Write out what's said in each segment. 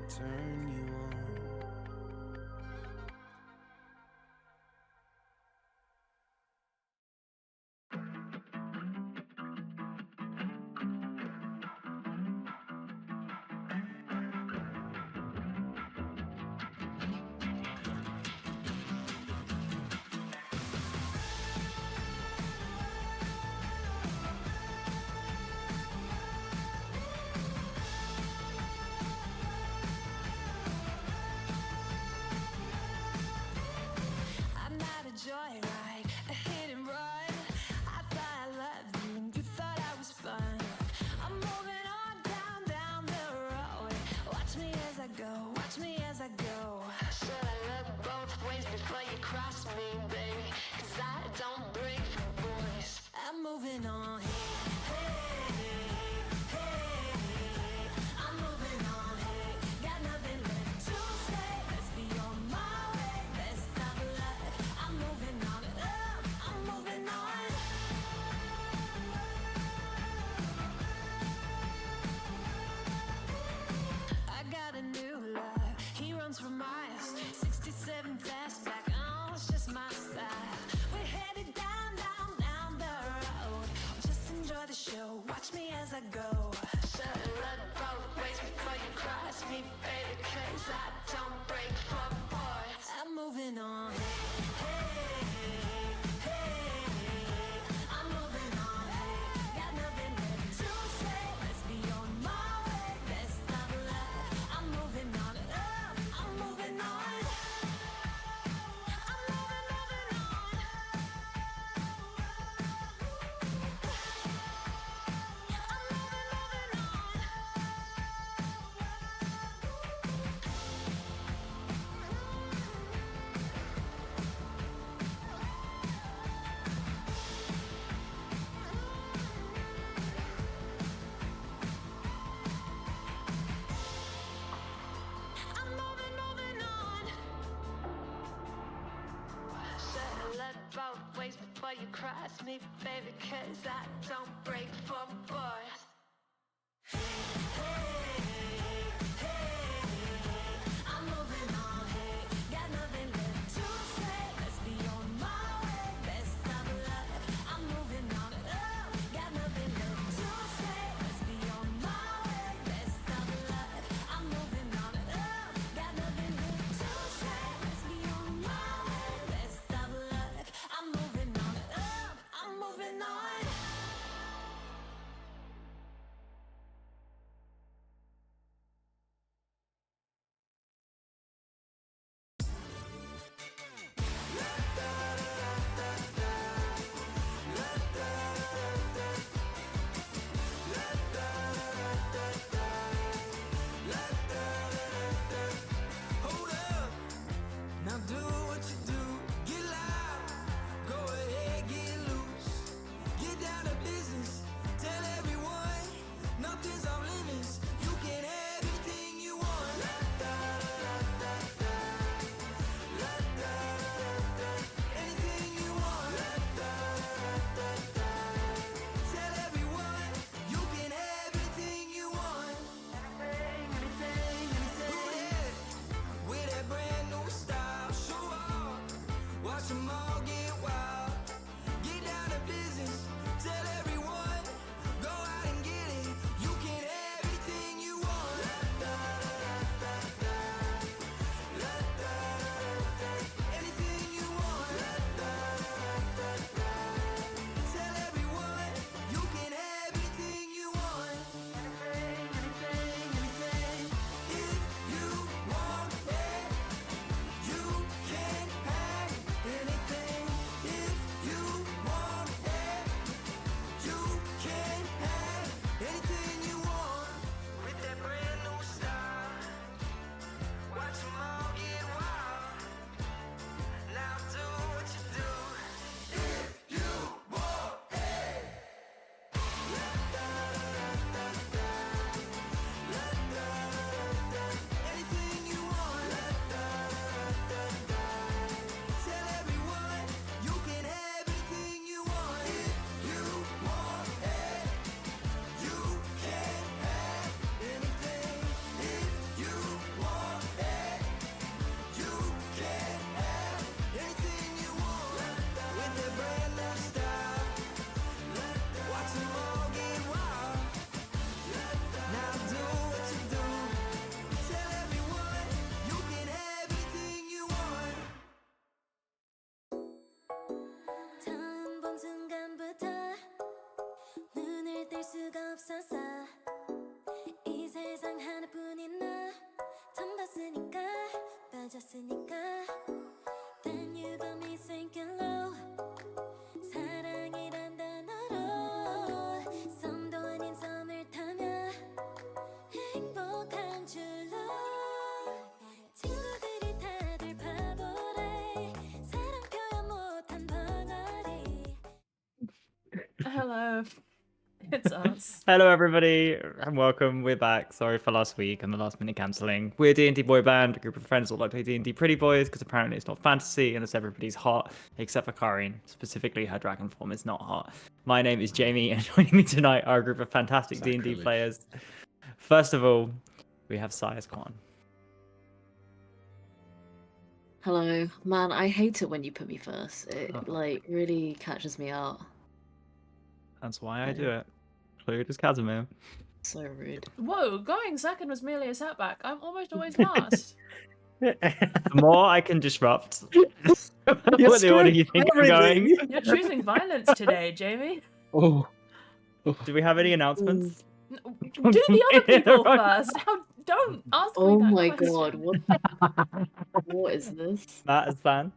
will turn you on. Joyride, a hit and run. I thought I loved you and you thought I was fun. I'm moving on down the road. Watch me as I go, watch me as I go. Should I look both ways before you cross me, baby? 'Cause I don't break for boys. I'm moving on. Got a new love, he runs for miles. 67 fastback, oh, it's just my style. We're headed down the road. Just enjoy the show, watch me as I go. Should look both ways before you cross me, baby, 'cause I don't break for boys. I'm moving on. Both ways before you cross me, baby, 'cause I don't break for boys. I'm moving on, hey, got nothing left to say. Let's be on my way, best of luck. I'm moving on, got nothing left to say. Let's be on my way, best of luck. I'm moving on, got nothing left to say. Let's be on my way, best of luck. I'm moving on, I'm moving on. Hello. It's us. Hello, everybody, and welcome. We're back. Sorry for last week and the last minute cancelling. We're D&D Boyband, a group of friends that like to play D&D Pretty Boys, because apparently it's not fantasy and it's everybody's hot, except for Karine. Specifically, her dragon form is not hot. My name is Jamie, and joining me tonight are a group of fantastic D&D players. First of all, we have Sias Kwan. Hello. Man, I hate it when you put me first. It really catches me out. That's why I do it. Include as Casimir. So rude. Whoa, going second was merely a setback. I'm almost always last. The more I can disrupt what the order you think I'm going. You're choosing violence today, Jamie. Oh. Do we have any announcements? Do the other people first. Don't ask me Oh that my question. god, what is this? Matt is Stan.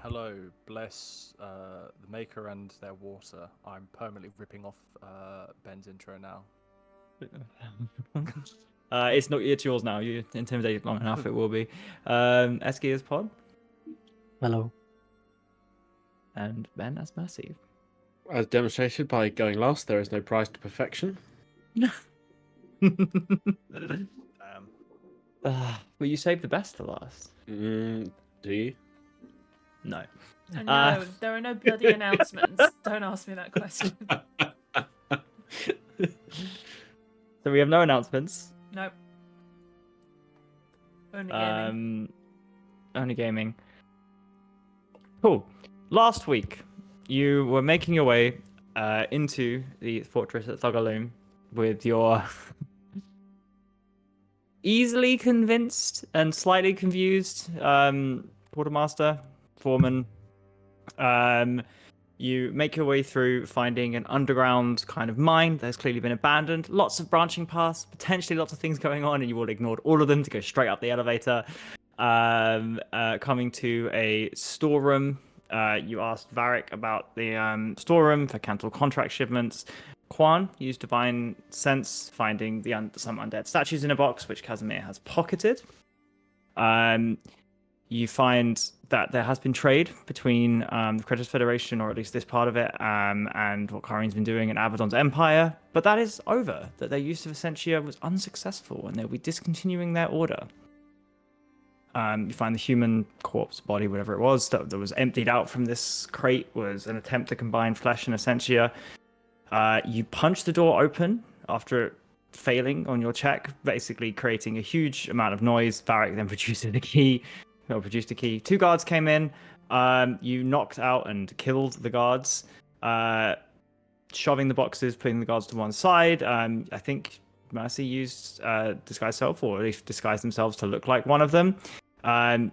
Hello, bless the maker and their water. I'm permanently ripping off Ben's intro now. It's yours now. You intimidated long enough. It will be. Eski is Pod. Hello. And Ben as Mercy. As demonstrated by going last, there is no prize to perfection. But you saved the best to last. Do you? No. And no, there are no bloody announcements. Don't ask me that question. So we have no announcements. Nope. Only gaming. Only gaming. Cool. Last week, you were making your way into the fortress at Thugaloom with your easily convinced and slightly confused quartermaster, foreman. You make your way through finding an underground kind of mine that's clearly been abandoned. Lots of branching paths, potentially lots of things going on, and you all ignored all of them to go straight up the elevator. Coming to a storeroom. You asked Varric about the storeroom for cancel contract shipments. Quan used Divine Sense, finding some undead statues in a box, which Casimir has pocketed. You find that there has been trade between the Creditors Federation, or at least this part of it, and what Karine's been doing in Abaddon's Empire. But that is over. That their use of Essentia was unsuccessful, and they'll be discontinuing their order. You find the human corpse body, whatever it was, that was emptied out from this crate was an attempt to combine flesh and Essentia. You punch the door open after failing on your check, basically creating a huge amount of noise. Varric then produced a key. Two guards came in. You knocked out and killed the guards, shoving the boxes, putting the guards to one side. I think Mercy used disguise self, or at least disguised themselves to look like one of them.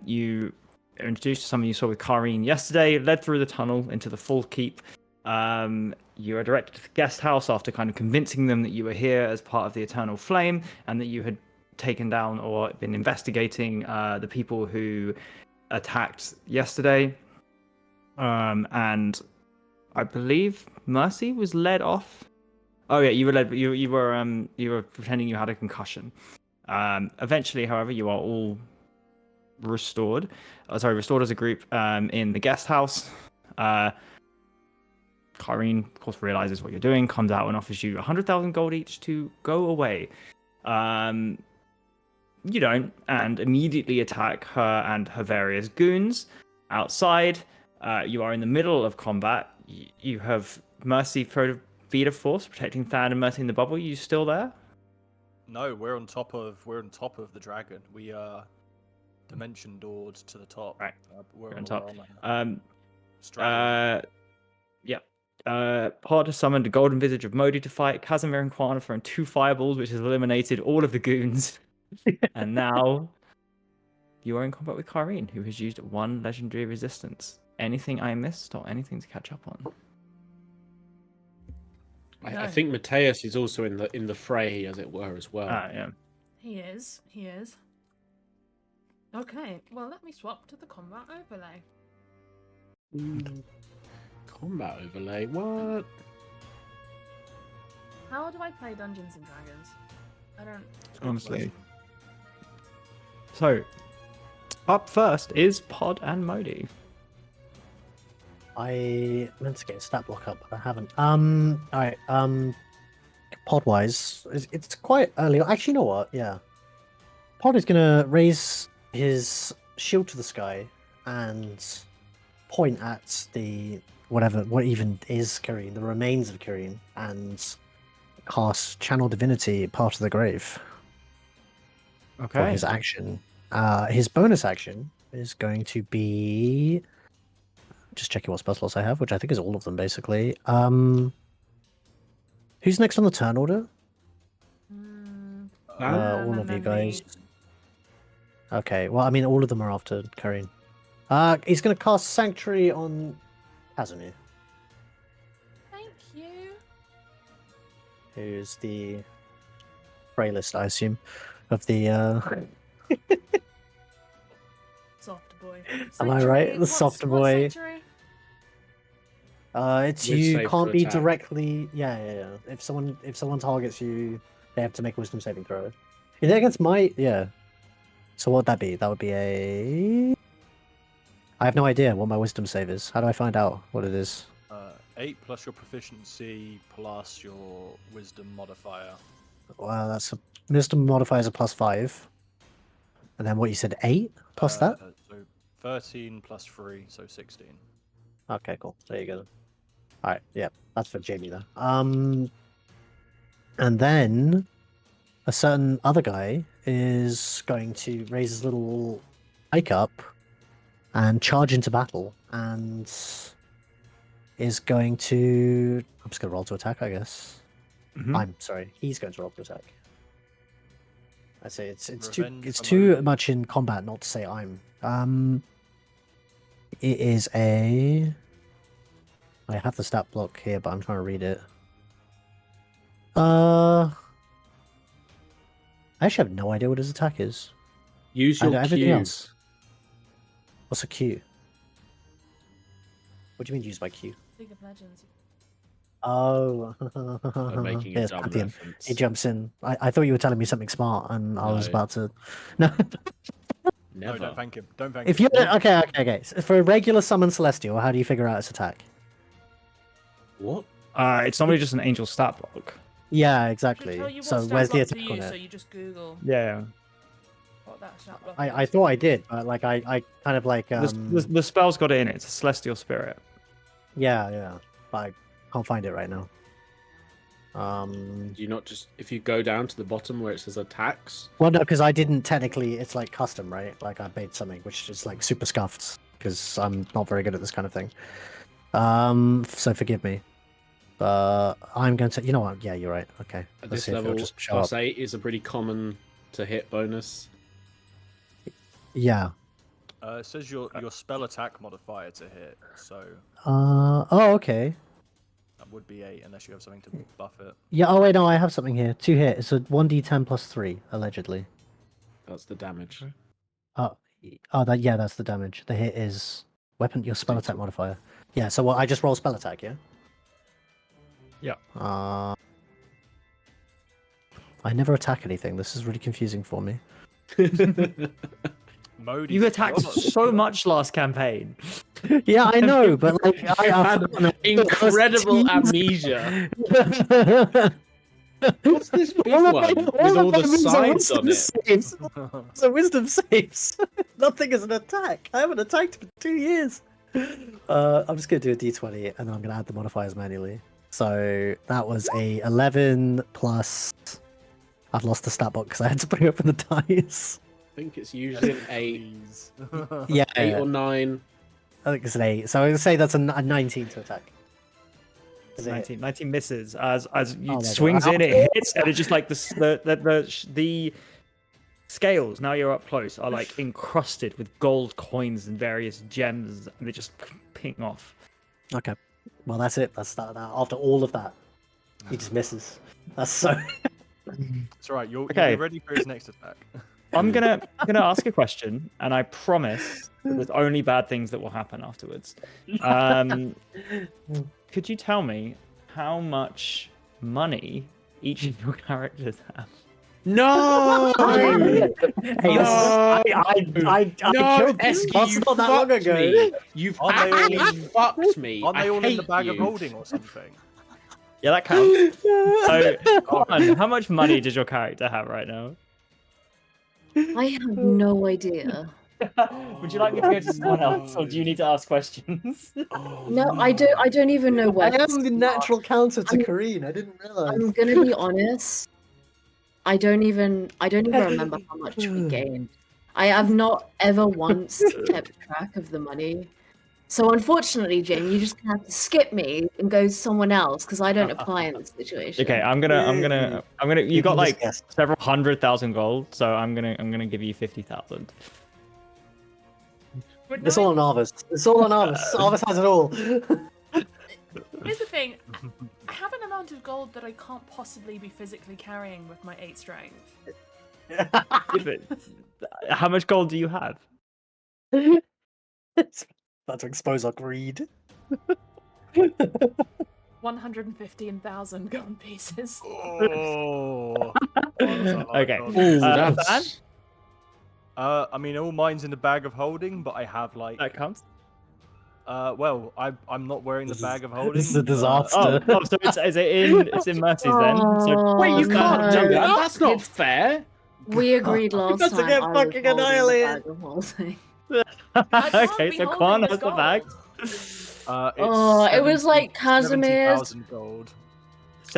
You are introduced to someone you saw with Karine yesterday, led through the tunnel into the full keep. You are directed to the guest house after kind of convincing them that you were here as part of the Eternal Flame, and that you had taken down or been investigating the people who attacked yesterday. And I believe Mercy was led off. Oh yeah, you were led. You were pretending you had a concussion. Eventually, however, you are all restored. Restored as a group in the guest house. Karine, of course, realizes what you're doing, comes out and offers you 100,000 gold each to go away. You don't, and immediately attack her and her various goons outside. You are in the middle of combat. You have Mercy throw feet of force, protecting Than and Mercy in the bubble. You still there? No, we're on top of the dragon. We dimension doored to the top. Right, we're on top. Straddle. Pod has summoned a golden visage of Modi to fight. Casimir and Quan have thrown 2 fireballs, which has eliminated all of the goons. And now you are in combat with Karine, who has used 1 legendary resistance. Anything I missed, or anything to catch up on? I think Mateus is also in the fray, as it were, as well. Yeah. He is. Okay, well, let me swap to the combat overlay. Combat overlay? What? How do I play Dungeons and Dragons? I don't... Honestly. So, up first is Pod and Modi. I meant to get a stat block up, but I haven't. All right. Pod wise, it's quite early. Actually, you know what? Yeah. Pod is gonna raise his shield to the sky and point at what even is Kireen, the remains of Kireen, and cast Channel Divinity, Part of the Grave, for Okay. his action. His bonus action is going to be just checking what spell slots I have, which I think is all of them basically. Who's next on the turn order? All of you guys. Okay, well, I mean, all of them are after Karin. He's going to cast Sanctuary on Casimir, Thank you. who's the frailest, I assume, of the. Soft boy. Am I right? The What's- soft what's boy. sanctuary? It's With you save can't for be attack. directly. Yeah. If someone targets you, they have to make a Wisdom saving throw. Is it against my? Yeah. So what would that be? That would be a. I have no idea what my Wisdom save is. How do I find out what it is? 8 plus your proficiency plus your wisdom modifier. Well, that's a Wisdom modifier is a +5, and then what you said 8 plus that. So 13 plus 3, so 16. Okay, cool. There you go. All right, yeah, that's for Jamie though. And then a certain other guy is going to raise his little pike up and charge into battle, and is going to. I'm just gonna roll to attack, I guess. Mhm. I'm sorry. He's going to roll to attack. I say it's Revenge it's for too Moses. much in combat not to say I'm. It is a. I have the stat block here, but I'm trying to read it. I actually have no idea what his attack is. Use I your know everything Q. else. What's a Q? What do you mean used by Q? League of Legends. Oh, I'm making a Yes, dumb Pantheon. reference. He jumps in. I thought you were telling me something smart, and I was No. about to. No, No, Never. don't thank him. Don't thank if him. you okay. So for a regular summon celestial, how do you figure out its attack? What? It's normally just an angel stat block. Yeah, Should exactly. tell you what So stat where's the block to attack on use, it? so you just Google Yeah. what that stat block I is. thought I did, but like I kind of like The spell's got it in it. It's a celestial spirit. yeah, but I can't find it right now. Do you not just if you go down to the bottom where it says attacks? Well, no, because I didn't technically. It's like custom, right? Like I made something which is like super scuffed because I'm not very good at this kind of thing. So forgive me, but I'm going to. You know what? Yeah, you're right. Okay, At let's this see if it'll level, just show up. +8 is a pretty common to hit bonus. Yeah. It says your spell attack modifier to hit, so Oh, okay. that would be 8 unless you have something to buff it. Yeah. Oh wait, no, I have something here. 2 hit. It's a 1d10 plus 3, allegedly. That's the damage. That's the damage. The hit is weapon. Your spell attack modifier. Yeah. So I just roll spell attack. Yeah. Yeah. I never attack anything. This is really confusing for me. Modi, You attacked you're not- so much last campaign. Yeah, I know, but like I had incredible amnesia. What's this big one with all the sides on it? Saves. So wisdom saves. Nothing is an attack. I haven't attacked for 2 years. I'm just gonna do a d20 and then I'm gonna add the modifiers manually. So that was a 11 plus. I've lost the stat block because I had to bring up in the dice. I think it's usually an 8, Please. Yeah, 8 or 9. I think it's an 8. So I would say that's a 19 to attack. Is it? 19 misses as you Oh my swings God. in, it hits, and it's just like the scales. Now you're up close, are like encrusted with gold coins and various gems, and they just ping off. Okay. Well, that's it. That's that. After all of that, he just misses. That's so. It's alright, you'll Okay. be ready for his next attack. I'm gonna ask a question, and I promise that there's only bad things that will happen afterwards. Could you tell me how much money each of your characters have? No! Hey, No! I No, killed Esky, That's you not that long fucked ago. me. You've Aren't they all actually in- fucked me. Aren't they I all in the hate bag of you. holding or something? Yeah, that counts. So, Quan, how much money does your character have right now? I have no idea. Would you like me to go to someone else, or do you need to ask questions? No, I don't. I don't even know I where. to am the start. natural counter to I'm- Kareen. I didn't realize. I'm gonna be honest. I don't even remember how much we gained. I have not ever once kept track of the money. So unfortunately, Jane, you're just gonna have to skip me and go to someone else because I don't apply in this situation. Okay, I'm gonna. You got can just like guess. several 100,000 gold, so I'm gonna give you 50,000. But It's all on Arvis. It's all on Arvis. Arvis has it all. here's the thing. I have an amount of gold that I can't possibly be physically carrying with my 8 strength. How much gold do you have? It's about to expose our greed. 115,000 gold pieces. Oh. That's a lot of Okay. gold. Ooh, Fan? that's... I mean, all mine's in the bag of holding, but I have like. That counts. Well, I'm not wearing the bag of holding. This is a but- disaster. Oh, so it's in Mercy's then. So Wait, you Oh, can't do no. that. That's not It's- fair. We agreed last about to time. get I was fucking holding the annihilated. bag of holding. I can't okay, be so holding Quan this has the gold. bag. It's Oh, it was like Casimir's. 70,000 gold. It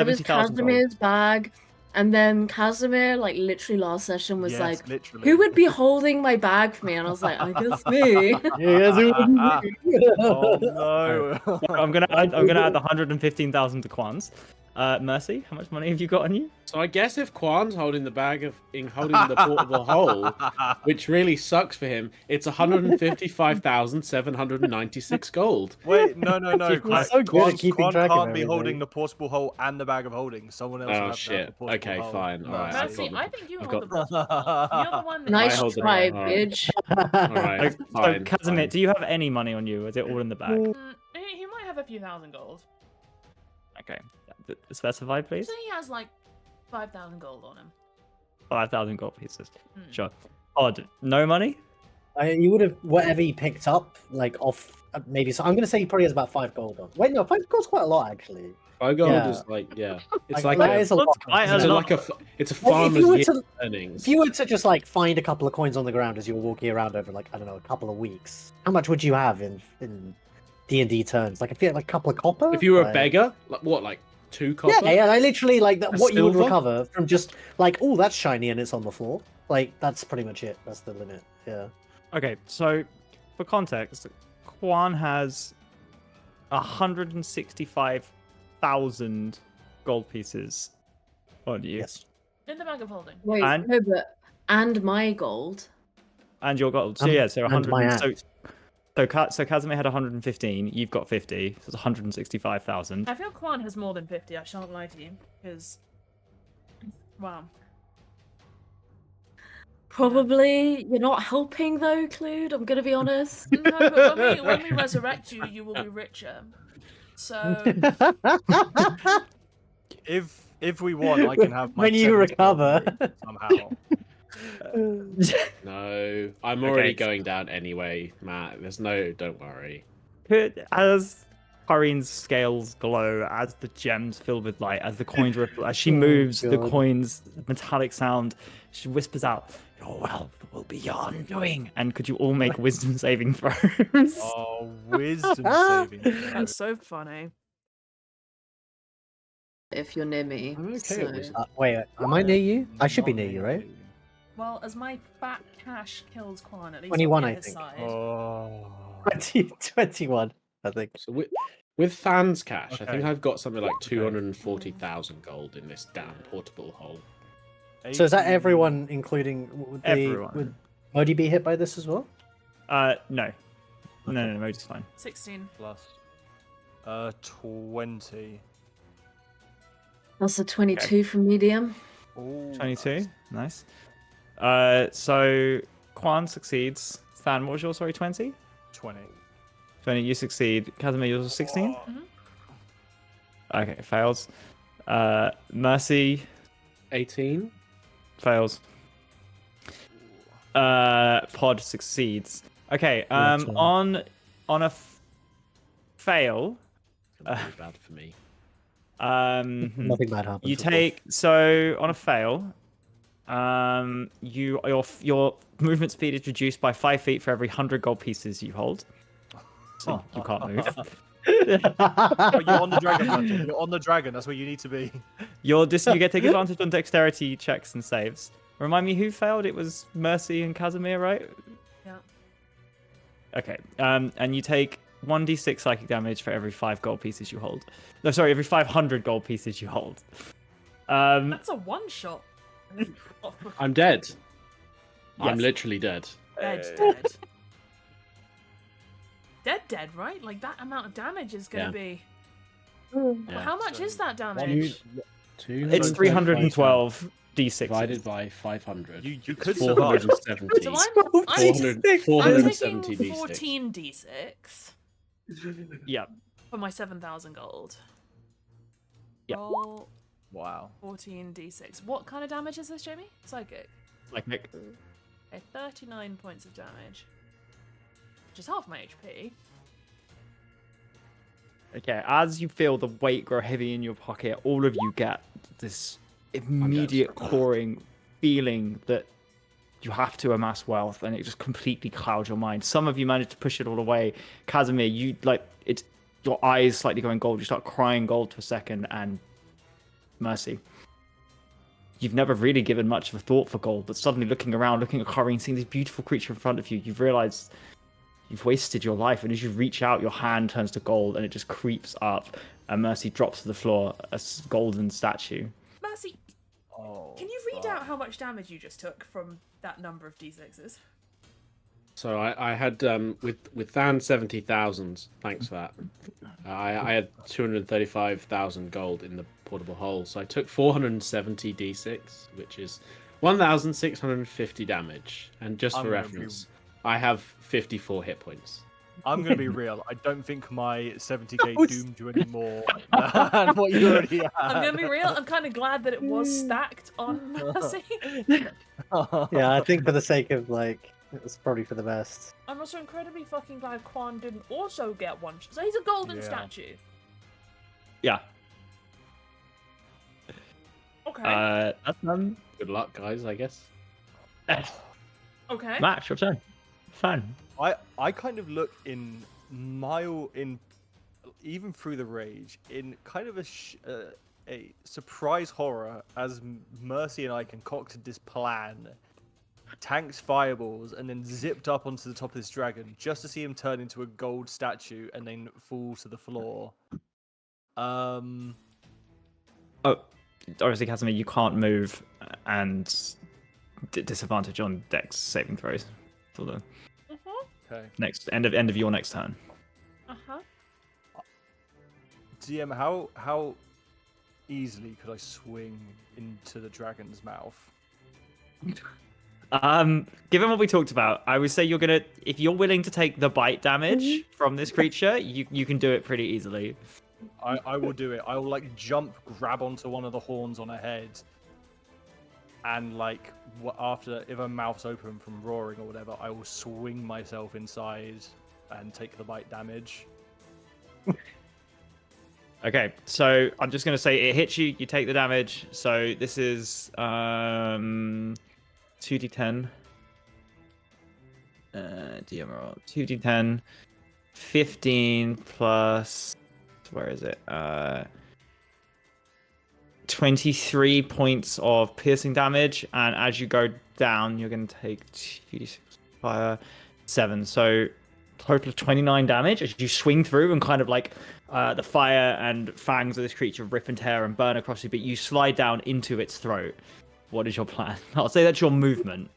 was 70,000 gold. Casimir's bag, and then Casimir, like literally last session, was Yes, like, literally. "Who would be holding my bag for me?" And I was like, "I guess me." Yes, it would Oh be. no! I'm gonna add the 115,000 to Quan's. Mercy, how much money have you got on you? So I guess if Quan's holding the holding the portable hole, which really sucks for him, it's 155,796 gold. Wait, no. You're so good at keeping track of can't be everything. holding the portable hole and the bag of holding. Someone else will Oh have to have shit. the portable Okay, hole. fine. All right. Mercy, got I the- think you I've hold the got- portable. You're the one that Nice hold the try, bag, alright. bitch. All right. So, Fine. Casimir, fine. do you have any money on you? Or is it all in the bag? He might have a few thousand gold. Okay. Specify, please. So he has like 5,000 gold on him. 5,000 gold pieces. Hmm. Sure. Odd. No money? You would have whatever he picked up, like off maybe. So I'm gonna say he probably has about 5 gold on. Wait, no, 5 gold's quite a lot actually. 5 gold Yeah. is like it's Like, like that a, is a lot. I it's a lot. like a it's a Well, if farmer's you were year to- earnings. If you were to just like find a couple of coins on the ground as you were walking around over like I don't know a couple of weeks, how much would you have in D&D terms? Like if you had like a couple of copper. If you were a Like- beggar, like what, like 2 copper? Yeah, I literally like that. A What you would silver? recover from just like, oh, that's shiny and it's on the floor. Like that's pretty much it. That's the limit. Yeah. Okay, so for context, Quan has 165,000 gold pieces on you. Yes. In the bag of holding. Wait, And- no, but and my gold. And your gold. So Um, yeah, so and 100. my So Casimir had 115. You've got 50. So it's 165,000. I feel Quan has more than 50, I shan't lie to you. Because. Wow. Probably you're not helping though, Clued. I'm gonna be honest. No, but when we resurrect you, you will be richer. So. If we want, I can have my When you 70 gold recover. back somehow. No, I'm already Okay. going down anyway, Matt. Don't worry. As Corrine's scales glow, as the gems fill with light, as the coins ripple, as she moves, the God. coins metallic sound, she whispers out, "Your wealth will be your undoing." And could you all make wisdom saving throws? Oh, wisdom saving. throw. That's so funny. If you're near me. I'm okay so... with wisdom. Wait, am I near you? I should be Not near you, right? me. Well, as my fat cash kills Quan, at least 21, I'll be I at his think. side. Oh. 21, I think. So with Fan's cash, I think Okay. I've got something like 240,000 gold in this damn portable hole. So is that 18 everyone, including would Everyone. Would Modi be hit by this as well? No. No, Mody's fine. 16. plus 20. That's a 22 from medium. Ooh, 22. Nice. So Quan succeeds. Stan, what was yours? Sorry, 20? 20. 20, you succeed. Casimir, yours was 16? Okay, fails. Mercy, 18. fails. Pod succeeds. Okay. On a fail. Really bad for me. Nothing bad happens. You of course. take so on a fail. Your movement speed is reduced by 5 feet for every 100 gold pieces you hold. So you can't move. Oh, you're on the dragon, Dungeon. You're on the dragon. That's where you need to be. You get to take advantage on dexterity checks and saves. Remind me who failed? It was Mercy and Casimir, right? Yeah. Okay. And you take 1d6 psychic damage for every 5 gold pieces you hold. No, sorry, every 500 gold pieces you hold. That's a one shot. I'm dead. I'm Yes. literally dead. Dead. Dead, right? Like that amount of damage is gonna Yeah. be. Yeah. Well, how much So is that damage? It's 312 d6. divided by 500. You It's could survive. 470. So I'm 470 taking d6. 14 d6 Yeah. for my 7,000 gold. Yeah. Roll Wow. 14 d6. What kind of damage is this, Jamie? Psychic. Like Nick. Okay, 39 points of damage, which is half my HP. Okay, as you feel the weight grow heavy in your pocket, all of you get this immediate coring feeling that you have to amass wealth, and it just completely clouds your mind. Some of you manage to push it all away. Casimir, you it's your eyes slightly going gold. You start crying gold for a second, and Mercy, you've never really given much of a thought for gold, but suddenly looking around, looking at Corrine, seeing this beautiful creature in front of you, you've realized you've wasted your life. And as you reach out, your hand turns to gold, and it just creeps up, and Mercy drops to the floor, a golden statue. Mercy, Oh. can you read out how much damage you just took from that number of d6s? So I had with Than 70,000. Thanks for that. I had 235,000 gold in the portable hole. So I took 470 d6, which is 1,650 damage. And just I'm for gonna reference, I have 54 hit points. I'm gonna be real. I don't think my 70k doomed you any more than what you already had. I'm gonna be real. I'm kind of glad that it was stacked on Mercy. Yeah, I think for the sake of it's probably for the best. I'm also incredibly fucking glad Quan didn't also get one. So he's a golden Yeah. statue. Yeah. Okay. That's Good luck, guys, I guess. Okay. Max, your turn. Fun. I kind of look in even through the rage in kind of a surprise horror as Mercy and I concocted this plan, tanks fireballs, and then zipped up onto the top of this dragon just to see him turn into a gold statue and then fall to the floor. Oh, obviously, Casimir, you can't move, and disadvantage on Dex saving throws for the Okay. next end of your next turn. Uh-huh. DM, how easily could I swing into the dragon's mouth? Given what we talked about, I would say if you're willing to take the bite damage from this creature, you can do it pretty easily. I will do it. I will jump, grab onto one of the horns on her head, and after, if her mouth's open from roaring or whatever, I will swing myself inside and take the bite damage. Okay, so I'm just gonna say it hits you. You take the damage. So this is 2d10. DMR 2d10, 15 plus. Where is it? 23 points of piercing damage, and as you go down, you're going to take 2d6 fire, 7. So total of 29 damage as you swing through, and kind of the fire and fangs of this creature rip and tear and burn across you, but you slide down into its throat. What is your plan? I'll say that's your movement.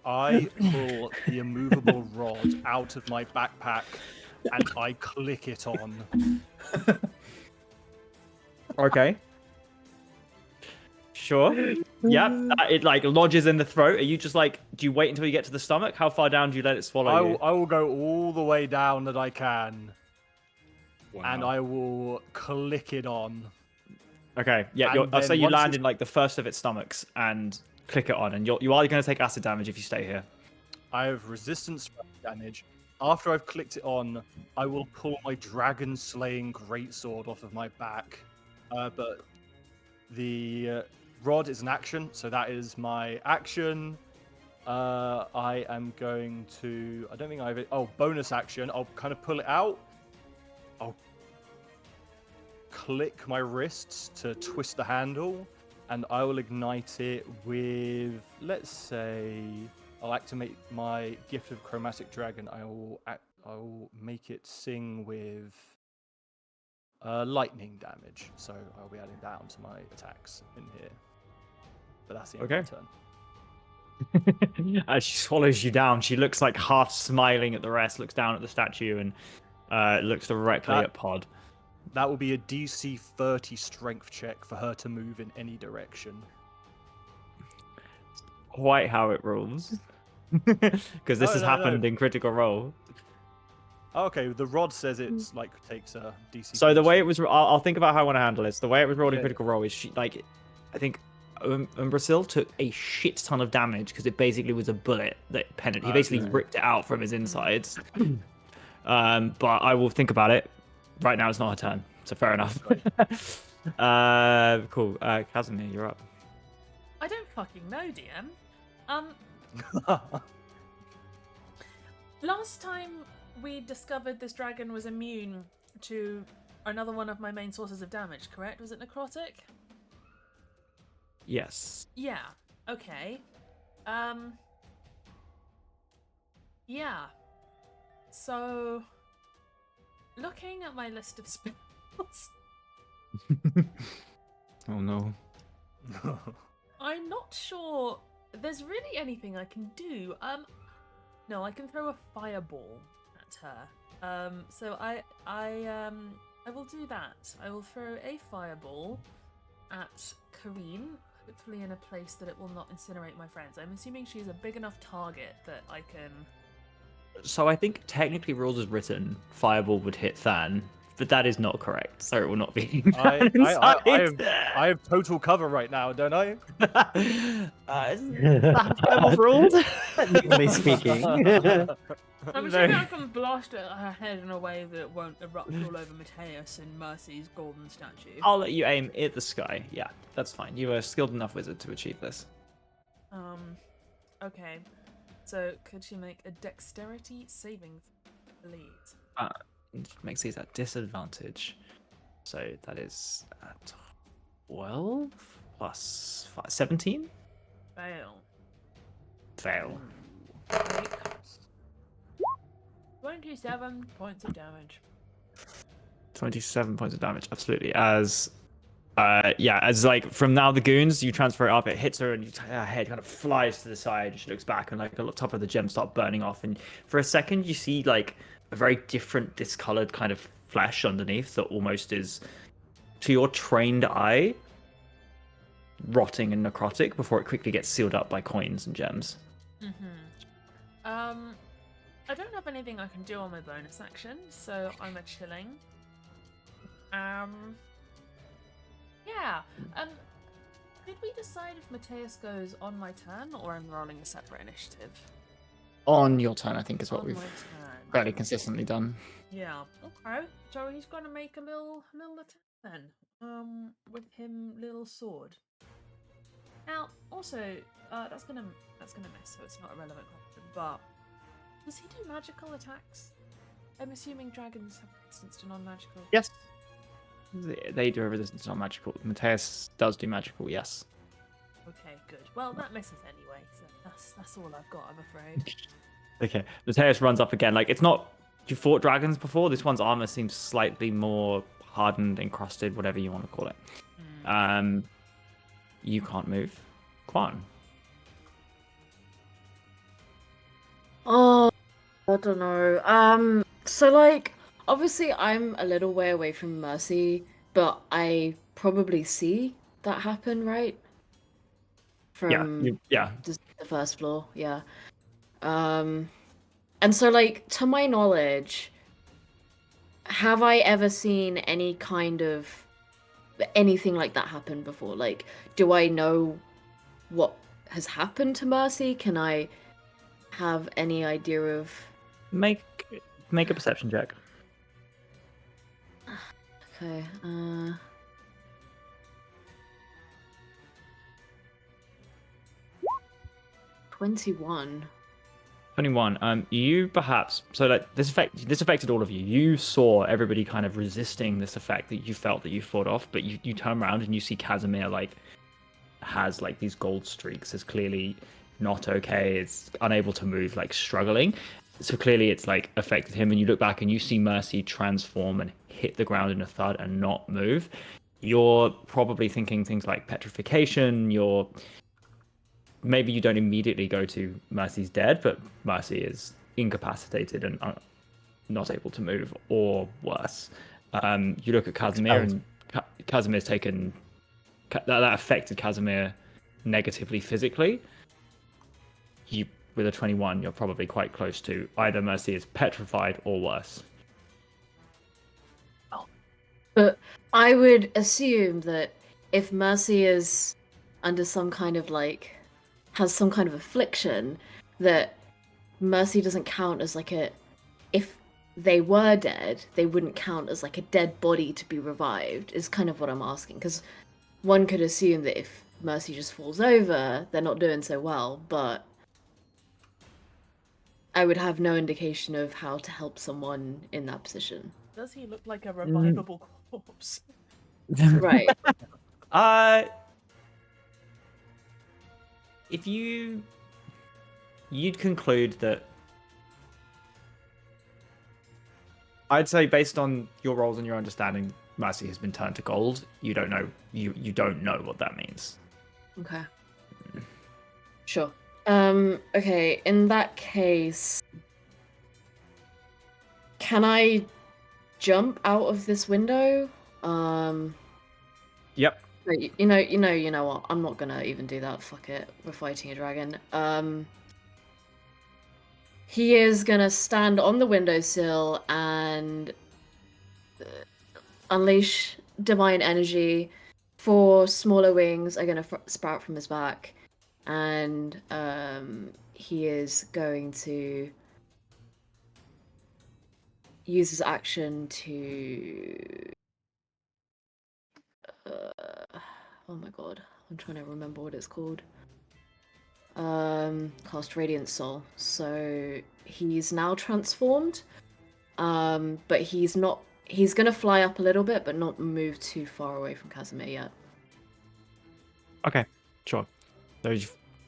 I pull the immovable rod out of my backpack and I click it on. Okay. Sure. Yep. It lodges in the throat. Are you just do you wait until you get to the stomach? How far down do you let it swallow you? I will go all the way down that I can, Wow. and I will click it on. Okay. Yeah. And I'll say then you once land it's- in the first of its stomachs, and click it on, and you are going to take acid damage if you stay here. I have resistance damage. After I've clicked it on, I will pull my dragon slaying greatsword off of my back. But the rod is an action, so that is my action. I am going to. I don't think I have it. Oh, bonus action. I'll kind of pull it out. I'll click my wrists to twist the handle, and I will ignite it with, let's say, I'll activate my gift of chromatic dragon. I will make it sing with lightning damage. So I'll be adding that onto my attacks in here. But that's the end of my turn. As she swallows you down, she looks like half smiling at the rest, looks down at the statue, and looks directly at Pod. That will be a DC 30 strength check for her to move in any direction. Quite how it rolls. Because this has happened in Critical Role. Okay, the rod says it's like takes a DC. So the way it was, I'll think about how I want to handle this. The way it was rolled in Critical Role is I think Umbrasil took a shit ton of damage because it basically was a bullet that penetrated. He basically ripped it out from his insides. But I will think about it. Right now, it's not her turn, so fair enough. Cool. Casimir, you're up. I don't fucking know, DM. Last time we discovered this dragon was immune to another one of my main sources of damage, correct? Was it necrotic? Yes. Yeah. Okay. Yeah. So, looking at my list of spells, Oh no. I'm not sure there's really anything I can do. No, I can throw a fireball at her. So I will do that. I will throw a fireball at Kareen, hopefully in a place that it will not incinerate my friends. I'm assuming she's a big enough target that I can. So I think technically rules as written, fireball would hit Than, but that is not correct. So it will not be. I have total cover right now, don't I? Fireball rules. Technically speaking. I'm assuming I can blast it at her head in a way that it won't erupt all over Mateus and Mercy's golden statue. I'll let you aim at the sky. Yeah, that's fine. You are a skilled enough wizard to achieve this. Okay. So could she make a dexterity saving throw, please? Makes these at disadvantage. So that is 12 plus 5, 17? Fail. Fail. 27 points of damage. 27 points of damage, absolutely. As like from now the goons, you transfer it up, it hits her, and her head kind of flies to the side. She looks back, and like the top of the gem start burning off. And for a second, you see like a very different, discolored kind of flesh underneath that almost is, to your trained eye, rotting and necrotic before it quickly gets sealed up by coins and gems. I don't have anything I can do on my bonus action, so I'm a chilling. Yeah. Did we decide if Mateus goes on my turn or I'm rolling a separate initiative? On your turn, I think, is what On we've my turn. fairly consistently done. Yeah. Okay. So he's gonna make a little attack then. With him little sword. Now, also, that's gonna miss, so it's not a relevant question. But does he do magical attacks? I'm assuming dragons have resistance to non-magical. Yes. They do have resistance to non-magical. Mateus does do magical, yes. Okay, good. Well, that misses anyway, so that's all I've got, I'm afraid. Okay. Mateus runs up again. Like, it's not... You fought dragons before? This one's armor seems slightly more hardened, encrusted, whatever you want to call it. You can't move. Quan. Oh, I don't know. So like, obviously I'm a little way away from Mercy, but I probably see that happen, right? From Yeah. the first floor, yeah. And so like, to my knowledge, have I ever seen any kind of anything like that happen before? Like, do I know what has happened to Mercy? Can I have any idea of? Make a perception check. Okay. 21. 21. You perhaps this affected all of you. You saw everybody kind of resisting this effect that you felt that you fought off, but you turn around and you see Casimir like has like these gold streaks. Is clearly not okay. It's unable to move, like struggling. So clearly it's like affected him. And you look back and you see Mercy transform and hit the ground in a thud and not move. You're probably thinking things like petrification. Maybe you don't immediately go to Mercy's dead, but Mercy is incapacitated and not able to move, or worse. You look at Casimir, and Casimir's taken that affected Casimir negatively physically. With a 21, you're probably quite close to either Mercy is petrified or worse. But I would assume that if Mercy is under some kind of like has some kind of affliction, that Mercy doesn't count as like a. If they were dead, they wouldn't count as like a dead body to be revived. Is kind of what I'm asking, because one could assume that if Mercy just falls over, they're not doing so well, but I would have no indication of how to help someone in that position. Does he look like a revivable corpse? Right. If you'd conclude that, I'd say based on your roles and your understanding, Mercy has been turned to gold. You don't know. You don't know what that means. Okay. Sure. Okay, in that case, can I jump out of this window? Yep. You know what? I'm not gonna even do that. Fuck it. We're fighting a dragon. He is gonna stand on the windowsill and unleash divine energy. 4 smaller wings are gonna sprout from his back. And he is going to use his action to. Oh my god, I'm trying to remember what it's called. Cast Radiant Soul. So he's now transformed, but he's not. He's gonna fly up a little bit, but not move too far away from Casimir yet. Okay, sure. So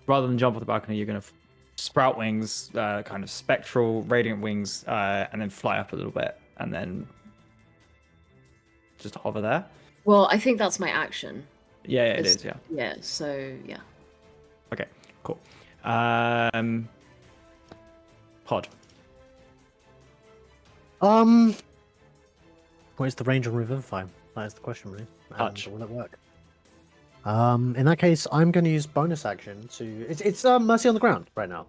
rather than jump off the balcony, you're going to sprout wings, kind of spectral, radiant wings, and then fly up a little bit, and then just hover there. Well, I think that's my action. Yeah, it is. Yeah. Yeah. So yeah. Okay. Cool. Pod. What is the range on Revivify? That is the question, really. Touch. Will it work? In that case, I'm going to use bonus action to. It's Mercy on the ground right now.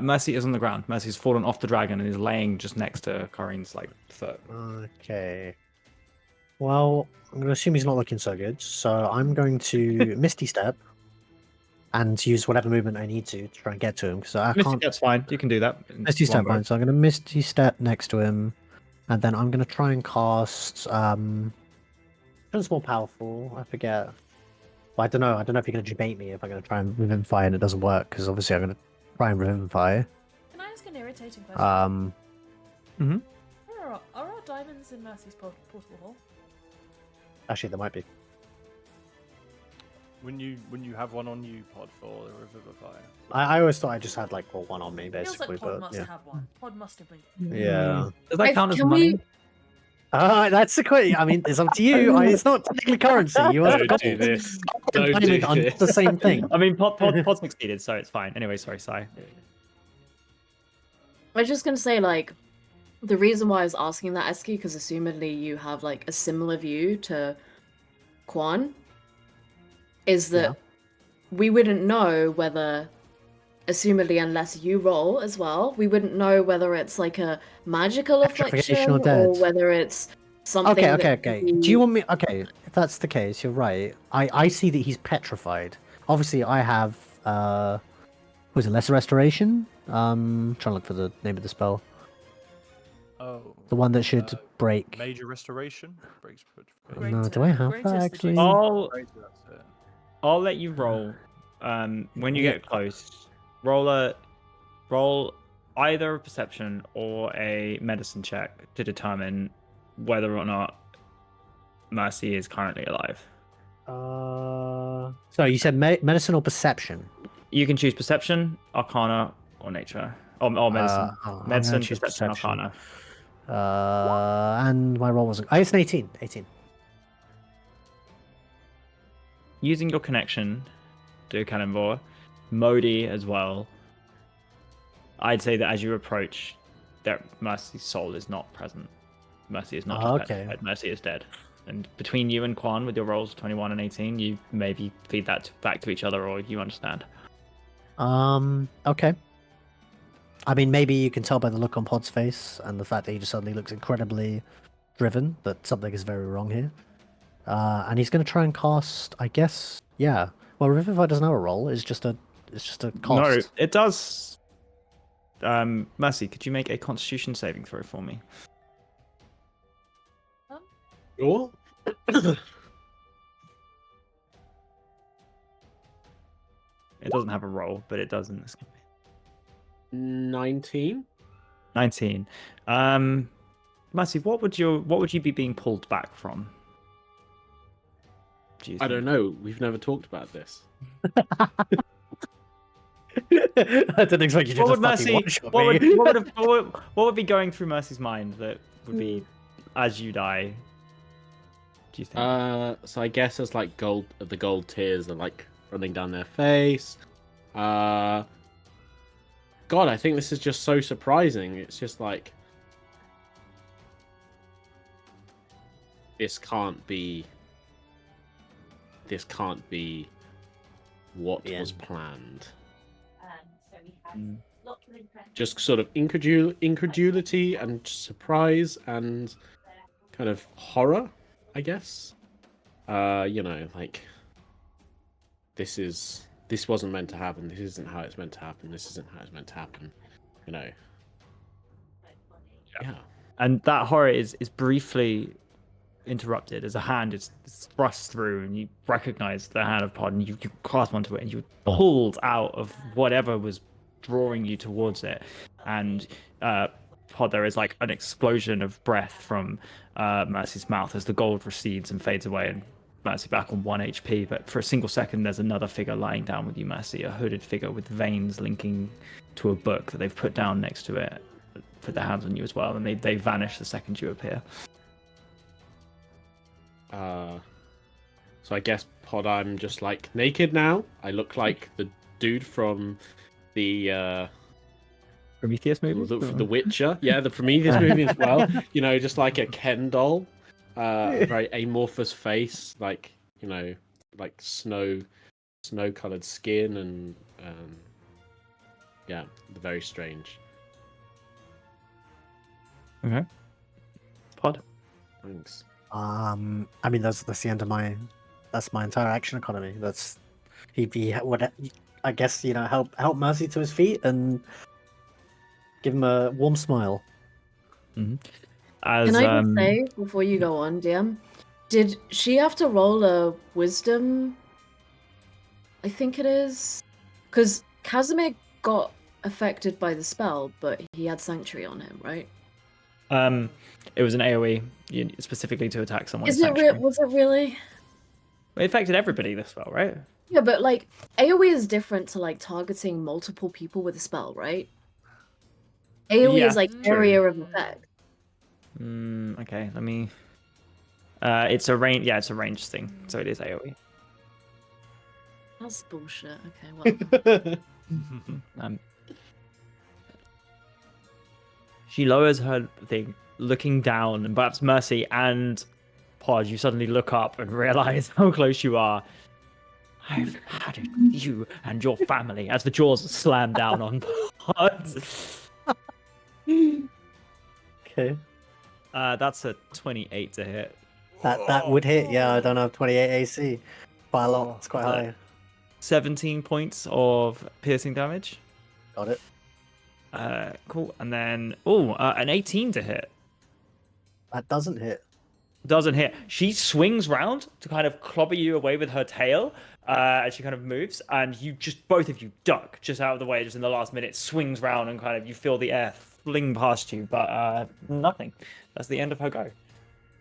Mercy is on the ground. Mercy's fallen off the dragon and is laying just next to Corinne's like foot. Okay. Well, I'm going to assume he's not looking so good, so I'm going to Misty Step and use whatever movement I need to try and get to him because I Misty can't. Step's fine. You can do that. Misty Step, fine. So I'm going to Misty Step next to him, and then I'm going to try and cast. It's more powerful. I forget. But I don't know. I don't know if you're going to debate me if I'm going to try and Revivify and it doesn't work because obviously I'm going to try and Revivify. Can I ask an irritating question? Mm-hmm. Are our diamonds in Mercy's portable hole? Actually, there might be. When you have one on you, Pod, for the Revivify. I always thought I just had like one on me Feels basically, like Pod but must yeah. have one. Pod must have been. Yeah. Does that count as money? That's the question. I mean, it's up to you. It's not technically currency. You Don't do this. Don't do this. the same thing. I mean, Pod succeeded, so it's fine. Anyway, sorry, Sai. I was just gonna say, like, the reason why I was asking that, Eski, because assumedly you have like a similar view to Quan, is that we wouldn't know whether, assumedly, unless you roll as well, we wouldn't know whether it's like a magical affliction Petrification or dead. or whether it's something. Okay. Do you want me? Okay, if that's the case, you're right. I see that he's petrified. obviously I have was it Lesser Restoration? Trying to look for the name of the spell. Oh. The one that should break. Major restoration breaks. No, do I have that Greater is the actually? GC. I'll let you roll. When you Yeah. get close, roll either a perception or a medicine check to determine whether or not Mercy is currently alive. So you said medicine or perception? You can choose perception, arcana, or nature. Or medicine. I'm gonna Medicine, choose perception, perception. arcana. And my roll wasn't. Oh, it's an 18. 18. Using your connection to Cannonball, Modi as well, I'd say that as you approach, that Mercy's soul is not present. Mercy is not just Okay. petrified. Mercy is dead. And between you and Quan, with your rolls 21 and 18, you maybe feed that back to each other, or you understand. Okay. I mean, maybe you can tell by the look on Pod's face and the fact that he just suddenly looks incredibly driven that something is very wrong here. And he's going to try and cast, I guess, yeah. Well, Revivify doesn't have a roll. It's just a cost. No, it does. Mercy, could you make a Constitution saving throw for me? Sure. It doesn't have a roll, but it does in this campaign. 19. 19. Mercy, what would you be being pulled back from? I don't know. We've never talked about this. I didn't expect you to What would just fucking Mercy? one-shot What me. what would be going through Mercy's mind that would be as you die? Do you think? So I guess it's like the gold tears are like running down their face. God, I think this is just so surprising. It's just like this can't be what The was end. planned. Mm. Just sort of incredulity and surprise and kind of horror, I guess. Like this wasn't meant to happen. This isn't how it's meant to happen. This isn't how it's meant to happen. Yeah. And that horror is briefly interrupted as a hand is thrust through, and you recognize the hand of Pod, and you grasp onto it, and you're pulled out of whatever was drawing you towards it. And Pod, there is like an explosion of breath from Mercy's mouth as the gold recedes and fades away, and Mercy back on 1 HP. But for a single second, there's another figure lying down with you, Mercy, a hooded figure with veins linking to a book that they've put down next to it. Put their hands on you as well, and they vanish the second you appear. So I guess Pod, I'm just like naked now. I look like the dude from the Prometheus movie? the Witcher. Yeah, the Prometheus movie as well. Just like a Ken doll. A very amorphous face, like like snow-colored skin, and very strange. Okay. Pod. Thanks. I mean, that's the end of my entire action economy. That's he would, I guess, help Mercy to his feet and give him a warm smile. Mm-hmm. Can I just say before you go on, DM, did she have to roll a wisdom? I think it is, because Casimir got affected by the spell, but he had Sanctuary on him, right? It was an AoE specifically to attack someone. Was it really? It affected everybody this spell, right? Yeah, but like AoE is different to like targeting multiple people with a spell, right? AoE Yeah, is like true. area of effect. Okay, let me. It's a range. Yeah, it's a range thing, so it is AoE. That's bullshit. Okay, well. She lowers her thing, looking down, and perhaps Mercy and Pod, you suddenly look up and realize how close you are. I've had it with you and your family as the jaws slam down on Pod. Okay. That's a 28 to hit. That would hit. Yeah, I don't have 28 AC. Quite a lot. It's quite high. 17 points of piercing damage. Got it. Cool. And then, an 18 to hit. That doesn't hit. Doesn't hit. She swings round to kind of clobber you away with her tail as she kind of moves, and both of you duck just out of the way just in the last minute, swings round, and kind of you feel the air fling past you, but nothing. That's the end of her go.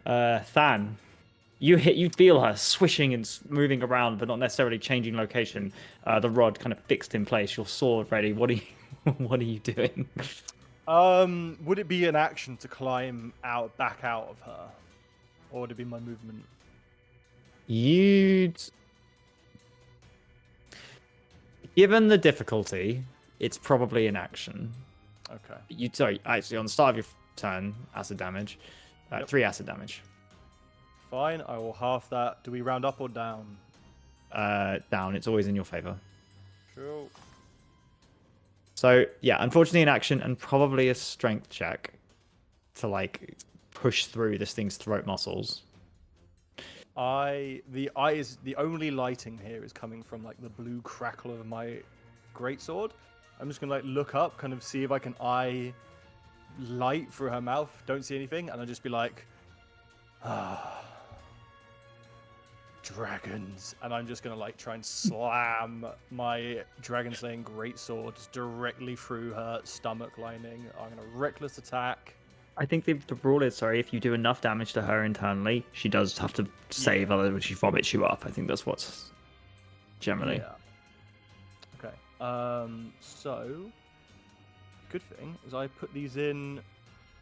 Than, you feel her swishing and moving around, but not necessarily changing location. The rod kind of fixed in place, your sword ready. What are you doing? Would it be an action to climb back out of her? Or would it be my movement? Given the difficulty, it's probably an action. Okay. Actually, on the start of your turn, acid damage. 3 acid damage. Fine, I will half that. Do we round up or down? Down. It's always in your favor. Sure. So, yeah, unfortunately an action and probably a strength check to, like, push through this thing's throat muscles. The only lighting here is coming from, like, the blue crackle of my greatsword. I'm just gonna, like, look up, kind of see if I can eye light through her mouth. Don't see anything, and I'll just be like, dragons, and I'm just gonna like try and slam my dragon slaying greatsword directly through her stomach lining. I'm gonna reckless attack. I think the rule is, if you do enough damage to her internally, she does have to save, otherwise she vomits you up. I think that's what's generally. Yeah. Okay. So good thing is I put these in.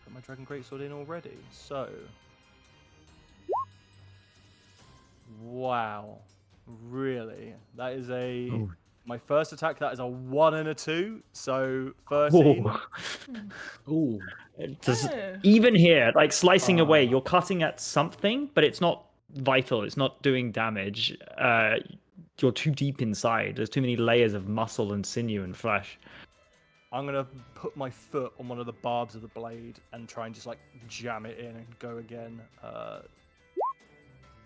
Put my dragon greatsword in already. So. Wow. Really? That is my first attack. That is a 1 and a 2. So 13. Ooh. Even here, like slicing away, you're cutting at something, but it's not vital. It's not doing damage. You're too deep inside. There's too many layers of muscle and sinew and flesh. I'm gonna put my foot on one of the barbs of the blade and try and just like jam it in and go again.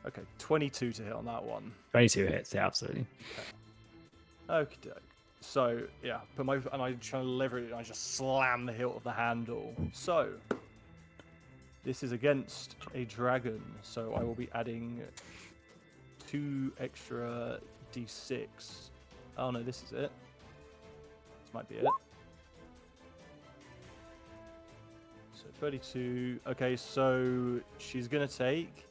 Okay, 22 to hit on that one. 22 hits, yeah, absolutely. Okay. So yeah, and I try to lever it and I just slam the hilt of the handle. So this is against a dragon, so I will be adding 2 extra d6. Oh no, this is it. This might be it. So 32. Okay, so she's gonna take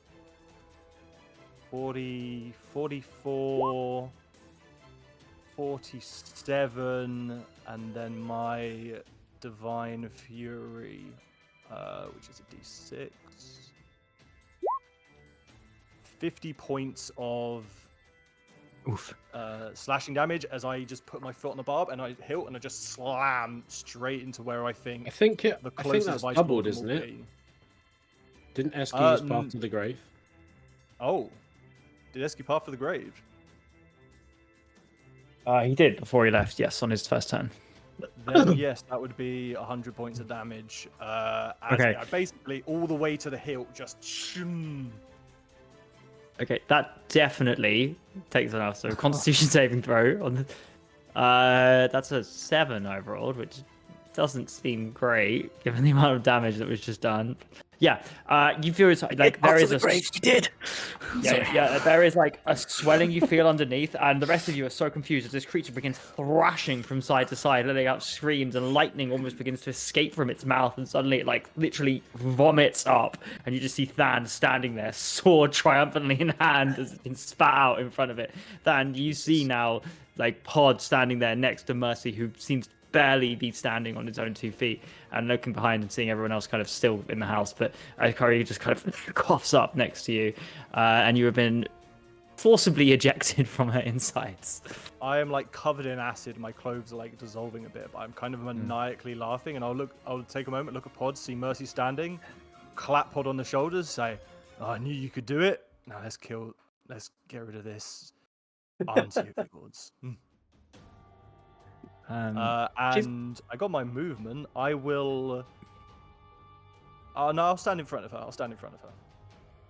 40, 44, 47, and then my Divine Fury, which is a d6. 50 points of slashing damage as I just put my foot on the barb and I hilt and I just slam straight into where I think I think the closest that's vice doubled, organ isn't will it? be. Didn't Eski use Path to the Grave? Oh. Did Eski Path for the Grave? He did before he left, yes, on his first turn. Then yes, that would be 100 points of damage. Okay. Basically, all the way to the hilt, just. Okay, that definitely takes enough. So Constitution saving throw on the. That's a 7 overall, which doesn't seem great given the amount of damage that was just done. Yeah, you feel it's like there is a You did. yeah, there is like a swelling you feel underneath, and the rest of you are so confused as this creature begins thrashing from side to side, letting out screams, and lightning almost begins to escape from its mouth, and suddenly it like literally vomits up, and you just see Than standing there, sword triumphantly in hand, as it's been spat out in front of it. Than, you see now like Pod standing there next to Mercy, who seems barely be standing on its own 2 feet, and looking behind and seeing everyone else kind of still in the house, but Ikari just kind of coughs up next to you, and you have been forcibly ejected from her insides. I am like covered in acid. My clothes are like dissolving a bit, but I'm kind of maniacally laughing. And I'll take a moment, look at Pod, see Mercy standing, clap Pod on the shoulders, say, oh, "I knew you could do it. Now let's get rid of this auntie of yours." And I got my movement. I will. No, I'll stand in front of her.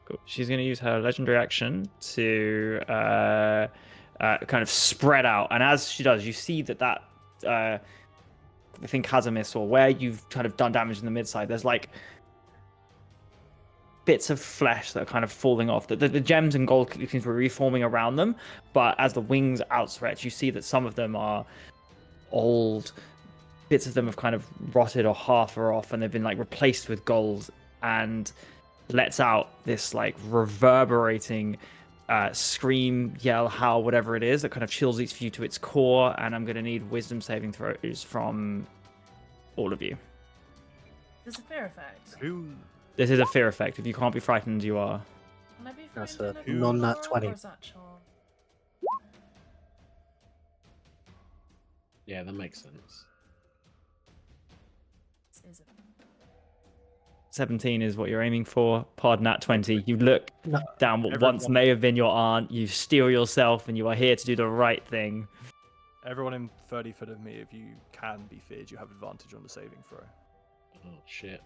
Cool. She's going to use her legendary action to kind of spread out. And as she does, you see that I think Casimir saw where you've kind of done damage in the mid-side. There's like bits of flesh that are kind of falling off. The gems and gold things were reforming around them, but as the wings outstretch, you see that some of them are old. Bits of them have kind of rotted or half are off, and they've been like replaced with gold, and lets out this like reverberating scream, yell, howl, whatever it is that kind of chills each of you to its core. And I'm going to need wisdom saving throws from all of you. There's a fear effect. Who? This is a fear effect. If you can't be frightened, you are. Can I be That's frightened a of non-nat Aurora, 20. Or is that charm? Yeah, that makes sense. This is a 17 is what you're aiming for. Pod nat 20. You look No. down what once Everyone- may have been your aunt. You steel yourself, and you are here to do the right thing. Everyone in 30 foot of me, if you can be feared, you have advantage on the saving throw. Oh shit.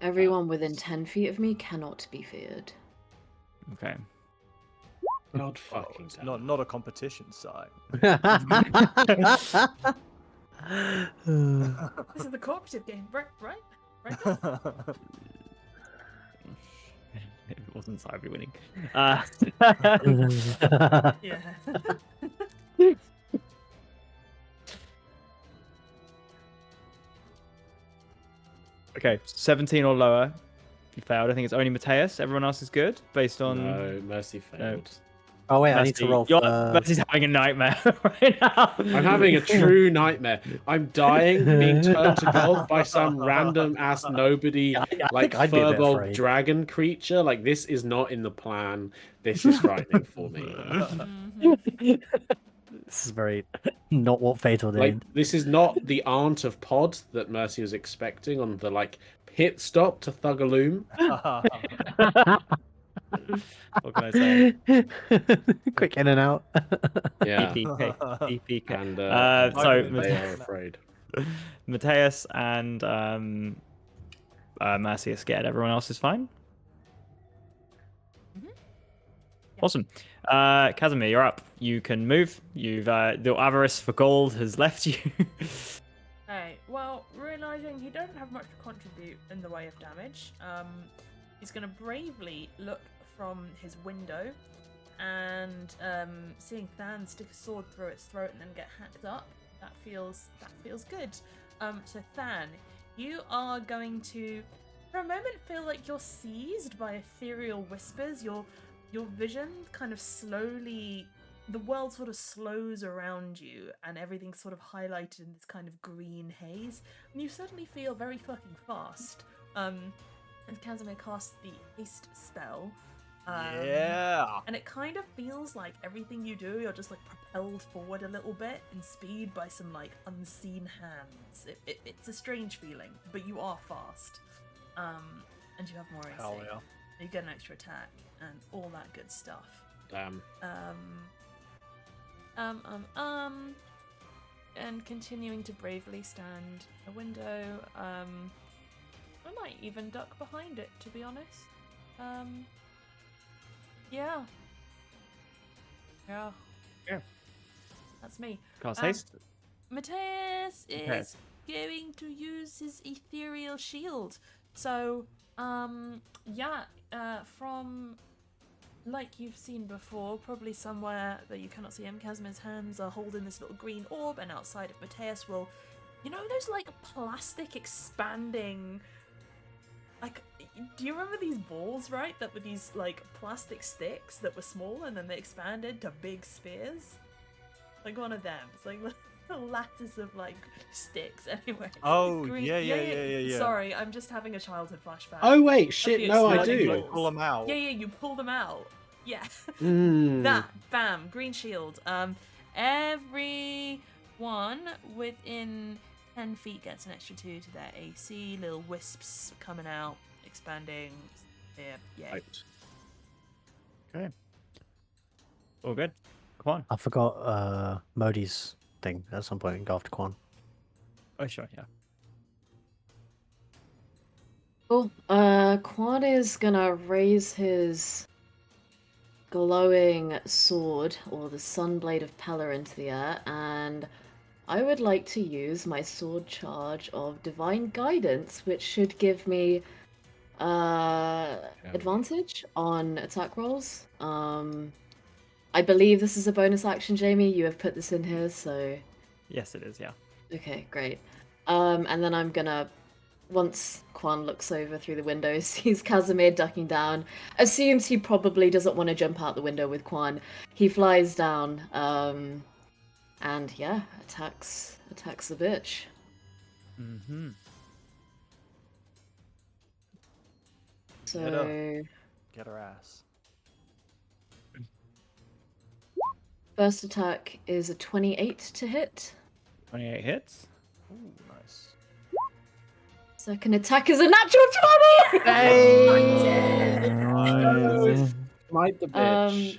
Everyone within 10 feet of me cannot be feared. Okay. God fucking It's damn. not a competition sign. This is the cooperative game, right? Right? It wasn't Cyber winning. Yeah. Okay, 17 or lower. You failed. I think it's only Mateus. Everyone else is good based on. No, Mercy failed. Oh wait, I need to roll for. Mercy's having a nightmare right now. I'm having a true nightmare. I'm dying, being turned to gold by some random ass nobody, I like think I'd be a bit firbolg afraid. dragon creature. Like this is not in the plan. This is frightening for me. This is very not what Fatal Like named. this is not the aunt of Pod that Mercy was expecting on the like pit stop to Thugaloom. What can I say? Quick in and out. Yeah, DPK. DPK. and So they are afraid. Mateus and Mercy are scared. Everyone else is fine. Awesome. Casimir, you're up. You can move. You've the avarice for gold has left you. Hey, well, realizing he doesn't have much to contribute in the way of damage, he's gonna bravely look from his window and seeing Than stick a sword through its throat and then get hacked up. That feels good. So Than, you are going to, for a moment, feel like you're seized by ethereal whispers. Your vision kind of slowly, the world sort of slows around you and everything's sort of highlighted in this kind of green haze. And you suddenly feel very fucking fast. And Casimir casts the haste spell. Yeah. And it kind of feels like everything you do, you're just like propelled forward a little bit in speed by some like unseen hands. It's a strange feeling, but you are fast. And you have more AC. Hell yeah. You get an extra attack and all that good stuff. Damn. And continuing to bravely stand a window. I might even duck behind it, to be honest. Yeah. Yeah. Yeah. That's me. Cast Um, haste. Mateus is Okay. going to use his ethereal shield. So, from like you've seen before, probably somewhere that you cannot see him, Casimir's hands are holding this little green orb, and outside of Mateus will, you know, those like plastic expanding. Like, do you remember these balls, right? That were these like plastic sticks that were small and then they expanded to big spheres? Oh, Like one of them. It's like a lattice of like sticks. Anyway. Oh, Green- yeah. Sorry, I'm just having a childhood flashback. Oh wait, shit! the No, I exploding do. balls. Pull them out. Yeah, you pull them out. Yeah. Mm. That, bam, green shield. Everyone within 10 feet gets an extra 2 to their AC. Little wisps coming out, expanding. Yeah. Right. Okay. All good. Quan. I forgot Modi's thing at some point. We can go after Quan. Oh sure, yeah. Cool. Quan is gonna raise his glowing sword, or the sunblade of Pella, into the air, and I would like to use my sword charge of divine guidance, which should give me advantage on attack rolls. I believe this is a bonus action, Jamie. You have put this in here, so Yes, it is. Yeah. okay, great. And then I'm gonna, once Quan looks over through the window, sees Casimir ducking down, assumes he probably doesn't want to jump out the window with Quan. He flies down, and yeah, attacks the bitch. Mm-hmm. So Get her ass. first attack is a 28 to hit. 28 hits. Ooh, nice. Second attack is a natural 20! Nice. Smite the bitch.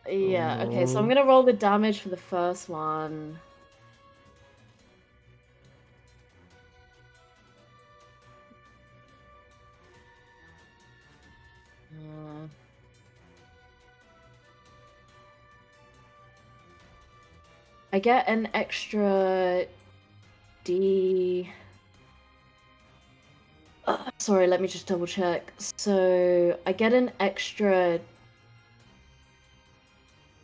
Yeah, okay, so I'm gonna roll the damage for the first one. I get an extra D. Sorry, let me just double check. So I get an extra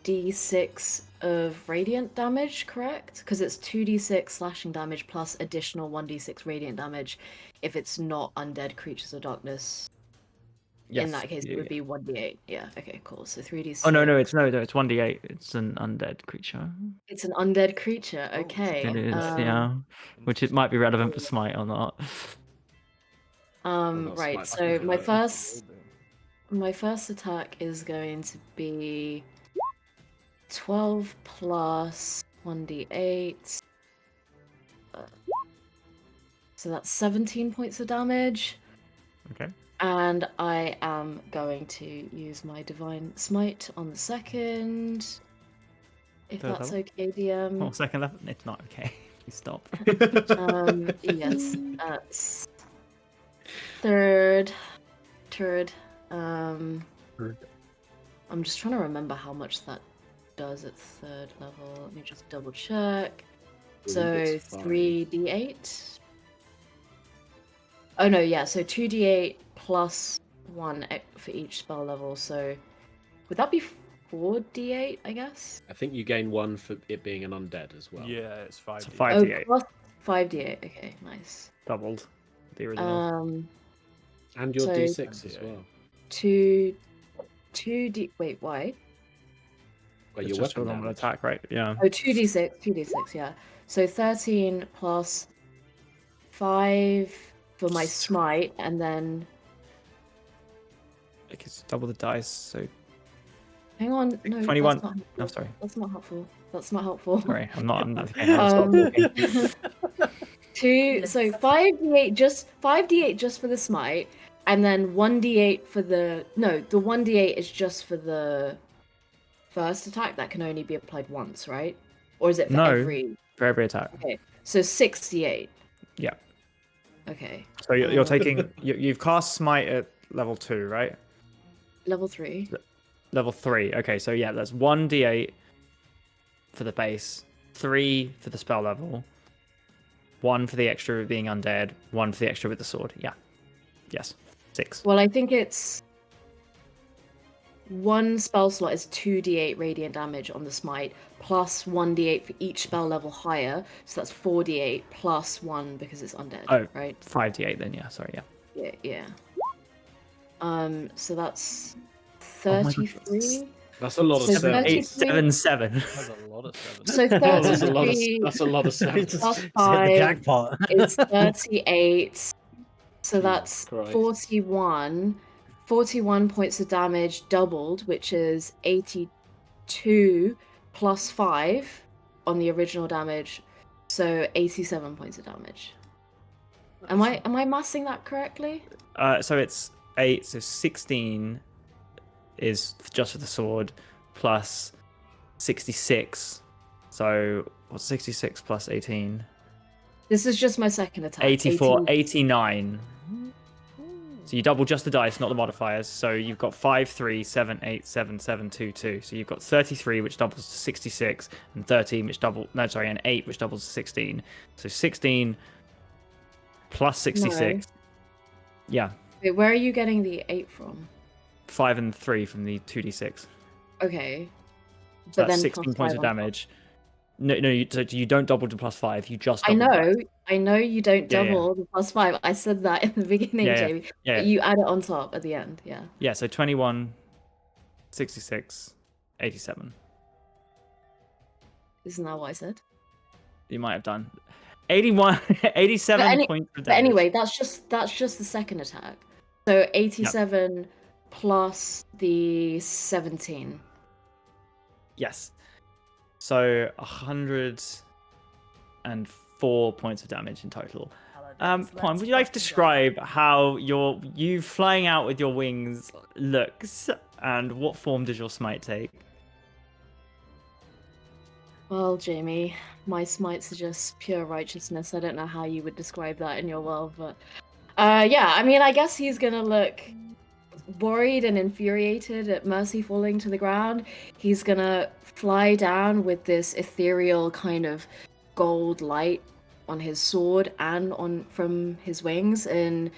D6 of radiant damage, correct? Because it's 2d6 slashing damage plus additional 1d6 radiant damage if it's not undead creatures of darkness. Yes. In that case, it would be 1d8. Yeah, okay, cool. So 3d6. Oh no, it's 1d8. It's an undead creature. It's an undead creature. Oh, Okay. It is, yeah. Which it might be relevant for smite or not. not Right. smite. So I can my first attack is going to be 12 plus 1d8. So that's 17 points of damage. Okay. And I am going to use my Divine Smite on the second. If Third that's level? okay, DM. Oh, second level? It's not okay. Please stop. Yes, that's third. I'm just trying to remember how much that does at third level. Let me just double check. So it's 5. 3d8. Oh no, yeah. So 2d8 plus 1 for each spell level. So would that be 4d8? I guess. I think you gain 1 for it being an undead as well. Yeah, it's 5. So Oh, 5d8. plus 5d8. Okay, nice. Doubled the original. And your So- d6 as well. 2d. Wait, why? Well, It's your just a weapon normal damage. attack, right? Yeah. Oh, 2d6, yeah. So 13 plus 5 for my smite, and then It's double the dice, so hang on, no, 21. That's not helpful. No, sorry. That's not helpful. That's not helpful. Sorry, I'm not okay, I'll stop talking. So 5d8 just for the smite, and then 1d8 for the the 1d8 is just for the first attack that can only be applied once, right? Or is it for No. every? For every attack. Okay, so 68. Yeah. Okay. So you're taking you've cast smite at level 2, right? Level 3. Level 3. Okay, so yeah, that's 1d8 for the base, 3 for the spell level, 1 for the extra of being undead, 1 for the extra with the sword. Yeah. Yes. 6. Well, I think it's one spell slot is 2d8 radiant damage on the smite, plus 1d8 for each spell level higher. So that's 4d8 plus 1 because it's undead, Oh. right? 5d8 then, yeah. Sorry, yeah. Yeah. So that's Oh my 33. That's a lot of So 7. 30 7. That's a lot of 7. So That's a lot of 33 that's a lot of 7. Just plus hit the 5 jackpot. is 38. So that's Christ. 41. 41 points of damage doubled, which is 82 plus 5 on the original damage. So 87 points of damage. Am I massing that correctly? So it's 8, so 16 is just for the sword, plus 66. So what's 66 plus 18? This is just my second attack. 84, 80. 89. So you double just the dice, not the modifiers. So you've got 5, 3, 7, 8, 7, 7, 2, 2. So you've got 33, which doubles to 66, and 13, which and 8, which doubles to 16. So 16 plus 66. No. Yeah, Wait, where are you getting the 8 from? 5 and 3 from the 2d6. Okay. So But that's then 16 plus points 5 of on top. damage. No, you don't double to +5. You just I double. know you don't Yeah, yeah. double the plus 5. I said that in the beginning, Yeah, Jamie. yeah. But you add it on top at the end, yeah. Yeah, so 21, 66, 87. Isn't that what I said? You might have done 81, 87 points of But damage. anyway, that's just the second attack. So 87 plus the 17. Yes. So 104 points of damage in total. Paladins, Quan, let's would you like to fucking go. describe how you flying out with your wings looks, and what form does your smite take? Well, Jamie, my smites are just pure righteousness. I don't know how you would describe that in your world, but yeah, I mean, I guess he's gonna look worried and infuriated at Mercy falling to the ground. He's gonna fly down with this ethereal kind of gold light on his sword and on from his wings, and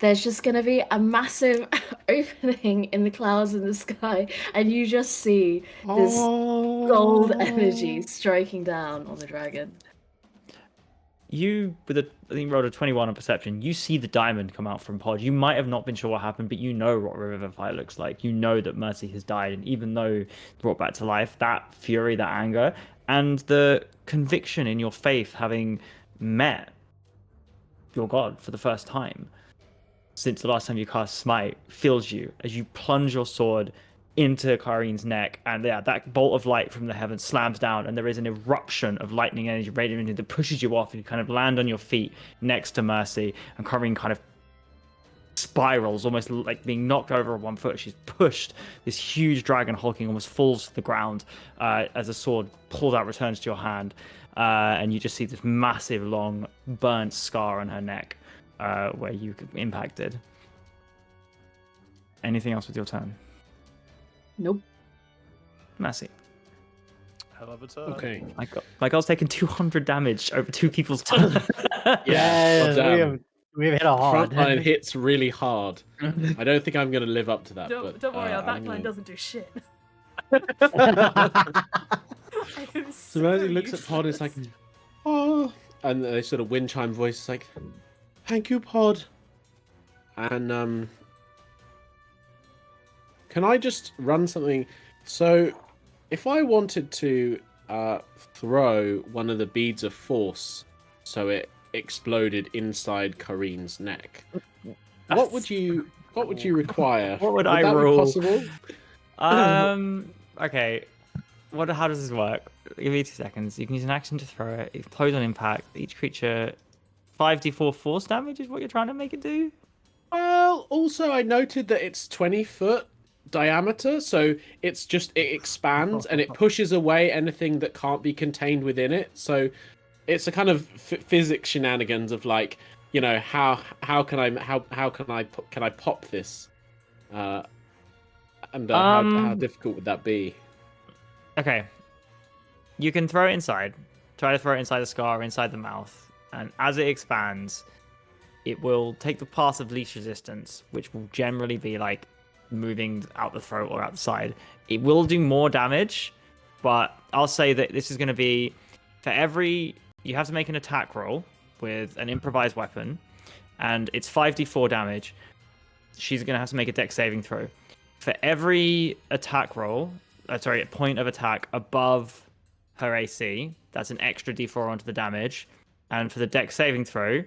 there's just gonna be a massive opening in the clouds in the sky, and you just see this gold energy striking down on the dragon. You, with I think you rolled a 21 on perception, you see the diamond come out from Pod. You might have not been sure what happened, but you know what River Fire looks like. You know that Mercy has died, and even though brought back to life, that fury, that anger, and the conviction in your faith, having met your god for the first time since the last time you cast Smite, fills you as you plunge your sword into Kyrie's neck, and yeah, that bolt of light from the heavens slams down, and there is an eruption of lightning energy, radiant energy that pushes you off, and you kind of land on your feet next to Mercy, and Kyrene kind of spirals, almost like being knocked over on one foot. She's pushed. This huge dragon hulking almost falls to the ground as a sword pulled out, returns to your hand, and you just see this massive, long, burnt scar on her neck where you impacted. Anything else with your turn? Nope. Mercy. Hell of a turn. Okay. My girl's taken 200 damage over two people's turn. Yes, goddamn. we've hit a hard. Frontline hits really hard. I don't think I'm going to live up to that. Don't worry, our I'm backline gonna- doesn't do shit. So Mercy looks at Pod, it's like, oh, and they sort of wind chime voice is like, thank you, Pod. And can I just run something? So, if I wanted to throw one of the beads of force, so it exploded inside Kareem's neck, what would you require? What would I that be roll? possible? Okay. How does this work? Give me 2 seconds. You can use an action to throw it. It throws on impact. Each creature 5d4 force damage is what you're trying to make it do? Well, also I noted that it's 20-foot diameter, so it expands and it pushes away anything that can't be contained within it. So it's a kind of physics shenanigans of like, you know, how can I pop this, and how difficult would that be? Okay. You can throw it inside. Try to throw it inside the scar, inside the mouth, and as it expands, it will take the path of least resistance, which will generally be like moving out the throat or out the side. It will do more damage, but I'll say that this is going to be for every... You have to make an attack roll with an improvised weapon, and it's 5d4 damage. She's going to have to make a dex saving throw. For every attack roll, a point of attack above her AC, that's an extra d4 onto the damage. And for the dex saving throw,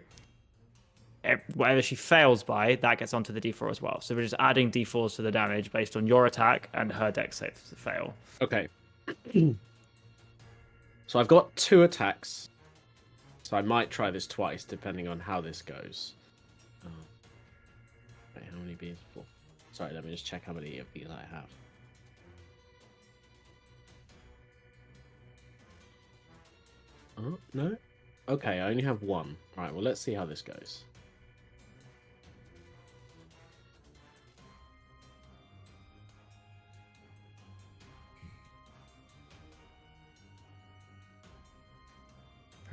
whatever she fails by, that gets onto the d4 as well. So we're just adding d4s to the damage based on your attack and her dex save to fail. Okay. So I've got 2 attacks. So I might try this twice, depending on how this goes. Wait, how many beans? 4. Sorry, let me just check how many of these I have. Oh, no? Okay, I only have 1. Alright, well, let's see how this goes.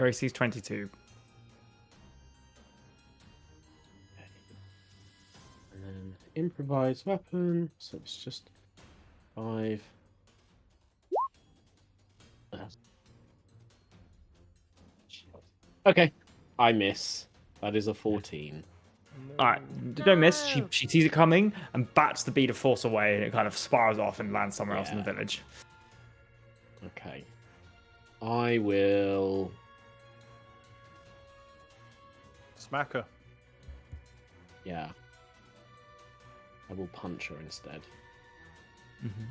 Her AC is 22. And then improvised weapon. So it's just 5. Okay, I miss. That is a 14. All right, don't miss. She sees it coming and bats the bead of force away, and it kind of spirals off and lands somewhere else in the village. Okay. I will. Smack her. Yeah. I will punch her instead. Mm-hmm.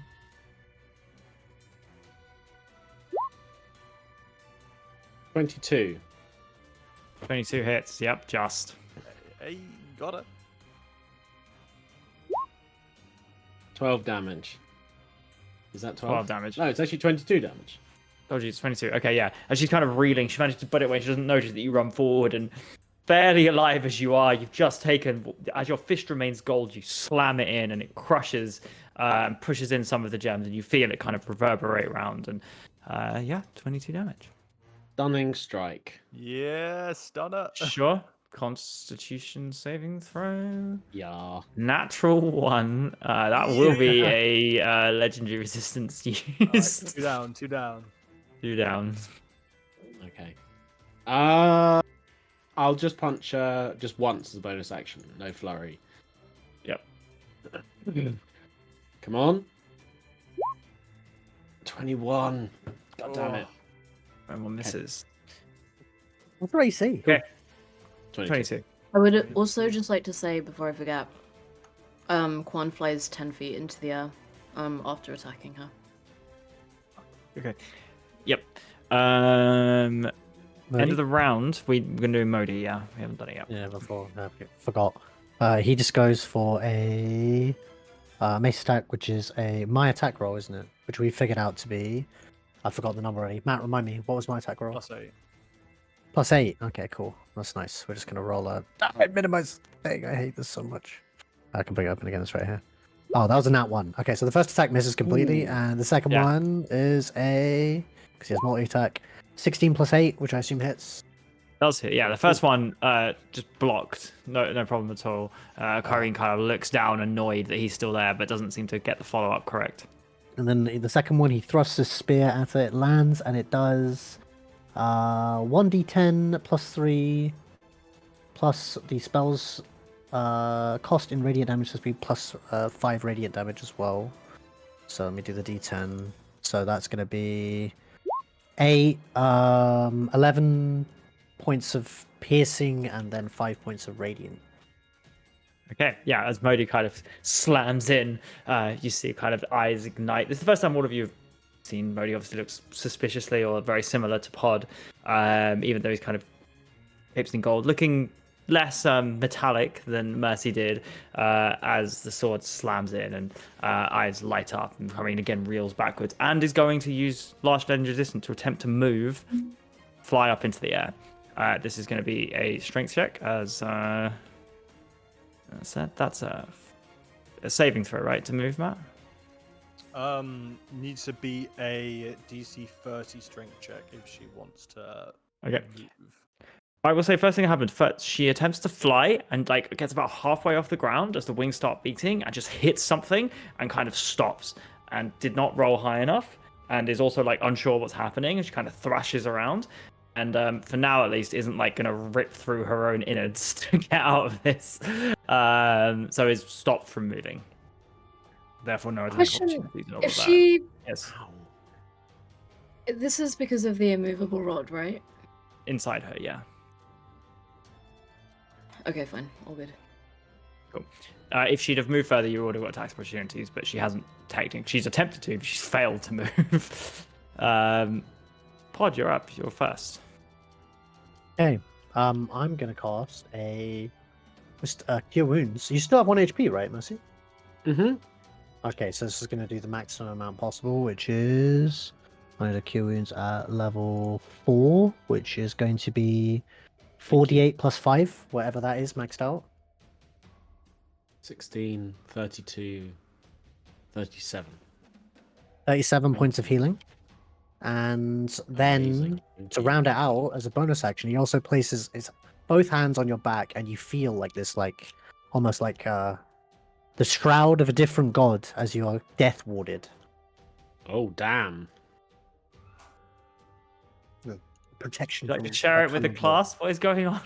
22. 22 hits. Yep, just. Hey, got it. 12 damage. Is that 12? 12 damage. No, it's actually 22 damage. Oh, geez, 22. Okay, yeah. And she's kind of reeling. She managed to put it away. She doesn't notice that you run forward, and barely alive as you are, you've just taken, as your fist remains gold, you slam it in, and it crushes and pushes in some of the gems, and you feel it kind of reverberate around. And yeah, 22 damage. Stunning strike. Yeah, stunner. Sure. Constitution saving throw. Yeah. Natural 1. That will be a legendary resistance used. Right, 2 down, 2 down. 2 down. Okay. I'll just punch just once as a bonus action. No flurry. Yep. Come on. 21. God damn it. And one misses. What's your AC? Okay. 22. 22. I would also just like to say before I forget, Quan flies 10 feet into the air after attacking her. Okay. Yep. End Modi? of the round. We're going to do Modi, yeah. We haven't done it yet. Yeah, before. Forgot. He just goes for a mace attack, which is my attack roll, isn't it? Which we figured out to be. I forgot the number already. Matt, remind me. What was my attack roll? +8. +8. Okay, cool. That's nice. We're just going to roll a... minimize thing. I hate this so much. I can bring it open again. It's right here. Oh, that was a nat 1. Okay, so the first attack misses completely, and the second one is a... Because he has multi-attack. 16 + 8, which I assume hits. Does hit, yeah. The first one just blocked. No problem at all. Kyrene kind of looks down, annoyed that he's still there, but doesn't seem to get the follow-up correct. And then the second one, he thrusts his spear at it, lands, and it does 1d10 +3 plus the spell's cost in radiant damage has to be +5 radiant damage as well. So let me do the d10. So that's going to be 11 points of piercing and then 5 points of radiant. Okay, yeah, as Modi kind of slams in, you see kind of eyes ignite. This is the first time all of you have seen Modi. Obviously looks suspiciously or very similar to Pod, even though he's kind of capes in gold, looking less metallic than Mercy did as the sword slams in and eyes light up, and Kyrene again reels backwards and is going to use Last Legendary Resistance to attempt to move, fly up into the air. This is going to be a strength check as... That's a saving throw, right, to move, Matt? Needs to be a DC 30 strength check if she wants to Okay. move. I will say first thing that happened. First, she attempts to fly and like gets about halfway off the ground as the wings start beating and just hits something and kind of stops and did not roll high enough and is also like unsure what's happening and she kind of thrashes around. And for now, at least, isn't like gonna rip through her own innards to get out of this. So is stopped from moving. Therefore, no attack Question, opportunities and all if of that. she... Yes, This is because of the immovable rod, right? inside her, yeah. Okay, fine. All good. Cool. If she'd have moved further, you would have got attack opportunities, but she hasn't technically. She's attempted to, but she's failed to move. Pod, you're up. You're first. Okay. I'm gonna cast just Cure Wounds. You still have 1 HP, right, Mercy? Mm-hmm. Okay, so this is gonna do the maximum amount possible, which is I'm gonna Cure Wounds at level 4, which is going to be 48 plus 5, whatever that is, maxed out. 16, 32, 37. 37 points of healing. And then Amazing. to round it out as a bonus action, he also places his both hands on your back, and you feel like this, like almost like the shroud of a different god as you are death warded. Oh damn. Protection. Would you like from to share it with the that kind of ward. class? What is going on?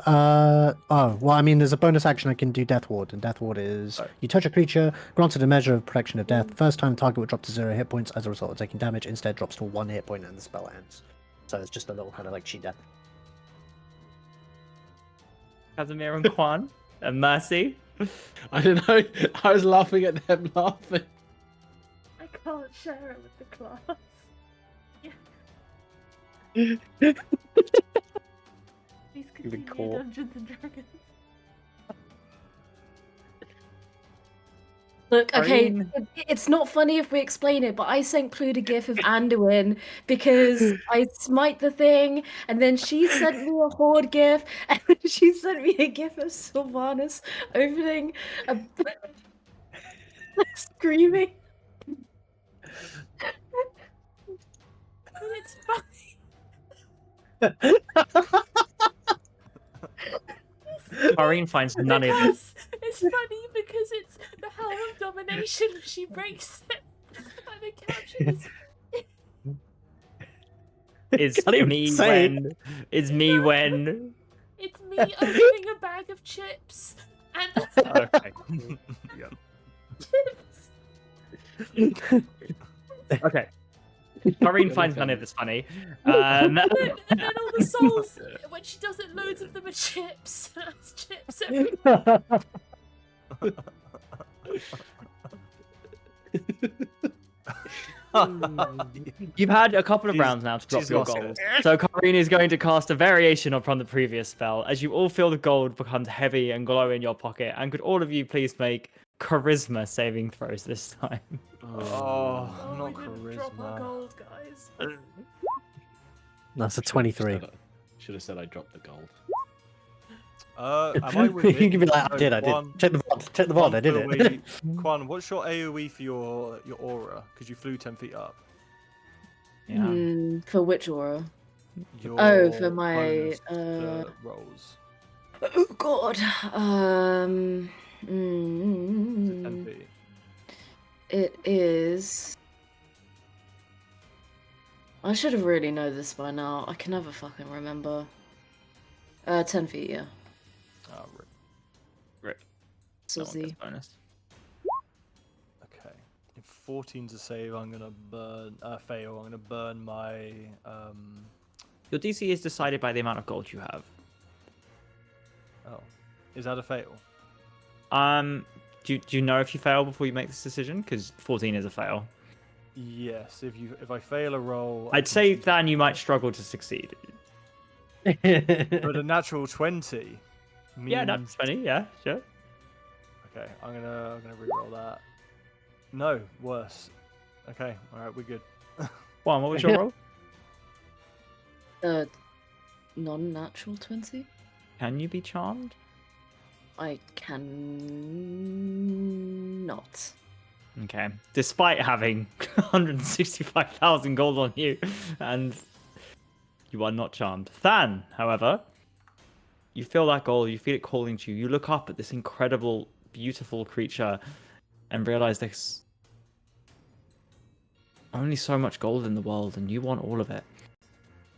Oh, well, I mean, there's a bonus action I can do Death Ward, and Death Ward is Oh. you touch a creature, granted a measure of protection of death. First time, the target will drop to 0 hit points as a result of taking damage. Instead, drops to 1 hit point and the spell ends. So it's just a little kind of like cheat death. Casimir and Quan and Mercy. I don't know. I was laughing at them laughing. I can't share it with the class. Please continue cool. Dungeons and Dragons. Look, okay, Irene. it's not funny if we explain it, but I sent Clue a gif of Anduin because I smite the thing, and then she sent me a horde gif, and then she sent me a gif of Sylvanas opening a screaming. It's funny. Irene finds none of it. Because it's funny because it's the helm of domination. She breaks it, and the caption is It's Can't even me say. when. It's me when. it's me opening a bag of chips and Okay. chips. Okay. Irene finds none of this funny. And then all the souls, when she does it, loads of them are chips. It's chips everywhere. You've had a couple of She's- rounds now to drop she's your lost gold. it. So Karine is going to cast a variation upon the previous spell. As you all feel the gold becomes heavy and glow in your pocket. And could all of you please make charisma saving throws this time? Oh, Oh, not we didn't drop our charisma. gold, guys. That's a 23. Should have said I dropped the gold. Am I with You it? can be like, I No, did. Quan- Check the VOD. Check the Quan VOD. I did flew it. away- Quan, what's your AoE for your aura? Because you flew 10 feet up. Yeah. For which aura? Your for my, bonus to rolls. Oh God. Is it 10 feet? It is. I should have really known this by now. I can never fucking remember. 10 feet, yeah. Oh, Rip. So No one gets Z. bonus. okay. If 14's a save, I'm gonna burn. Fail. I'm gonna burn my. Your DC is decided by the amount of gold you have. Oh, is that a fail? Do you know if you fail before you make this decision? Because 14 is a fail. Yes. If I fail a roll, I I'd can say choose- then you might struggle to succeed. But a natural 20. Yeah, that's means- funny. Yeah, sure. Okay, I'm gonna re-roll that. No, worse. Okay, all right, we're good. Juan, what was your roll? Non-natural 20? Can you be charmed? I can not. Okay. Despite having 165,000 gold on you, and you are not charmed. Than, however, you feel that gold, you feel it calling to you. You look up at this incredible, beautiful creature and realize there's only so much gold in the world, and you want all of it.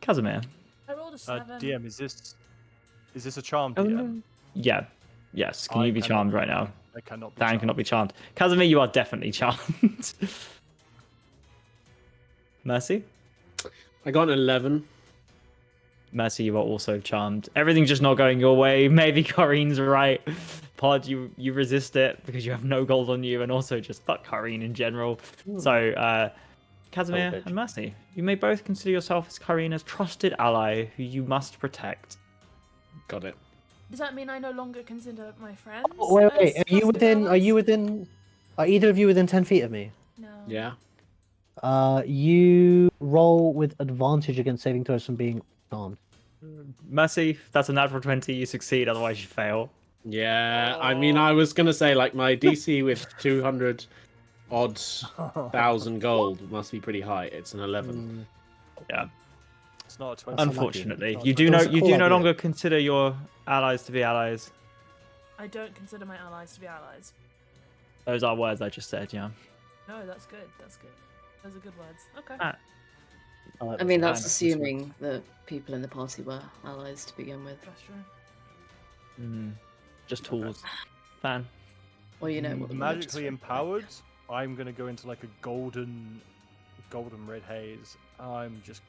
Casimir. I rolled a 7. DM, is this a charm DM? Yeah. Yes. Can I you be cannot charmed be right now? charmed. I cannot be Dan charmed. cannot be charmed. Casimir, you are definitely charmed. Mercy? I got an 11. Mercy, you are also charmed. Everything's just not going your way. Maybe Karine's right. Pod, you resist it because you have no gold on you, and also just fuck Karine in general. So, Casimir Selfish. and Mercy, you may both consider yourself as Karina's trusted ally who you must protect. Got it. Does that mean I no longer consider my friends? Wait. as Are you trusted within? Are allies? you within? Are either of you within 10 feet of me? No. Yeah. You roll with advantage against saving throws from being charmed. Mercy, that's a natural 20. You succeed, otherwise you fail. Yeah. I mean, I was gonna say like my DC with 200 odd thousand gold must be pretty high. It's an 11. Yeah. It's not a 20. That's Unfortunately, Not you do It know was a you cool do no idea. longer consider your allies to be allies. I don't consider my allies to be allies. Those are words I just said. Yeah. No, that's good. That's good. Those are good words. Okay. Ah, like I this mean, one. that's This assuming that people in the party were allies to begin with. That's true. just tools. Fan. Or you know what you know, just Magically for- empowered, I'm gonna go into like a golden red haze. I'm just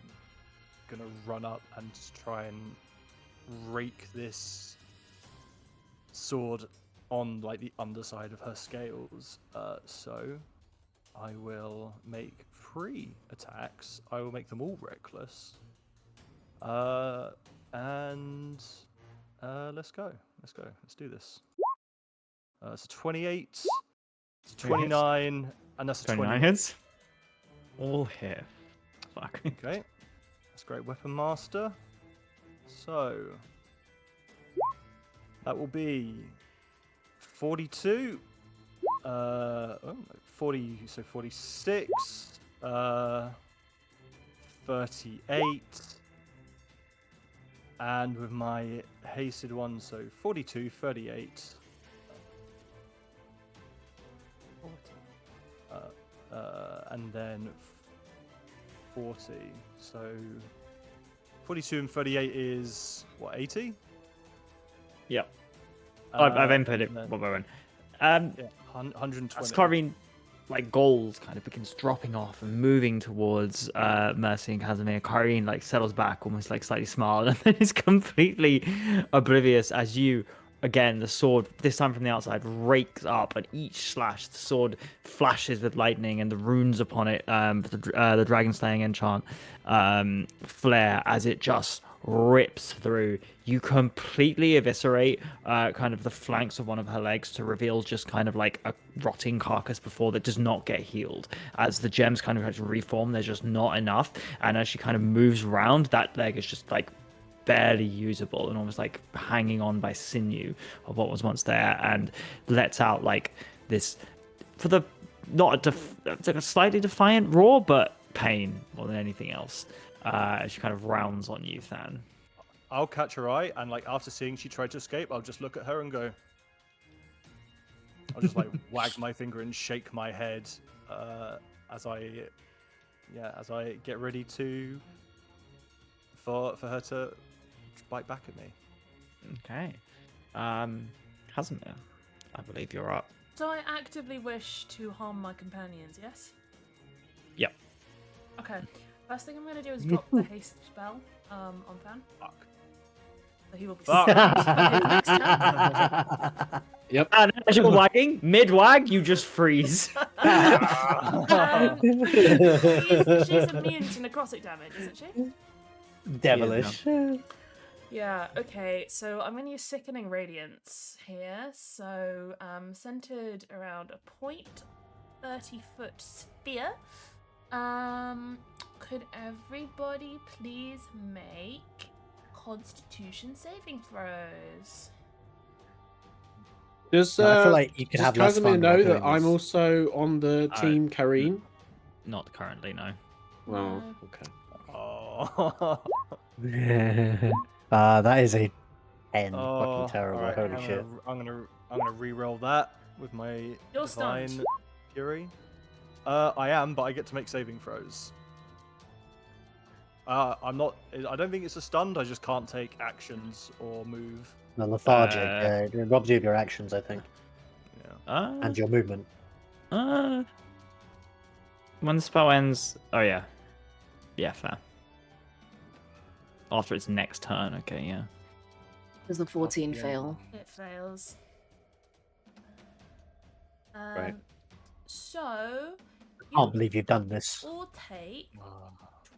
gonna run up and just try and rake this sword on like the underside of her scales. So I will make 3 attacks. I will make them all reckless. And let's go. Let's do this. It's a 28, it's a 29, and that's a 29 20. hits. All here. Fuck. Okay, that's great. Weapon Master. So that will be 42. 40. So 46. 38. And with my hasted one, so 42, 38. And then 40. So 42 and 38 is what, 80? Yep. I've Uh, input it. and then- One moment. Yeah, 120. As Corvine, like gold, kind of begins dropping off and moving towards Mercy and Casimir, Corrine like settles back, almost like slightly smiled, and then is completely oblivious as you, again, the sword, this time from the outside, rakes up, and each slash, the sword flashes with lightning, and the runes upon it, the dragon slaying enchant, flare as it just rips through. You completely eviscerate kind of the flanks of one of her legs to reveal just kind of like a rotting carcass before that does not get healed. As the gems kind of have to reform, there's just not enough. And as she kind of moves around, that leg is just like barely usable and almost like hanging on by sinew of what was once there, and lets out like this, for the not it's like a slightly defiant roar, but pain more than anything else. As she kind of rounds on you, Than. I'll catch her eye, and like after seeing she tried to escape, I'll just look at her and go. I'll just like wag my finger and shake my head as I get ready to for her to bite back at me. Okay. Casimir, I believe you're up. So I actively wish to harm my companions, yes? Yep. Okay. First thing I'm going to do is drop the haste spell on Fan. Fuck. So he will be Fuck. stunned. Next turn. Yep. And as you're wagging, mid-wag, you just freeze. She's immune to necrotic damage, isn't she? Devilish. Yeah, okay, so I'm going to use Sickening Radiance here. So, centered around a point 30-foot sphere. Could everybody please make Constitution saving throws? Does I feel like you could does have less Casimir fun know while that doing I'm this. also on the team Kareen? Not currently, no. Well, No. okay. Oh. That is a 10. Oh, Fucking terrible. alright, Holy shit. I'm gonna re-roll that with my You're divine stunned. fury. I am, but I get to make saving throws. I'm not. I don't think it's a stunned. I just can't take actions or move. The lethargic. It robs you of your actions, I think, Yeah. and your movement. When the spell ends... Oh, yeah. Yeah, fair. After its next turn, okay, yeah. Does the 14 yeah. fail? It fails. Right. So, I can't believe you've done this. all take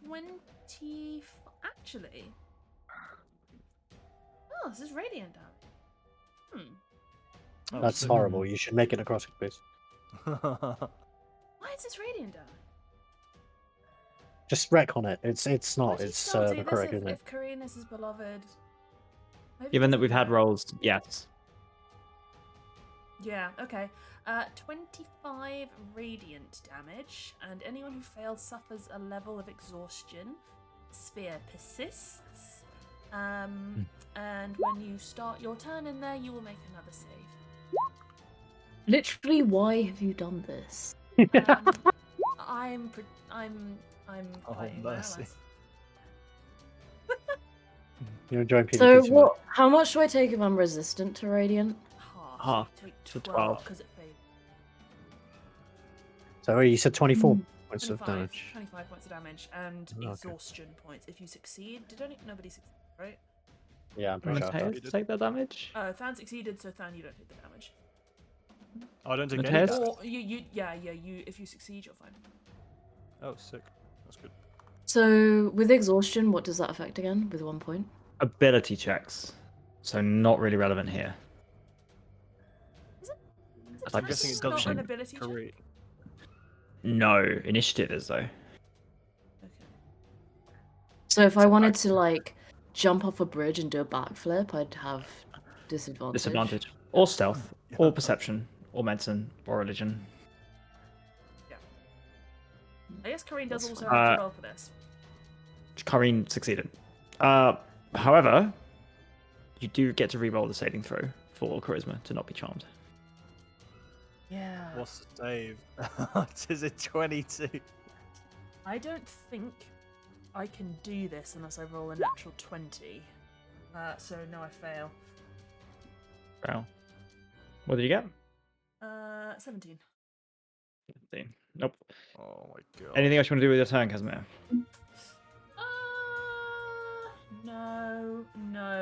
20. Actually. Oh, this is radiant damage. Oh, That's sick. horrible. You should make it a crossing base. Why is this radiant damage? Just wreck on it. It's Why not. do you It's still do the this correct, if, isn't it? if Kareen is his beloved? Maybe Given that doesn't we've had know. rolls, yes. Yeah, okay. 25 radiant damage, and anyone who fails suffers a level of exhaustion. Sphere persists. And when you start your turn in there, you will make another save. Literally, why have you done this? I'm Oh, fighting my mercy. allies. You're enjoying PvP So too much. what? How much do I take if I'm resistant to radiant? Half. Half, So you so take 12. because it failed. So you said 24 Mm. points of 25, damage. 25 points of damage and Okay. exhaustion points. If you succeed, nobody succeed, right? Yeah, I'm pretty sure. I've done. Mateus take that damage? Than succeeded, so Than, you don't take the damage. I don't take any Mateus? damage. Or you. If you succeed, you're fine. Oh, sick. That's good. So with exhaustion, what does that affect again? With 1 point? Ability checks. So not really relevant here. Is it I'm guessing it not doesn't an check. ability check? Great. No, initiative is though. Okay. So if I So wanted to like jump off a bridge and do a backflip, I'd have disadvantage. Disadvantage. Or stealth, or Yeah. perception, or medicine, or religion. I guess Karine does That's also fine. have to roll for this. Karine succeeded. However, you do get to re-roll the saving throw for charisma to not be charmed. Yeah. What's the save? Is it 22? I don't think I can do this unless I roll a natural 20. So no, I fail. Wow. What did you get? 17. 15. Nope. Oh my god. Anything else you want to do with your turn, Casimir? No.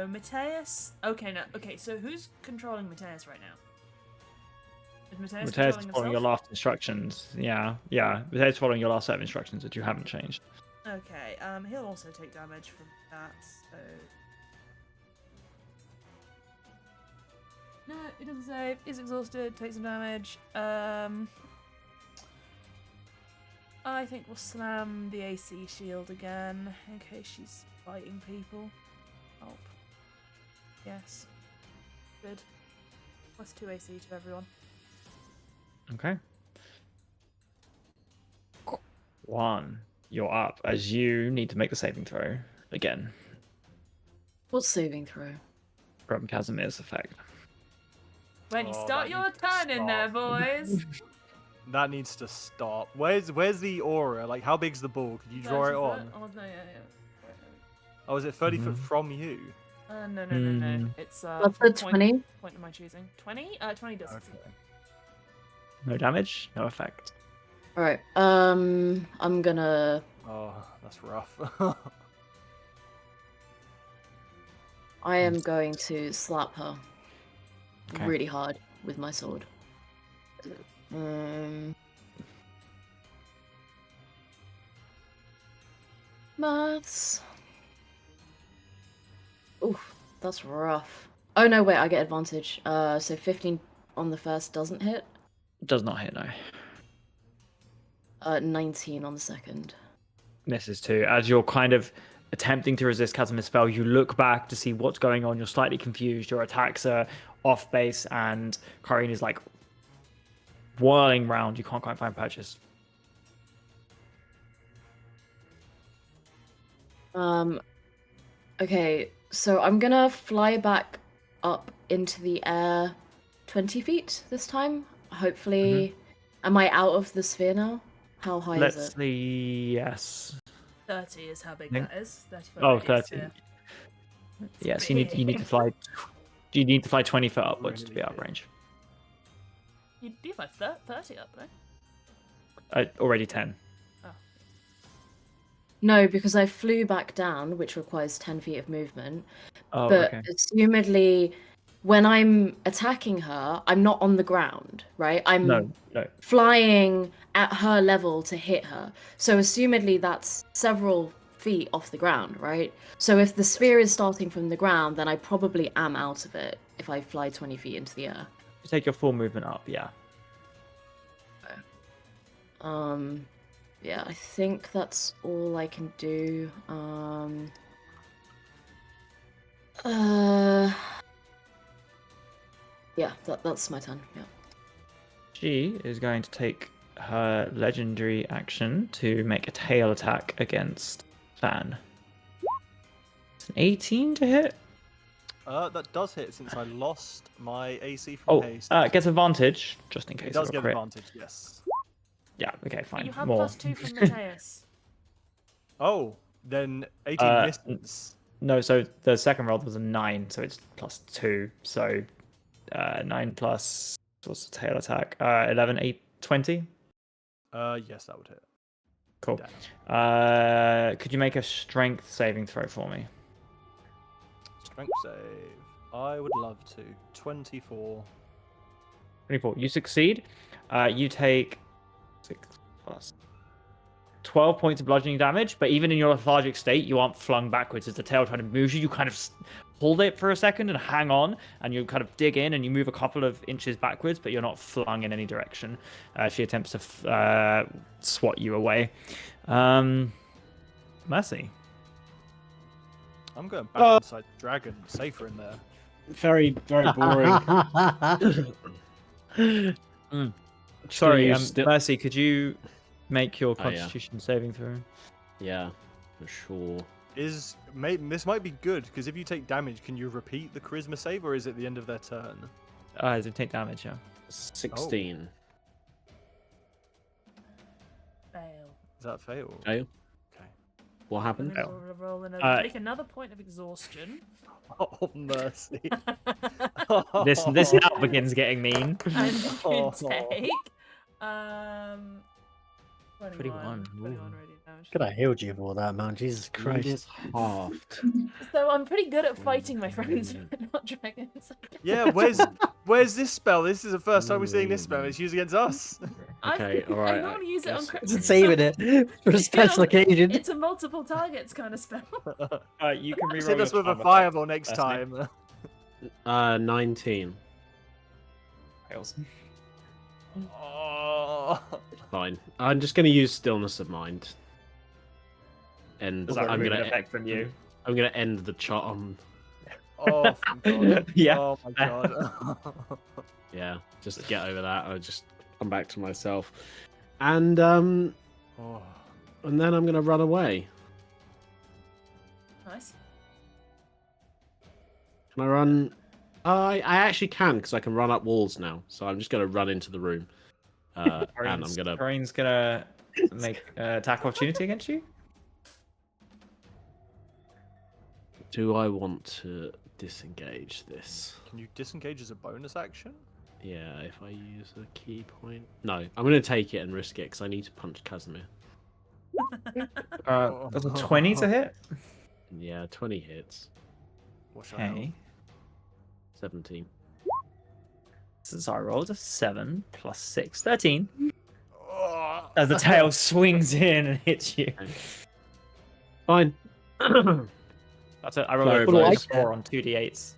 Mateus. Okay, no. Okay, so who's controlling Mateus right now? Is Mateus Mateus is controlling following your himself? last instructions. Yeah. Mateus is following your last set of instructions that you haven't changed. Okay. He'll also take damage from that. So. No, he doesn't save. He's exhausted. Takes some damage. I think we'll slam the AC shield again in case she's fighting people. Help. Yes. Good. +2 AC to everyone. Okay. 1. You're up as you need to make the saving throw again What's saving throw? from Casimir's effect. When you Oh, start that your needs to turn in there, stop. boys. That needs to stop. Where's the aura? Like, how big's the ball? Could you draw 30 it foot? on? Oh, no, yeah. Oh, is it 30 foot Mhm. from you? No. Hmm. It's What's from the 20? point of my choosing. 20? 20 does succeed. No damage, no effect. Alright, I'm gonna... Oh, that's rough. I am going to slap her Okay. really hard with my sword. Maths. Oof, that's rough. Oh no, wait, I get advantage. So 15 on the first doesn't hit. Does not hit, no. 19 on the second. Misses too. As you're kind of attempting to resist Casimir's spell, you look back to see what's going on. You're slightly confused. Your attacks are off base, and Karine is like whirling round. You can't quite find purchase. Okay, so I'm gonna fly back up into the air 20 feet this time. Hopefully, am I out of the sphere now? How high is Let's it? see. Yes. 30 is how big Think- that is. 30 foot Oh, radius, 30. yeah. Yes, you need to fly. You need to fly 20 foot upwards to be Really out of big. range. You'd be like 30 up, though. Already 10. No, because I flew back down, which requires 10 feet of movement. Oh, But okay. assumedly, when I'm attacking her, I'm not on the ground, right? I'm No. flying at her level to hit her. So assumedly, that's several feet off the ground, right? So if the sphere is starting from the ground, then I probably am out of it if I fly 20 feet into the air. You take your full movement up, yeah. Yeah, I think that's all I can do. Yeah, that's my turn. Yeah. She is going to take her legendary action to make a tail attack against Fan. It's an 18 to hit. That does hit since I lost my AC from Oh, haste. gets advantage just in case. It does of a get crit. advantage, yes. Yeah. Okay. Fine. You have More. +2 from Mateus. Oh, then 18 Uh, misses. No. So the second roll was a 9, so it's +2. So 9 plus what's the tail attack? 11, 8, 20. Yes, that would hit. Cool. Damn. Could you make a strength saving throw for me? Strength save. I would love to. 24. 24. You succeed. You take 6 plus 12 points of bludgeoning damage, but even in your lethargic state, you aren't flung backwards as the tail trying to move you. You kind of hold it for a second and hang on, and you kind of dig in and you move a couple of inches backwards, but you're not flung in any direction. She attempts to swat you away. Mercy. I'm going back inside the dragon. Safer in there. Very, very boring. Sorry, still- Mercy, could you make your Oh, yeah. Constitution saving throw? Yeah, for sure. This might be good, because if you take damage, can you repeat the charisma save, or is it the end of their turn? Does it take damage? Yeah. 16. Fail. Is that fail? Fail. Okay. What I'm happened? gonna roll another. Take another point of exhaustion. Oh, mercy. This now begins getting mean. And you Oh. take 21 21, 21 ooh. radiant damage. Could I healed you for all that, man? Jesus Mine Christ. is halved. So I'm pretty good at fighting my friends, but not dragons. Yeah, where's this spell? This is the first time we're seeing this spell. It's used against us. Okay, I alright, normally use it on guess- crits. Saving it for a special occasion. It's a multiple targets kind of spell. You can reroll Hit us your with a charm fireball next That's me. time. 19. Fails. Oh. Fine. I'm just going to use stillness of mind. And Does that I'm remove going an effect from you? I'm going to end the charm. Oh, thank God. Yeah. Oh my God. Yeah, just to get over that, I'll just come back to myself. And Oh. and then I'm going to run away. Nice. Can I run? I actually can, because I can run up walls now. So I'm just going to run into the room. And I'm going to... Corinne's gonna make attack opportunity against you. Do I want to disengage this? Can you disengage as a bonus action? Yeah, if I use a key point. No, I'm going to take it and risk it because I need to punch Casimir. That's a 20 to hit. Yeah, 20 hits. What should I roll? Okay. 17. So I rolled a 7 plus 6, 13. Oh. As the tail swings in and hits you. Fine. That's it. I rolled a Flurry plus blows. 4 on 2d8s.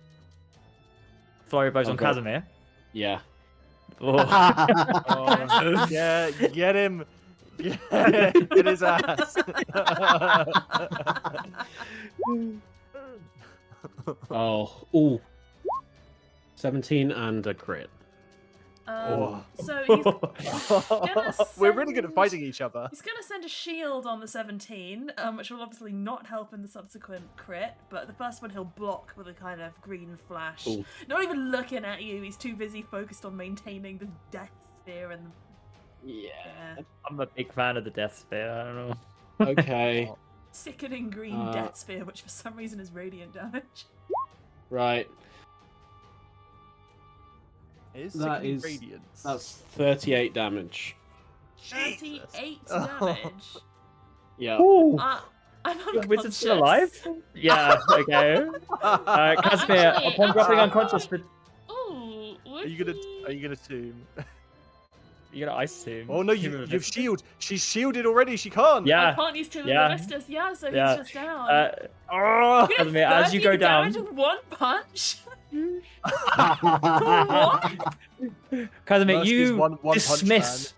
Flurry blows on Okay. Casimir. Yeah. Oh. Oh, yeah, get him. Get his ass. Oh. Ooh. 17 and a crit. Oh. So he's We're really good at send- fighting each other. He's going to send a shield on the 17, which will obviously not help in the subsequent crit, but the first one he'll block with a kind of green flash. Ooh. Not even looking at you, he's too busy focused on maintaining the death sphere and Yeah. the I'm a big fan of the Death Sphere. I don't know. Okay. sickening green death sphere, which for some reason is radiant damage. Right. It is That sickening is- radiance. That's 38 damage. 38 Oh. damage. Yeah. I'm The unconscious. wizard's still alive? Yeah, okay. Casimir, Actually, upon dropping unconscious, for... Ooh, Are you gonna tomb? you gotta ice tomb. Oh no, you've shield. She's shielded already. She can't. I Yeah. can't use two of Yeah. the rest of us. Yeah, so Yeah. he's just down. Oh. We did Casimir, as you 30 go down- damage with one punch. What? Casimir, Mercy's you one punch dismiss.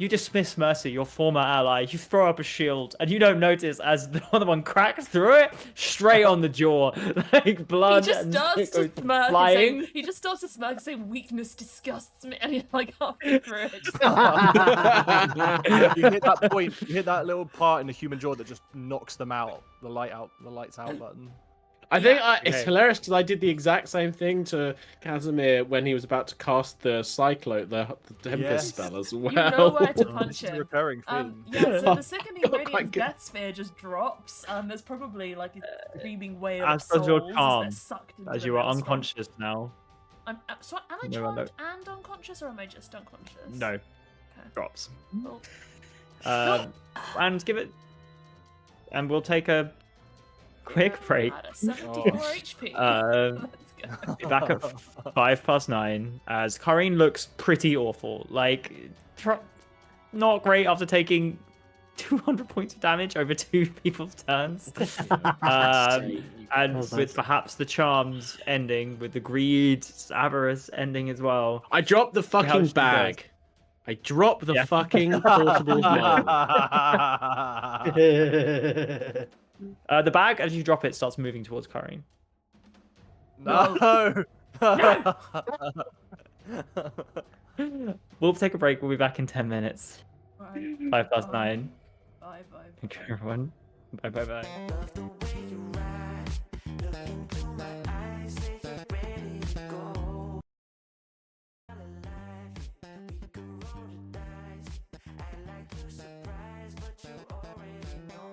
You dismiss Mercy, your former ally. You throw up a shield, and you don't notice as the other one cracks through it straight on the jaw, like blood. He just and starts it goes to smirk and flying. say, he just starts to smirk and say, weakness disgusts me, and he's like halfway through it. Just... You hit that point, you hit that little part in the human jaw that just knocks them out, the lights out button. I think it's Okay. hilarious because I did the exact same thing to Casimir when he was about to cast the Cyclone, the Tempest Yes. spell as well. You know where to This punch is a him. recurring theme. Yeah, so the second Not quite ingredient's good. death sphere just drops, there's probably like a screaming whale As of does your souls as charm, they're sucked into as the you are maelstrom. unconscious now. So am I No, charmed and unconscious, or am I just unconscious? No, Okay. drops. Well, And give it. And we'll take a quick break. at a 74 HP. Let's go. Be back at 9:05 as Karine looks pretty awful. Like, not great after taking 200 points of damage over 2 people's turns. And was with nice. perhaps the charms ending, with the greed, avarice ending as well. I dropped the how fucking she bag. I dropped the Yeah. fucking portable bow. The bag, as you drop it, starts moving towards Karine. No. We'll take a break. We'll be back in 10 minutes. Right. 9:05. Bye, bye. Thank you, everyone. Bye, bye, bye. Love the way you ride. Look into my eyes, say you're ready to go. Alive, we could roll the dice. Act like you surprised, but you already know.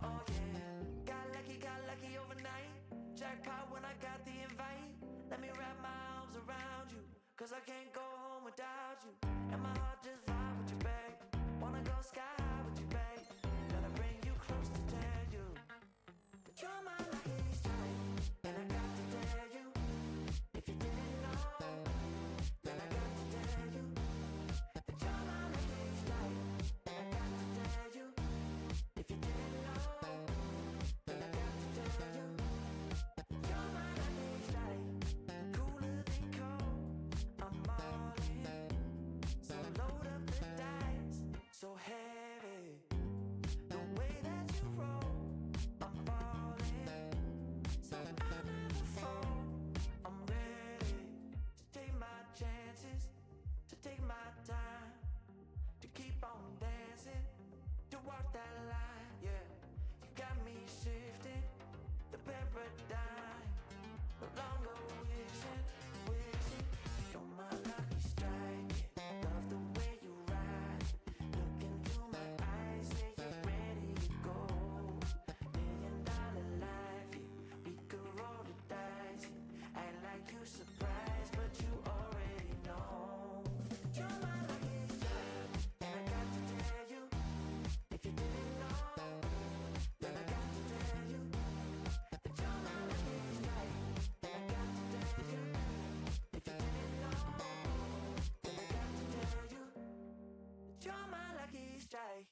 Oh yeah, got lucky overnight. Jackpot when I got the invite. Let me wrap my arms around you, 'cause I can't go home without you. And my heart just vibe with you, babe. Wanna go sky high with you, babe. Gotta bring you close to tell you that you're my lucky strike. And I got to tell you, if you didn't know, then I got to tell you that you're my lucky strike. And I got to tell you, if you didn't know, then I got to tell you you're my lucky strike. Cooler than cold, I'm all in. So load up the dice, so heavy. The way that you roll, I'm falling. So I never fall, I'm ready to take my chances, to take my time, to keep on dancing, to walk that line, yeah. You got me shifting the paradigm, no longer wishing. You're my lucky strike, love the way you ride. Look into my eyes, say you're ready to go. $1 million life, yeah, we could roll the dice. Act like you surprised, but you already know. You're my lucky strike, and I got to tell you, if you didn't know, then I got to tell you that you're my lucky strike, and I got to tell you, if you didn't know, then I got to tell you that you're my lucky strike.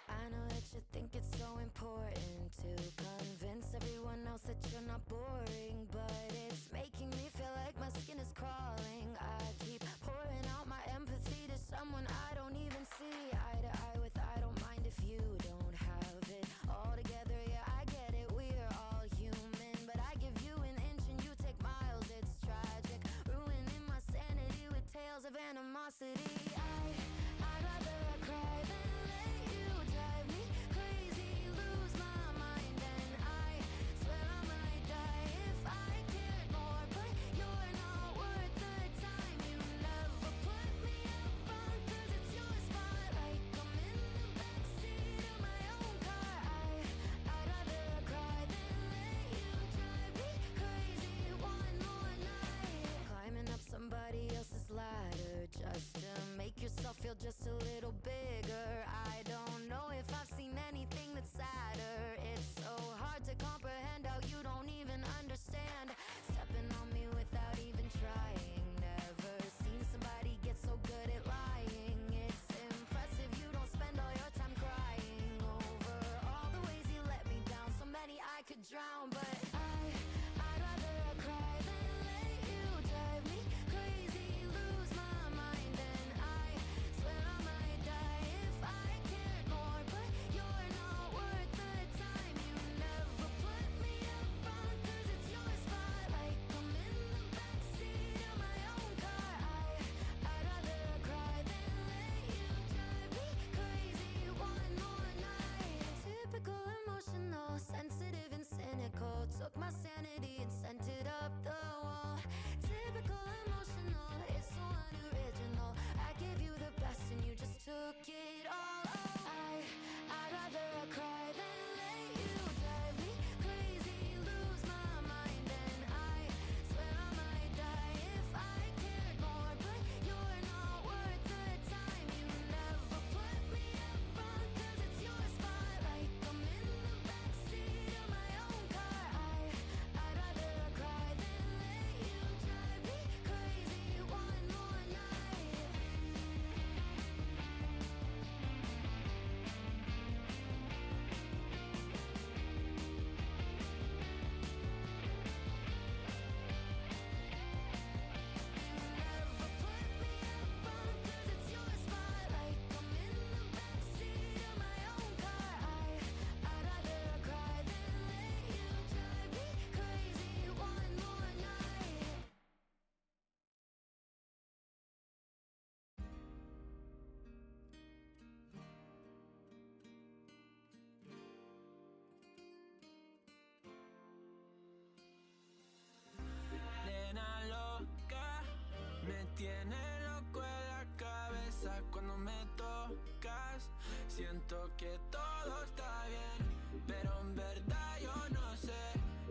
I know that you think it's so important to convince everyone else that you're not boring, but it's making me feel like my skin is crawling. I keep pouring out my empathy to someone I don't even see eye to eye with. I don't mind if you don't have it all together. Yeah, I get it, we're all human, but I give you an inch and you take miles. It's tragic, ruining my sanity with tales of animosity. I'd rather I cry than let you drive me crazy, lose my mind, and I swear I might die if I cared more. But you're not worth the time. You never put me up on, 'cause it's your spotlight. I'm in the backseat of my own car. I'd rather I cry than let you drive me crazy one more night. Climbing up somebody else's ladder just to make yourself feel just a little bigger. I don't know if I've seen anything that's sadder. It's so hard to comprehend how you don't even understand. Stepping on me without even trying. Never seen somebody get so good at lying. It's impressive you don't spend all your time crying over all the ways you let me down. So many I could drown, but I'd rather I cry than let you drive me crazy, lose my mind, and my sanity and sent it up the wall. Typical emotional, it's so unoriginal. I gave you the best and you just took it all. I'd rather I cry than let you drive me crazy, lose my mind, and I swear I might die if I cared more. But you're not worth the time. You never put me up front, 'cause it's your spotlight. I'm in the backseat of my own car. I'd rather I cry than let you drive me crazy one more night. Never put me up front, 'cause it's your spotlight. I'm in the backseat of my own car. I'd rather I cry than let you drive me crazy one more night. Nena loca, me tiene loco en la cabeza cuando me tocas. Siento que todo está bien, pero en verdad yo no sé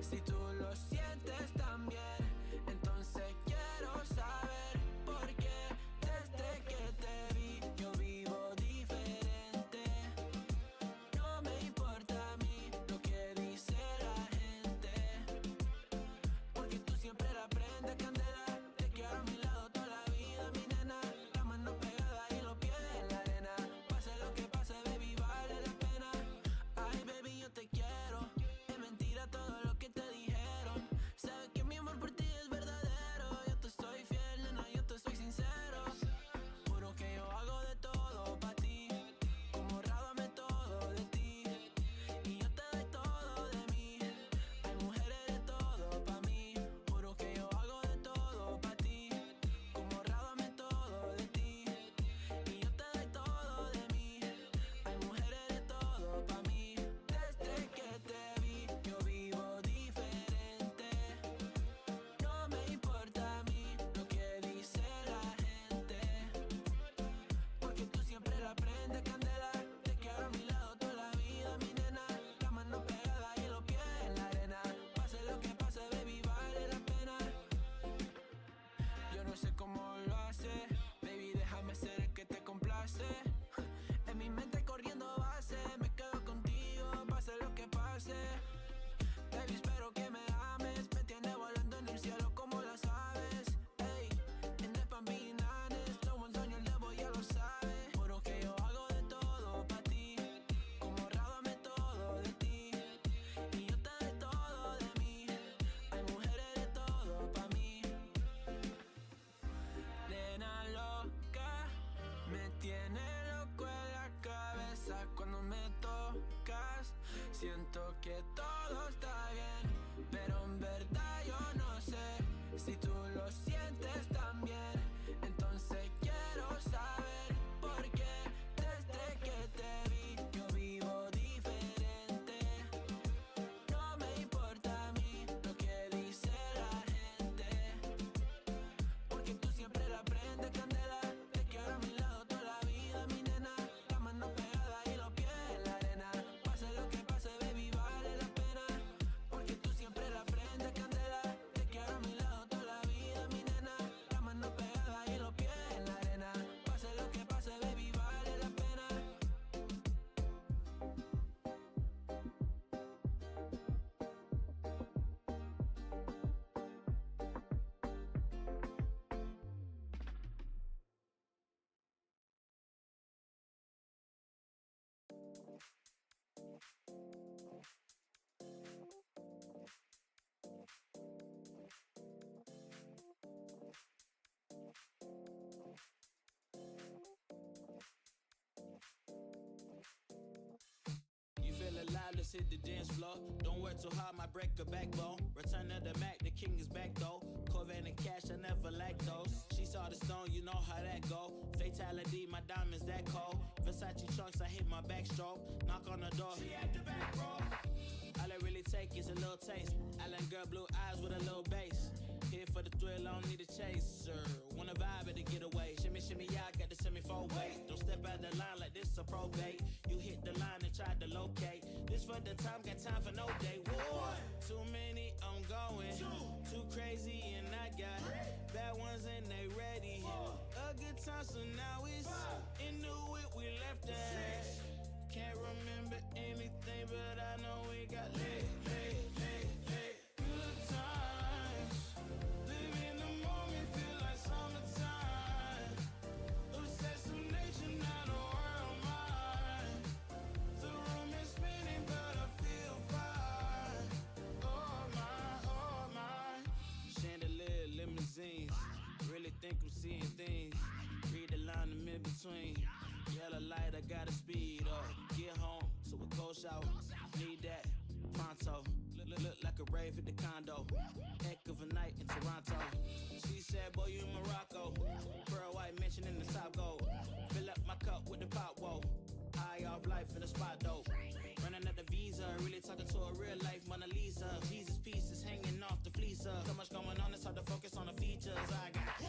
si tú lo sientes también. Entonces quiero saber por qué desde que te vi yo vivo diferente. No me importa a mí lo que dice la gente, porque tú siempre la prendes candela. Te quiero a mi lado toda la vida, mi nena. La mano pegada y los pies en la arena. Pase lo que pase, baby, vale la pena. Ay, baby, yo te quiero. Es mentira todo lo que te dijeron. Sabes que mi amor por ti es verdadero. Yo te soy fiel, nena, yo te soy sincero. Juro que yo hago de todo pa' ti. Como rábame todo de ti. Y yo te doy todo de mí. Ay, mujer, eres todo pa' mí. Juro que yo hago de todo pa' ti. Como rábame todo de ti. Y yo te doy todo de mí. Ay, mujer, eres todo pa' mí. Desde que te vi yo vivo diferente. No me importa a mí lo que dice la gente, porque tú siempre la prendes candela. Te quiero a mi lado toda la vida, mi nena. La mano pegada y los pies en la arena. Pase lo que pase, baby, vale la pena. Yo no sé cómo lo hace, baby, déjame ser el que te complace. En mi mente corriendo base, me quedo contigo, pase lo que pase. Baby, espero que me ames, me tiene volando en el cielo como las aves. Ey, en el Pambinanes, no one on your level, ya lo sabes. Juro que yo hago de todo pa' ti, como rábame todo de ti. Y yo te doy todo de mí, ay, mujer, eres todo pa' mí. Nena loca, me tiene loco en la cabeza cuando me tocas. Siento que todo está bien, pero en verdad yo no sé si tú lo sientes también. Entonces quiero saber por qué desde que te vi yo vivo diferente. No me importa a mí lo que dice la gente, porque tú siempre la prendes candela. Te quiero a mi lado toda la vida, mi nena. La mano pegada y los pies en la arena. Pase lo que pase, baby, vale la pena, porque tú siempre la prendes candela. Te quiero a mi lado toda la vida, mi nena. La mano pegada y los pies en la arena. Pase lo que pase, baby, vale la pena. You feel alive, let's hit the dance floor. Don't work too hard, might break a backbone. Return of the Mac, the king is back though. Corvette and cash, I never lack those. She saw the stone, you know how that go. Fatality, my diamonds that cold. Versace trunks, I hit my backstroke. Knock on the door, she at the back, bro. All I really take is a little little taste. Island girl, blue eyes with a little bass. Here for the thrill, I don't need a chaser. Wanna vibe at the getaway. Shimmy, shimmy, yeah, I got the semi-four weight. Don't step out the line like this a probate. You hit the line and try to locate. This for the time, got time for no day. One, too many, I'm going. Too crazy and I got bad ones and they ready. A good time, so now it's into it, we left that. Can't remember anything, but I know we got lit. Good times. Live in the moment, feel like summertime. Obsessed with nature, not a world mine. The room is spinning, but I feel fine. Oh my. Chandelier, limousines. Really think I'm seeing things. Read the line in between. Yellow light, I gotta speed up. Get home to a cold shower. Need that pronto. Look like a rave at the condo. Heck of a night in Toronto. She said, boy, you in Morocco. Pearl white mention in the top gold. Fill up my cup with the pop, whoa. High off life in the spot, though. Running out the visa, really talking to a real life Mona Lisa. Jesus pieces hanging off the fleecer. So much going on, it's hard to focus on the features. I got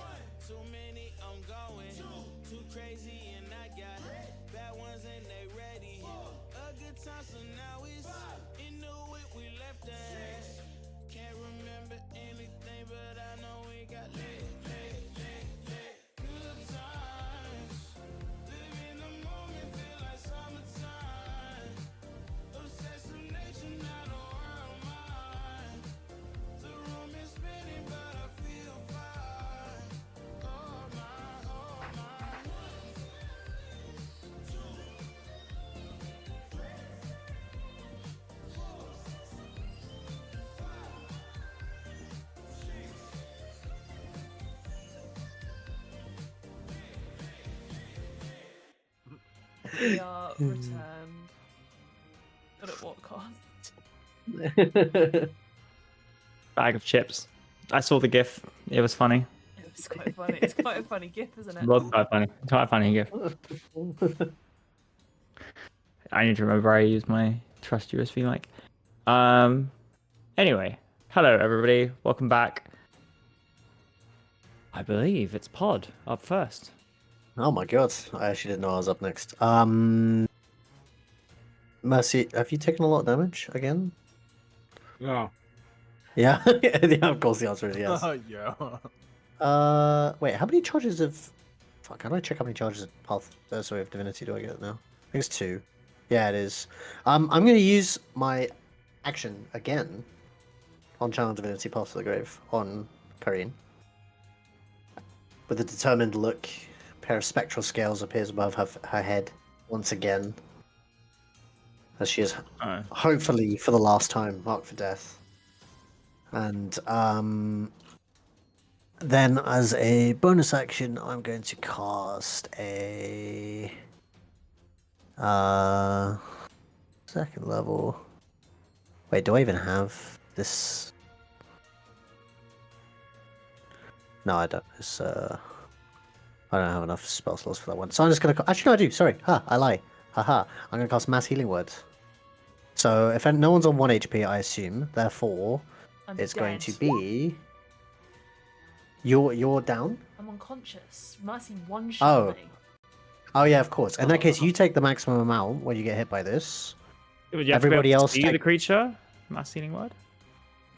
too many, I'm going. Too crazy and I got bad ones and they ready. A good time, so now it's into it, we left that. Can't remember anything, but I know we got lit. Good times. Live in the moment, feel like summertime. Obsessed with nature, not a world mine. The room is spinning, but I feel fine. Oh my. We are returned. But at what cost? Bag of chips. I saw the GIF. It was funny. It was quite funny. It's quite a funny gif, isn't it? It was quite funny. Quite a funny GIF. I need to remember I use my trust USB mic. Anyway, hello everybody. Welcome back. I believe it's Pod up first. Oh my god, I actually didn't know I was up next. Mercy, have you taken a lot of damage again? Oh, Yeah? Yeah, of course the answer is yes. Yeah. Wait, how many charges of... Fuck, how do I check how many charges of Path... sorry, of Divinity do I get now? I think it's 2. Yeah, it is. I'm going to use my action again on Channel Divinity Path to the Grave on Karine. With a determined look, a pair of spectral scales appears above her head once again. As she is, hopefully for the last time, marked for death. And then as a bonus action, I'm going to cast a second level. Wait, do I even have this? No, I don't. It's I don't have enough spell slots for that one. So I'm just gonna. Actually, no, I do. Sorry. I lie. Haha. I'm gonna cast Mass Healing Word. So if no one's on 1 HP, I assume. Therefore, it's going to be. You're down. I'm unconscious. Mercy one shot me. Oh yeah, of course. In that case, you take the maximum amount when you get hit by this. Would you have Everybody to be able else to see the creature? Mass healing word?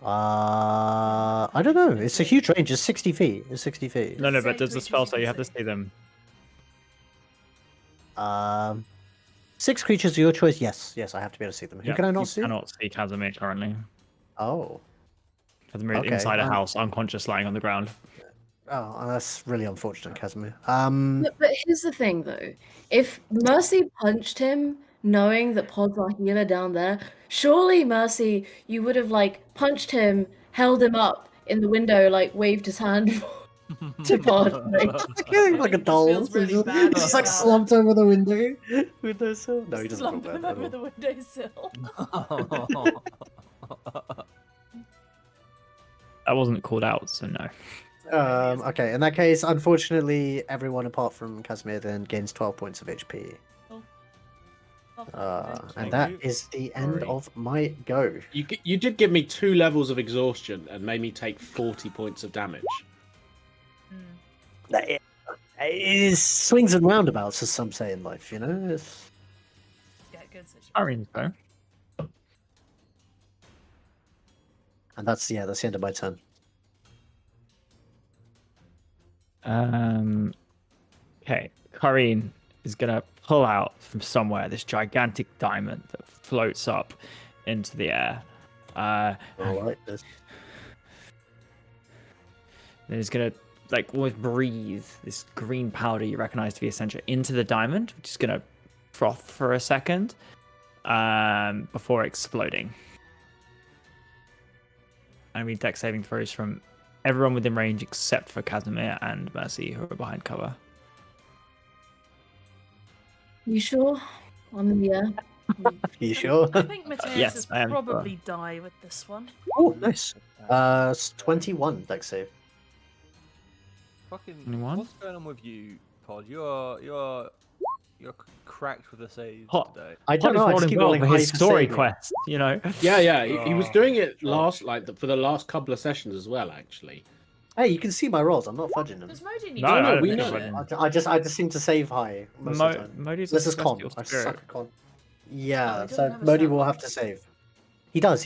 I don't know. It's a huge range. It's 60 feet. It's 60 feet. No, but does the spell say you have to see them? 6 creatures of your choice. Yes, I have to be able to see them. Who can I not see? I cannot see Casimir currently. Oh. Casimir is inside a house, unconscious, lying on the ground. Oh, that's really unfortunate, Casimir. But here's the thing, though. If Mercy punched him, knowing that Pod's our healer down there, surely, Mercy, you would have, punched him, held him up in the window, waved his hand to Pod. Like a doll. Really bad Just, about that. slumped over the window. Windowsill. No, he doesn't feel Slump bad him at over all. the windowsill. That wasn't called out, so no. Okay, in that case, unfortunately, everyone apart from Casimir then gains 12 points of HP. And that is the end of my go. You did give me 2 levels of exhaustion and made me take 40 points of damage. It is swings and roundabouts, as some say in life, you know? Yeah, good situation. Karin's go. And that's the end of my turn. Okay, Karin is gonna pull out from somewhere this gigantic diamond that floats up into the air. I like this. Then he's gonna like almost breathe this green powder you recognize to be Essentia into the diamond, which is gonna froth for a second before exploding. And we deck saving throws from everyone within range except for Casimir and Mercy, who are behind cover. You sure? I'm in the air. You sure? I think Mateus Yes, is I am sure. probably die with this one. Oh, nice. It's 21 deck save. Fucking, 21? what's going on with you, Pod? You're cracked with the saves Hot. today. I don't know. I just keep well rolling for high his for story saving. quest, you know. Yeah. He was doing it for the last couple of sessions as well, actually. Hey, you can see my rolls. I'm not fudging them. Does Modi need No, to I no, don't we think know. it's I just seem to save high most of the time. Modi's This is con. celestial I spirit. suck at con. Oh, Yeah, he doesn't so have a Modi stat will block. have to save. He does,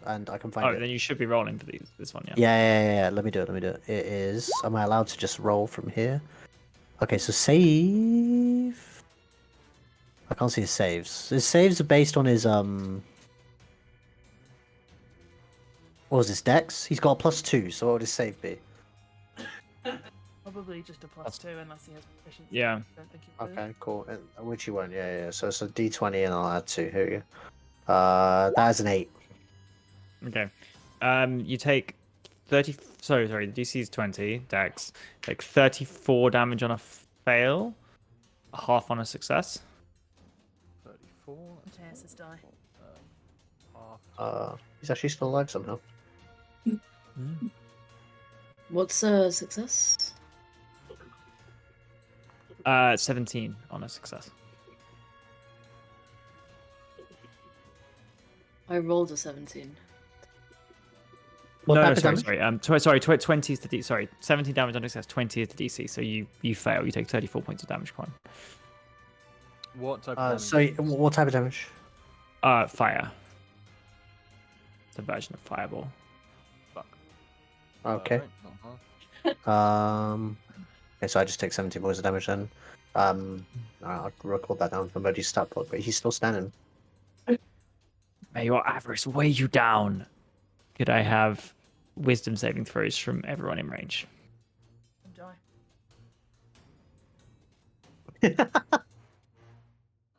and I can find Oh, it. then you should be rolling for this one, yeah. Yeah. Let me do it. It is. Am I allowed to just roll from here? Okay, so save. I can't see his saves. His saves are based on his What was his dex? He's got a +2. So what would his save be? Probably just a +2 unless he has proficiency. Yeah. I don't think he will. Okay, cool. And which he won't. Yeah. So it's a D20, and I'll add 2. Here we go. That is an 8. Okay. You take 30. Sorry. The DC is 20. Dex. Take 34 damage on a fail, half on a success. 34. Mateus has died. Half. He's actually still alive somehow. What's a success? 17 on a success. I rolled a 17. What No, type of sorry. damage? Sorry. 20 is the D. Sorry, 17 damage on a success. 20 is the DC. So you fail. You take 34 points of damage, Quan. What type of damage? So what type of damage? Fire. It's a version of fireball. Fuck. Okay. Right, not half. Okay, so I just take 17 points of damage then. I'll record that down for Modi's stat block, but he's still standing. May your avarice weigh you down. Could I have wisdom saving throws from everyone in range? Die. Would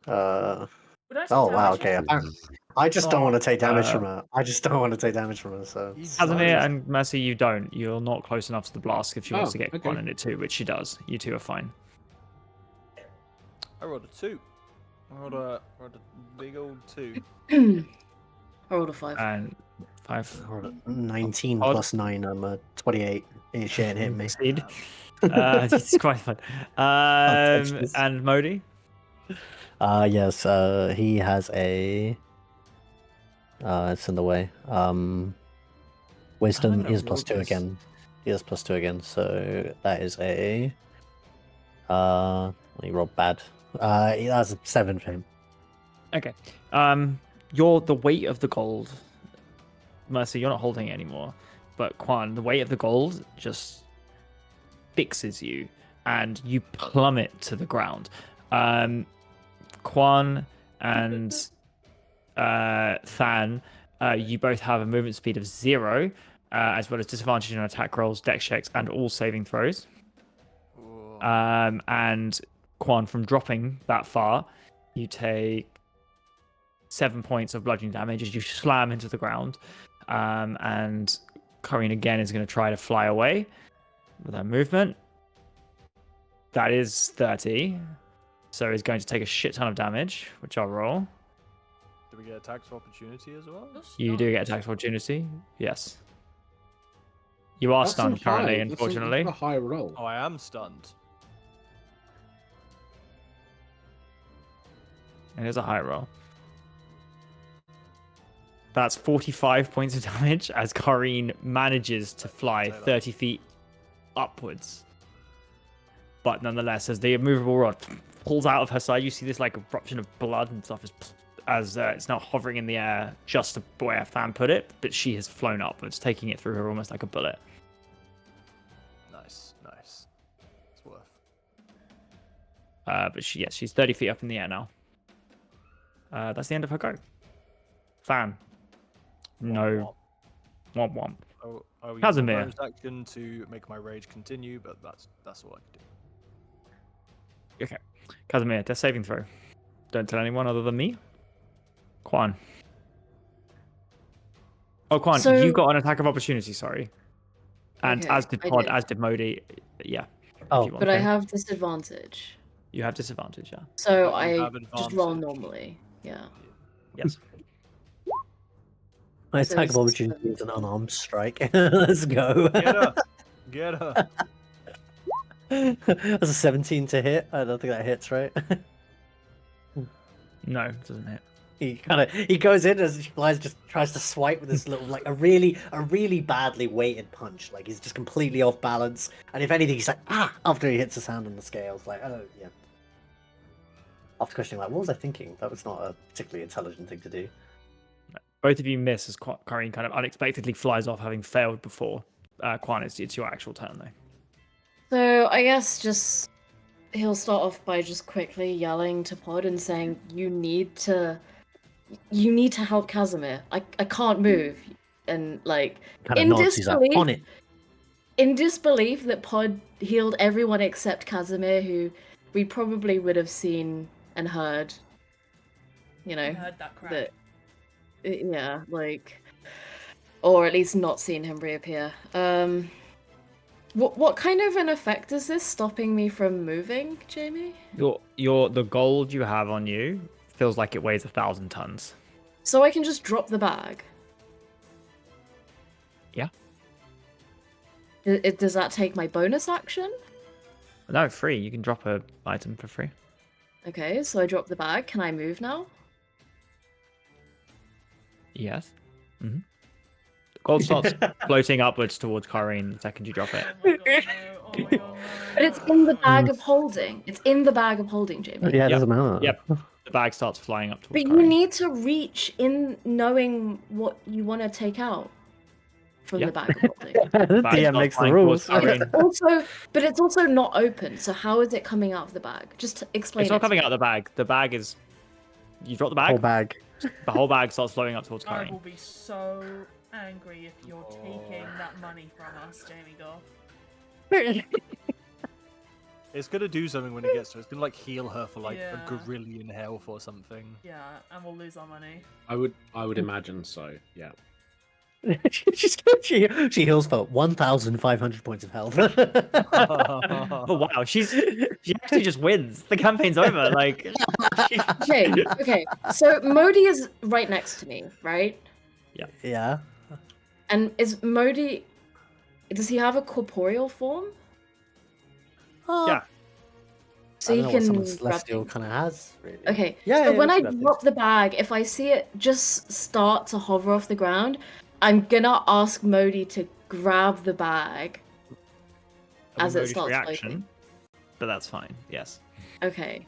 I take Oh wow, damage? okay. I just don't want to take damage from her. I just don't want to take damage from her. So Casimir and Mercy, you don't. You're not close enough to the blast if she wants to get okay. one in it too, which she does. You two are fine. I rolled a 2. I rolled a big old 2. I rolled a 5. And 5. 19 Odd. plus 9, I'm a 28. She ain't hitting me. Succeed. It's quite fun. Textures. And Modi? Yes, he has a... it's in the way. Wisdom know is what +2 this- again. He has +2 again, so that is a... he rolled bad. That's a 7 for him. Okay. You're the weight of the gold. Mercy, you're not holding it anymore. But Quan, the weight of the gold just fixes you and you plummet to the ground. Quan and Than, you both have a movement speed of 0, as well as disadvantage on attack rolls, dex checks, and all saving throws. And Quan, from dropping that far, you take 7 points of bludgeoning damage as you slam into the ground. And Corinne again is going to try to fly away with her movement. That is 30. So he's going to take a shit ton of damage, which I'll roll. Do we get attacks of opportunity as well? You do get attack of opportunity. Yes. You are stunned currently, unfortunately. That's a high roll. Oh, I am stunned. Here's a high roll. That's 45 points of damage as Kareen manages to fly 30 feet upwards. But nonetheless, as the immovable rod pulls out of her side, you see this like eruption of blood and stuff as it's now hovering in the air just where Fan put it, but she has flown upwards, taking it through her almost like a bullet. Nice. It's worth. But she's 30 feet up in the air now. That's the end of her go. Fan. No. Womp. I will use my Casimir. bonus action to make my rage continue, but that's all I can do. Okay. Casimir, death saving throw. Don't tell anyone other than me. Quan. Oh, Quan, So- you got an attack of opportunity, sorry. And Okay, as did I Pod, did. as did Modi. Yeah. if Oh, you want But I to. have disadvantage. You have disadvantage, yeah. So But you I have just roll advantage. normally. Yeah. Yes. My So attack of it's opportunity is an unarmed strike. Let's go. Get her. That's a 17 to hit. I don't think that hits, right? No, it doesn't hit. He goes in as she flies, just tries to swipe with this little like a really badly weighted punch. Like he's just completely off balance, and if anything, he's like after he hits his hand on the scales. Like yeah. After questioning, like, what was I thinking? That was not a particularly intelligent thing to do. Both of you miss as Kareen kind of unexpectedly flies off, having failed before. Quan, it's your actual turn, though. So I guess just he'll start off by just quickly yelling to Pod and saying, "You need to help Casimir. I can't move." And like Kind of in nods. He's like, disbelief, on it. in disbelief that Pod healed everyone except Casimir, who we probably would have seen and heard. You know, I heard that crack. that yeah, like, or at least not seen him reappear. What kind of an effect is this stopping me from moving, Jamie? The gold you have on you feels like it weighs 1,000 tons. So I can just drop the bag. Yeah. Does that take my bonus action? No, free. You can drop a item for free. Okay, so I drop the bag. Can I move now? Yes. Mm-hmm. Gold starts floating upwards towards Kareen the second you drop it. Oh my god, no. Oh my god, no. But it's in the bag of holding. It's in the bag of holding, Jamie. Yeah, it doesn't matter. Yep. The bag starts flying up towards But Kareen. you need to reach in knowing what you want to take out from Yeah. the bag of holding. The Bag DM starts makes the flying rules. towards Kareen. But it's also not open. So how is it coming out of the bag? Just explain. It's it not to coming me. out of the bag. The bag is. You drop the bag. Whole bag. The whole bag starts flowing up towards I Kareen. will be so angry if you're taking that money from us, Jamie Goff. It's gonna do something when it gets to her. It's gonna like heal her for like Yeah. a gorillion health or something. Yeah, and we'll lose our money. I would imagine so. Yeah. she heals for 1,500 points of health. Oh wow, she actually just wins. The campaign's over. Like. Okay. So Modi is right next to me, right? Yeah. And is Modi? Does he have a corporeal form? Yeah. So I he don't know what can someone grab celestial things. kind of has. Really. Okay. Yeah, So yeah, when we I can grab drop the bag, if I see it just start to hover off the ground, I'm gonna ask Modi to grab the bag as it Modi's starts reaction, floating. but that's fine. Yes. Okay.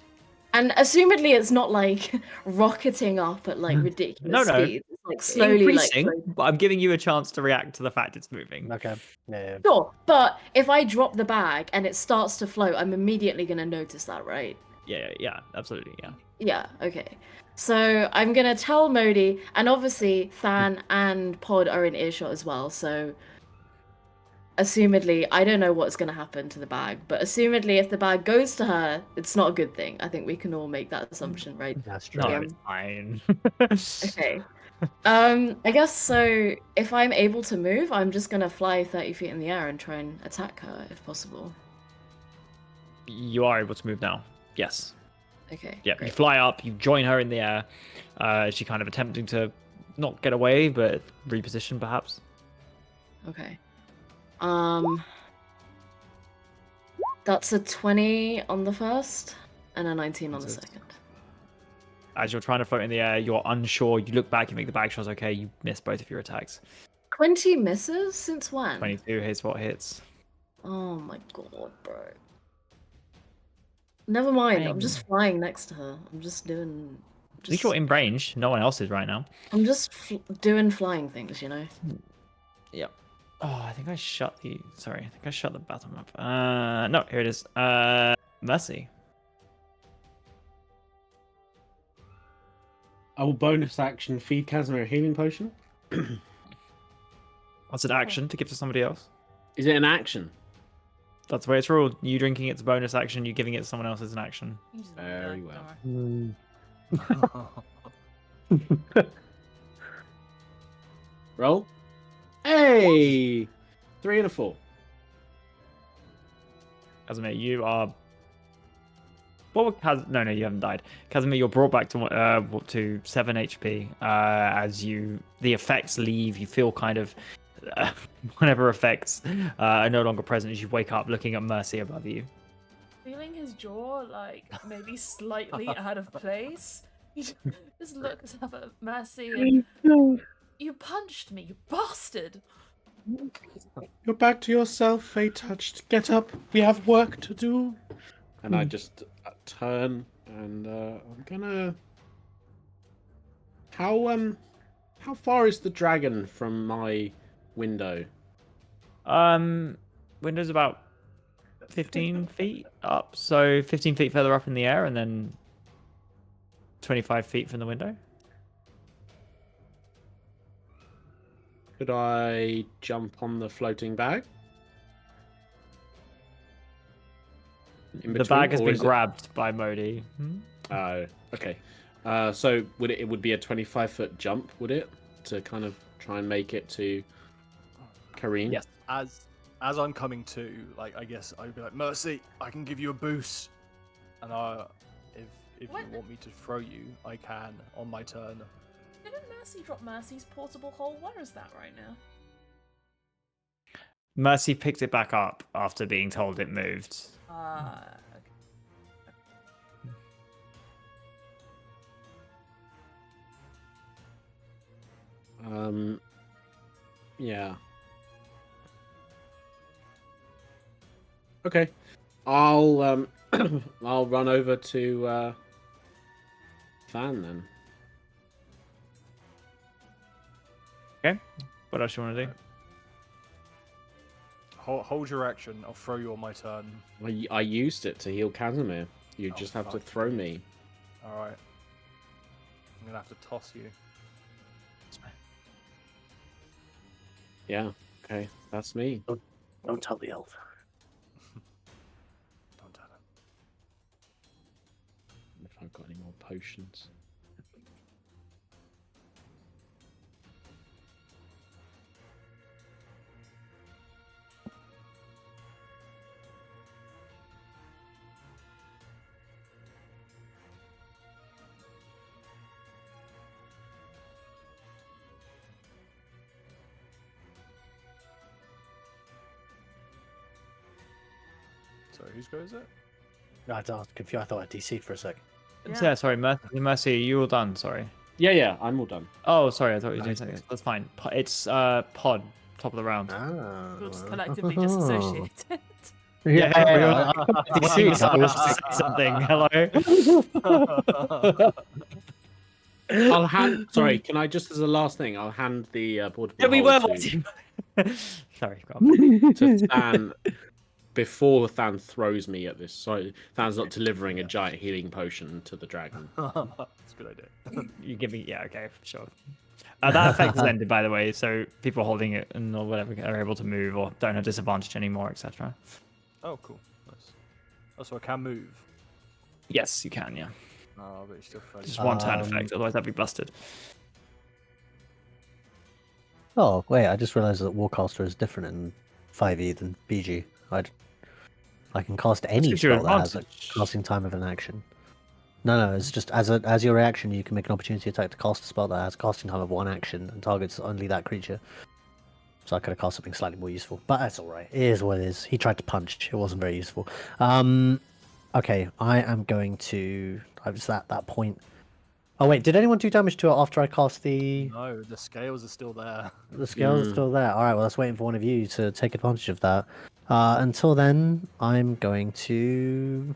And assumedly it's not like rocketing up at like ridiculous No. speed. It's like slowly Increasing, like floating. but I'm giving you a chance to react to the fact it's moving. Okay. Yeah. Sure, but if I drop the bag and it starts to float, I'm immediately gonna notice that, right? Yeah, absolutely, yeah. Yeah, okay. So I'm gonna tell Modi, and obviously Than and Pod are in earshot as well, so assumedly, I don't know what's gonna happen to the bag, but assumedly if the bag goes to her, it's not a good thing. I think we can all make that assumption, right? That's true. No, Yeah. it's fine. Okay. I guess so if I'm able to move, I'm just gonna fly 30 feet in the air and try and attack her if possible. You are able to move now. Yes. Okay. Yeah, you great. fly up, you join her in the air. She kind of attempting to not get away, but reposition perhaps. Okay. That's a 20 on the first and a 19 on the That's it. second. as you're trying to float in the air, you're unsure. You look back, you make the back shots okay. You miss both of your attacks. 20 misses? Since when? 22 hits what hits. Oh my god, bro. Never mind. I'm just flying next to her. I'm just doing. At least you're in range. No one else is right now. I'm just doing flying things, you know. Yep. Oh, I think I shut the. Sorry, I think I shut the battle map. No, here it is. Mercy. I will bonus action feed Casimir a healing potion. What's an action to give to somebody else? Is it an action? That's the way it's ruled. You drinking it's a bonus action. You giving it to someone else is an action. You just Very don't well. worry. Roll. Hey! 3 and a 4. Casimir, you are. What would No, you haven't died. Casimir, you're brought back to 7 HP. As the effects leave, you feel kind of whatever effects are no longer present as you wake up looking at Mercy above you. Feeling his jaw like maybe slightly out of place. He just looks up at Mercy and you punched me, you bastard. You're back to yourself, Fate touched. Get up. We have work to do. And I just turn and I'm gonna. How far is the dragon from my window? Window's about 15 feet up, so 15 feet further up in the air, and then 25 feet from the window. Could I jump on the floating bag? The bag has been grabbed by Modi. Oh, okay. So it would be a 25-foot jump, would it, to kind of try and make it to Kareen? Yes. As I'm coming to, like, I guess I'd be like, Mercy, I can give you a boost, and if What? you want me to throw you, I can on my turn. Didn't Mercy drop Mercy's portable hole? Where is that right now? Mercy picked it back up after being told it moved. Okay. Yeah. Okay. I'll I'll run over to Fan then. Okay. What else you want to do? Hold your action. I'll throw you on my turn. I used it to heal Casimir. You Oh, just have to fuck. throw me. All right. I'm gonna have to toss you. Yeah. Okay. That's me. Don't tell the elf. Don't tell him. If I've got any more potions. Sorry, whose go is it? I was confused. I thought I DC'd for a sec. Yeah, sorry, Mercy, you all done? Sorry. Yeah, I'm all done. Oh, sorry, I thought you were doing something. That's fine. It's Pod, top of the round. We'll just collectively disassociated. Yeah, DC, I was to say something. Hello. I'll hand. Sorry, can I just as a last thing? I'll hand the portable Yeah, we hole were to, waiting. Sorry, go on. to Than before Than throws me at this. Sorry, Than's not delivering a giant healing potion to the dragon. That's a good idea. You give me, yeah, okay, sure. That effect has ended, by the way, so people holding it and or whatever are able to move or don't have disadvantage anymore, etc. Oh, cool. Nice. Oh, so I can move. Yes, you can, yeah. Oh, but it's still fairly. Just one turn effect, otherwise that'd be busted. Oh, wait, I just realized that Warcaster is different in 5e than BG. I can cast any gives you spell that has a advantage. casting time of an action. No, it's just as your reaction, you can make an opportunity attack to cast a spell that has a casting time of 1 action and targets only that creature. So I could have cast something slightly more useful, but that's alright. It is what it is. He tried to punch. It wasn't very useful. Okay, I am going to... I was at that point Oh wait, did anyone do damage to it after I cast the? No, the scales are still there. The scales are still there. All right, well, that's waiting for one of you to take advantage of that. Until then, I'm going to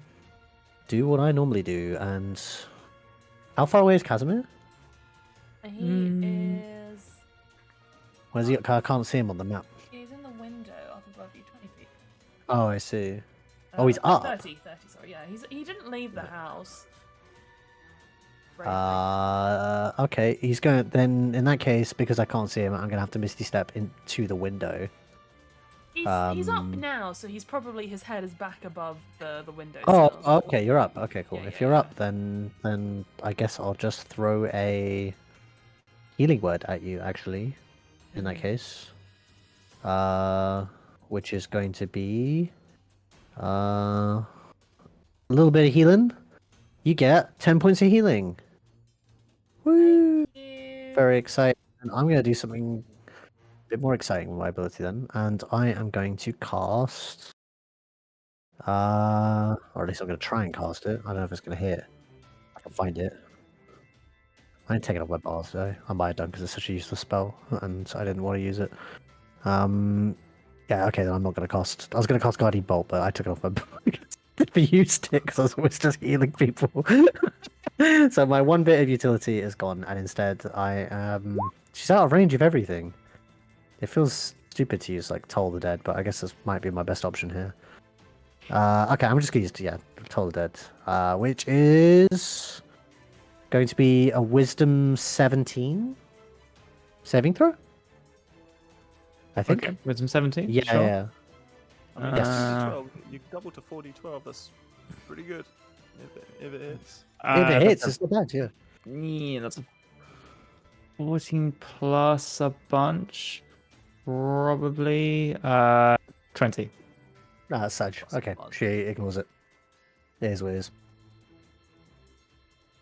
do what I normally do. And how far away is Casimir? He is. Where's he? I can't see him on the map. He's in the window up above you, 20 feet. Oh, I see. Oh, he's up. 30, sorry. Yeah, he didn't leave the house. Bravely. Okay. He's going. Then in that case, because I can't see him, I'm gonna have to misty step into the window. He's up now, so he's probably his head is back above the window. Oh, sill. okay. You're up. Okay, cool. Yeah, If yeah, you're yeah. up, then I guess I'll just throw a healing word at you. Actually, in that case, which is going to be a little bit of healing. You get 10 points of healing. Woo! Thank you. Very exciting. And I'm going to do something a bit more exciting with my ability then. And I am going to cast. Or at least I'm going to try and cast it. I don't know if it's going to hit. I can find it. I ain't taking a web bar, so I might have done because it's such a useless spell and I didn't want to use it. Yeah, okay, then I'm not going to cast. I was going to cast Guardian Bolt, but I took it off my book. If you used it because I was always just healing people. So my one bit of utility is gone, and instead I she's out of range of everything. It feels stupid to use like Toll the Dead, but I guess this might be my best option here. Okay, I'm just gonna use Toll the Dead, which is going to be a Wisdom 17 saving throw. I think. Okay, wisdom 17. Yeah, sure. yeah. I mean, Yes. 40-12, you double to 40-12. That's pretty good. If it hits. If it hits, That's it's not bad. Yeah. yeah, that's a 14 plus a bunch, probably 20. No, that's Sag. Plus Okay, plus. she ignores it. It is what it is.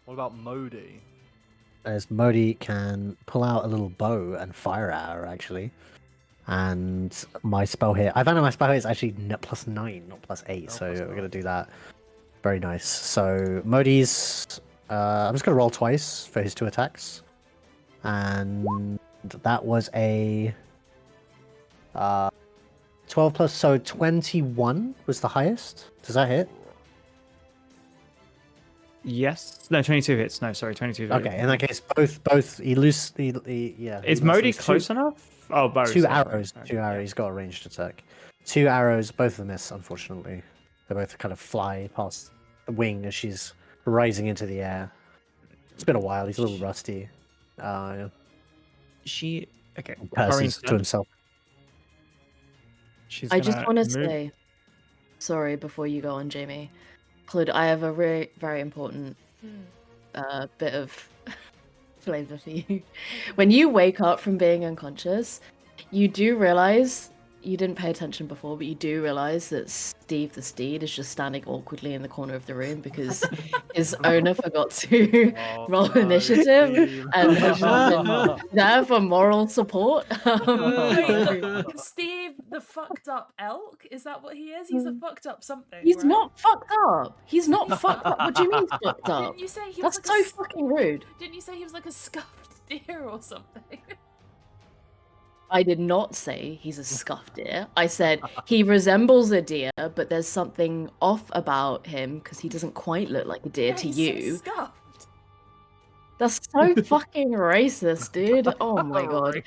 What about Modi? As Modi can pull out a little bow and fire at her, actually. And my spell here, I found out my spell here is actually +9, not +8, Oh, so plus we're nine. going to do that. Very nice. So Modi's, I'm just going to roll twice for his 2 attacks. And that was a 12 plus, so 21 was the highest. Does that hit? Yes. No, 22 hits. No, sorry, 22 hits. Okay, in that case, both he yeah. Is he Modi lost close enough? Oh, both. Two sorry. arrows. Okay, Two yeah. arrows. He's got a ranged attack. 2 arrows. Both of them miss, unfortunately. They both kind of fly past the wing as she's rising into the air. It's been a while. He's a little rusty. She okay. Curses Corinne's to turn. himself. She's I just gonna want to move- say, sorry, before you go on, Jamie. Claude, I have a very, very important bit of flavor for you. When you wake up from being unconscious, you do realize, you didn't pay attention before, but you do realize that Steve the Steed is just standing awkwardly in the corner of the room because his owner forgot to Oh, roll no, initiative Steve. and has just been there for moral support. Wait, Steve the fucked up elk? Is that what he is? He's a fucked up something. He's right? not fucked up. He's not fucked up. What do you mean fucked up? Didn't you say he was That's like so fucking rude. Didn't you say he was like a scuffed deer or something? I did not say he's a scuffed deer. I said he resembles a deer, but there's something off about him because he doesn't quite look like a deer Yeah, to he's so you. scuffed. That's so fucking racist, dude. Oh my god.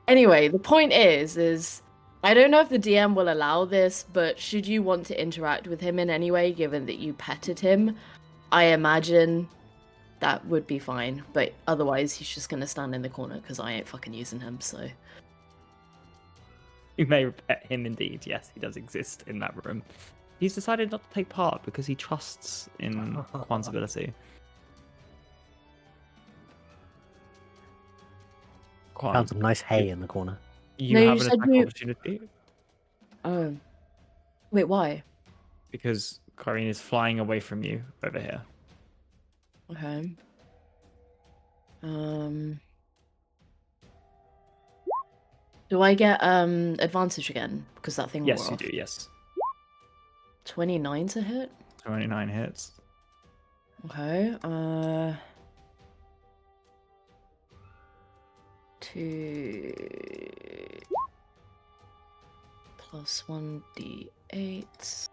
Anyway, the point is I don't know if the DM will allow this, but should you want to interact with him in any way, given that you petted him, I imagine that would be fine. But otherwise, he's just gonna stand in the corner because I ain't fucking using him. So You may pet him indeed. Yes, he does exist in that room. He's decided not to take part because he trusts in Quan's ability. Quan, Found some nice hay in the corner. you No, you have an said attack you- opportunity oh, wait, why? because Corinne is flying away from you over here. Okay. Do I get advantage again because that thing Yes, wore you off? do. Yes, 29 to hit. 29 hits. Okay. 2 plus 1d8.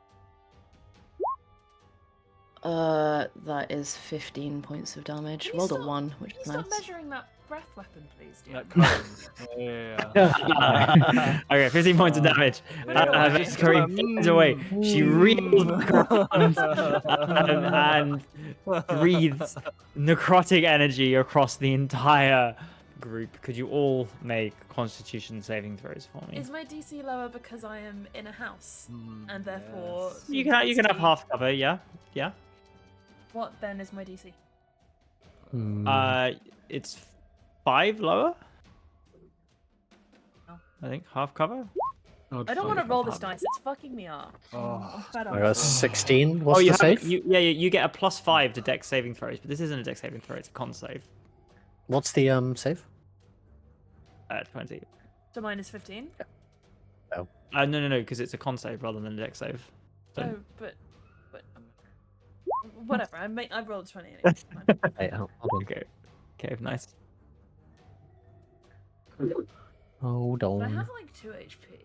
That is 15 points of damage. Can you Rolled a stop- 1, which Can is you nice. stop measuring that breath weapon, please, dear? That cones. Yeah. Okay, 15 points of damage. Put it away. Miss Kareem turns away. She reels back around, and breathes necrotic energy across the entire group. Could you all make Constitution saving throws for me? Is my DC lower because I am in a house and therefore yes. the You can have intensity- half cover, yeah, yeah. What then is my DC? It's 5 lower. Oh. I think half cover. I don't want to roll this dice. It's fucking me up. Oh, I'm fed up. I got 16. What's you the save? you get a +5 to Dex saving throws, but this isn't a Dex saving throw; it's a con save. What's the save? 20. So mine is 15. No, because it's a con save rather than a Dex save. So, Oh, but whatever. I rolled 20 anyway. It's fine. Hey, hold on. okay, nice. Hold But I on. have like 2 HP.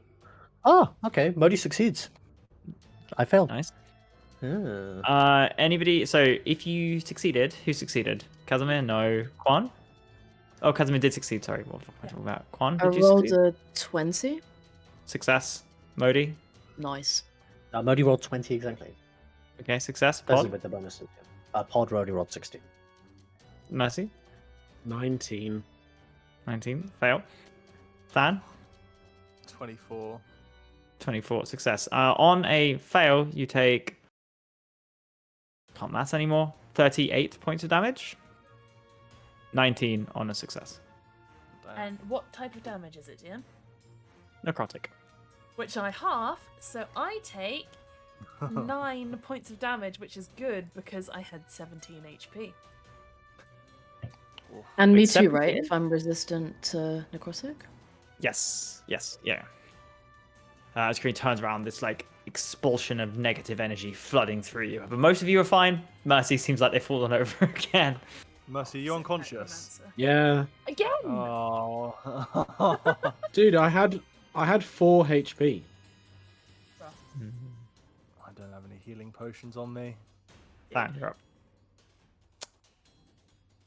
Oh, okay. Modi succeeds. I failed. Nice. Ah. Anybody? So if you succeeded, who succeeded? Casimir? No. Quan? Oh, Casimir did succeed. Sorry, what the fuck am I talking about? Quan? I Did you rolled succeed? a 20. Success. Modi? Nice. Modi rolled 20 exactly. Okay, success. This is Pod? with the bonuses. Pod rolled 16. Mercy? 19. 19. Fail. Than? 24. 24. Success. On a fail, you take... Can't math anymore. 38 points of damage. 19 on a success. Damn. And what type of damage is it, Ian? Necrotic. Which I half, so I take 9 points of damage, which is good because I had 17 HP. And me Wait, too, right? 17? If I'm resistant to necrotic? Yes, yeah. As Green turns around, this like expulsion of negative energy flooding through you. But most of you are fine. Mercy seems like they've fallen over again. Mercy, you unconscious? Yeah. Again! Oh. Dude, I had 4 HP. I don't have any healing potions on me. Fan, you're up.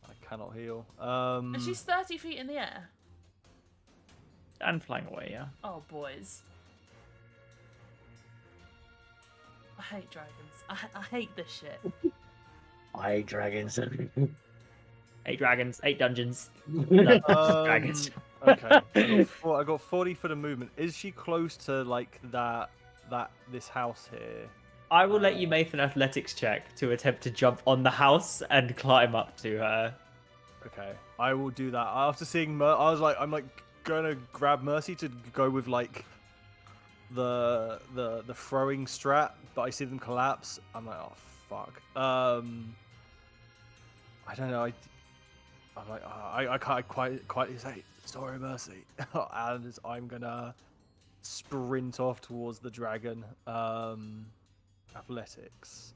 I cannot heal. And she's 30 feet in the air. And flying away, yeah. Oh, boys. I hate dragons. I hate this shit. I dragons. 8 dragons, 8 dungeons. Dragons. Okay. I got 40 foot of movement. Is she close to like this house here? I will let you make an athletics check to attempt to jump on the house and climb up to her. Okay, I will do that. After seeing I was like, I'm like gonna grab Mercy to go with like the throwing strat, but I see them collapse. I'm like, oh fuck. I don't know. I'm like, I can't quite say sorry, Mercy, and I'm gonna sprint off towards the dragon. Athletics.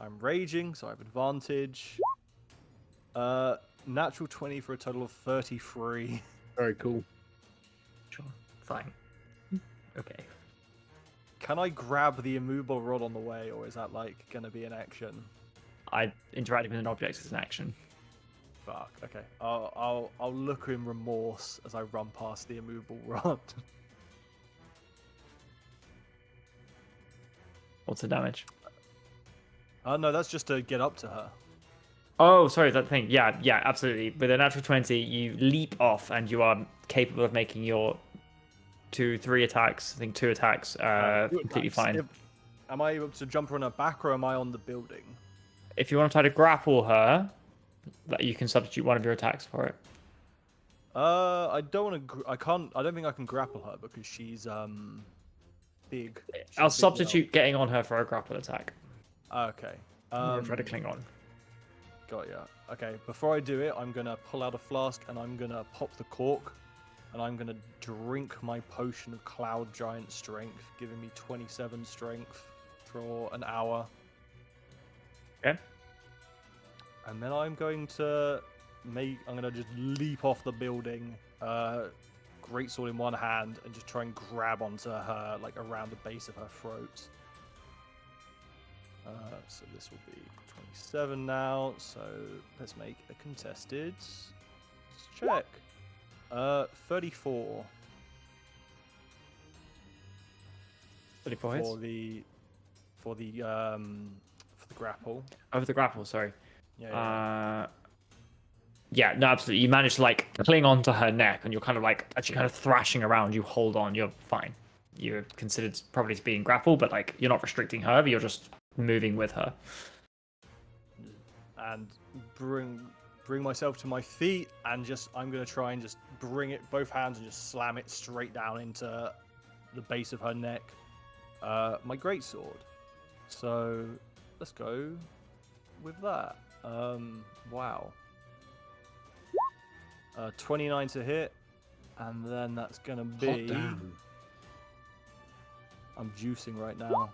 I'm raging, so I have advantage. Natural 20 for a total of 33. Very cool. Sure. Fine. Okay. Can I grab the immovable rod on the way, or is that like gonna be an action? Interacting with an object is an action. Fuck. Okay. I'll look in remorse as I run past the immovable rod. What's the damage? No, that's just to get up to her. Oh, sorry, that thing. Yeah, absolutely. With a natural 20, you leap off and you are capable of making your 2-3 attacks. I think 2 attacks completely fine. Am I able to jump her on her back, or am I on the building? If you want to try to grapple her, you can substitute one of your attacks for it. I don't want to. I can't. I don't think I can grapple her because she's big. She's a I'll big substitute getting on her for a grapple attack. girl. Okay. Try to cling on. Got ya. Okay, before I do it, I'm gonna pull out a flask and I'm gonna pop the cork, and I'm gonna drink my potion of Cloud Giant Strength, giving me 27 strength for an hour. Okay. And then I'm going to just leap off the building, greatsword in one hand, and just try and grab onto her, like around the base of her throat. So this will be 27 now. So let's make a contested check. 34 34 hits? for the grapple. Over the grapple, sorry. Yeah. Yeah, no, absolutely. You manage to like cling onto her neck, and you're kind of like as you're kind of thrashing around. You hold on. You're fine. You're considered probably to being grappled, but like you're not restricting her. But you're just moving with her. And bring myself to my feet, and I'm gonna try and just bring it both hands and just slam it straight down into the base of her neck. My greatsword. So let's go with that. Wow. 29 to hit, and then that's gonna be. Hot damn. I'm juicing right now.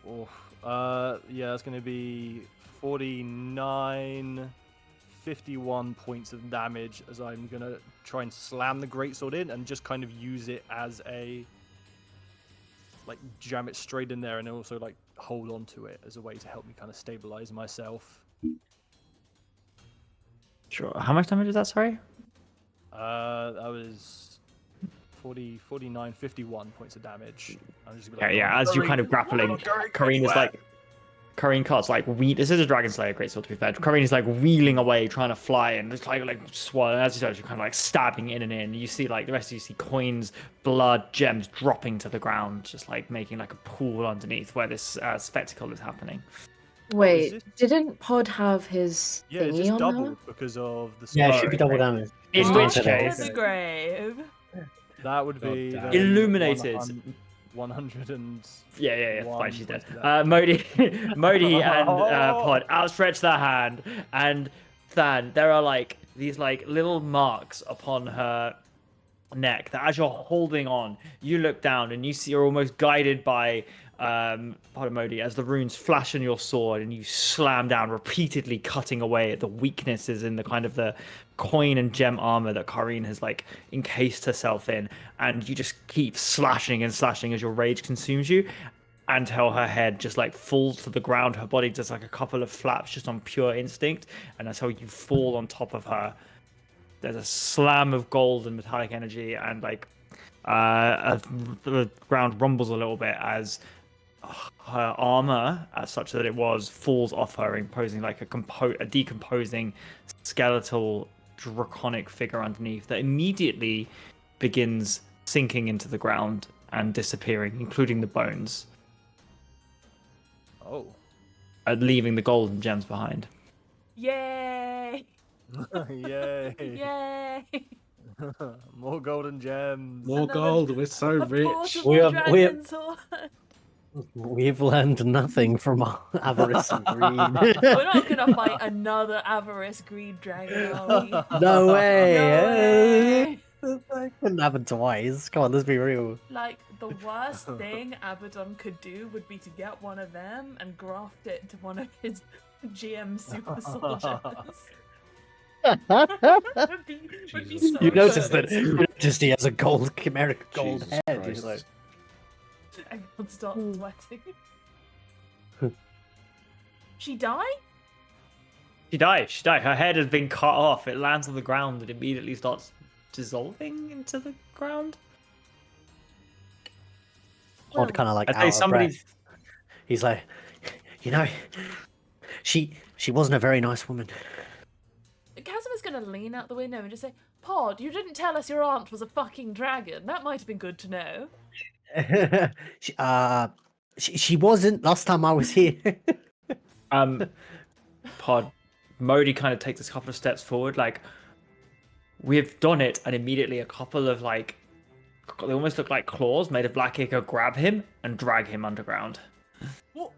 Oh, yeah, that's gonna be 49, 51 points of damage as I'm gonna try and slam the greatsword in and just kind of use it as a jam it straight in there, and also like hold on to it as a way to help me kind of stabilize myself. Sure. How much damage is that? Sorry. That was 49, 51 points of damage. I'm just gonna be Yeah, like, yeah. As you're kind of grappling, Kareen is like. Kareen cuts like this is a Dragon Slayer greatsword to be fair. Kareen is like wheeling away, trying to fly, and just like swirl. And as you said, you're kind of like stabbing in and in. You see like the rest of you see coins, blood, gems dropping to the ground, just like making like a pool underneath where this spectacle is happening. Wait, didn't Pod have his Yeah, it thingy just on doubled now? because of the Yeah, it scar. should be double damage. In Just which don't say that. case, the grave. That would God be damn. then Illuminated. 100 and Yeah. one Fine, she's dead. points of damage. Modi and Pod outstretch their hand, and Than, there are like these like little marks upon her neck that as you're holding on, you look down and you see you're almost guided by Modi as the runes flash in your sword, and you slam down repeatedly, cutting away at the weaknesses in the kind of the coin and gem armor that Kareen has like encased herself in, and you just keep slashing and slashing as your rage consumes you until her head just like falls to the ground. Her body does like a couple of flaps just on pure instinct, and that's how you fall on top of her. There's a slam of gold and metallic energy, and like the ground rumbles a little bit as her armor, as such that it was, falls off her, imposing like a decomposing skeletal draconic figure underneath that immediately begins sinking into the ground and disappearing, including the bones, leaving the gold and gems behind. Yay! Yay! Yay! More golden gems. More gold. We're so rich. Portable We are- dragon sword. We've learned nothing from our avarice and greed. We're not gonna fight another avarice greed dragon, are we? No way. No way. That couldn't happen twice. Come on, let's be real. Like, the worst thing Abaddon could do would be to get one of them and graft it to one of his GM super soldiers. would be Jesus so You notice good. that just he has a gold chimeric gold Jesus head. Christ. He's like, Everyone starts sweating. She died? She died. Her head has been cut off. It lands on the ground and immediately starts dissolving into the ground. Pod kind of like I'd out say of somebody. breath. He's like, you know, she wasn't a very nice woman. Casimer's gonna lean out the window and just say, Pod, you didn't tell us your aunt was a fucking dragon. That might have been good to know. She wasn't last time I was here. Pod, Modi kind of takes a couple of steps forward, like, we've done it, and immediately a couple of like, they almost look like claws made of black ichor grab him and drag him underground. What?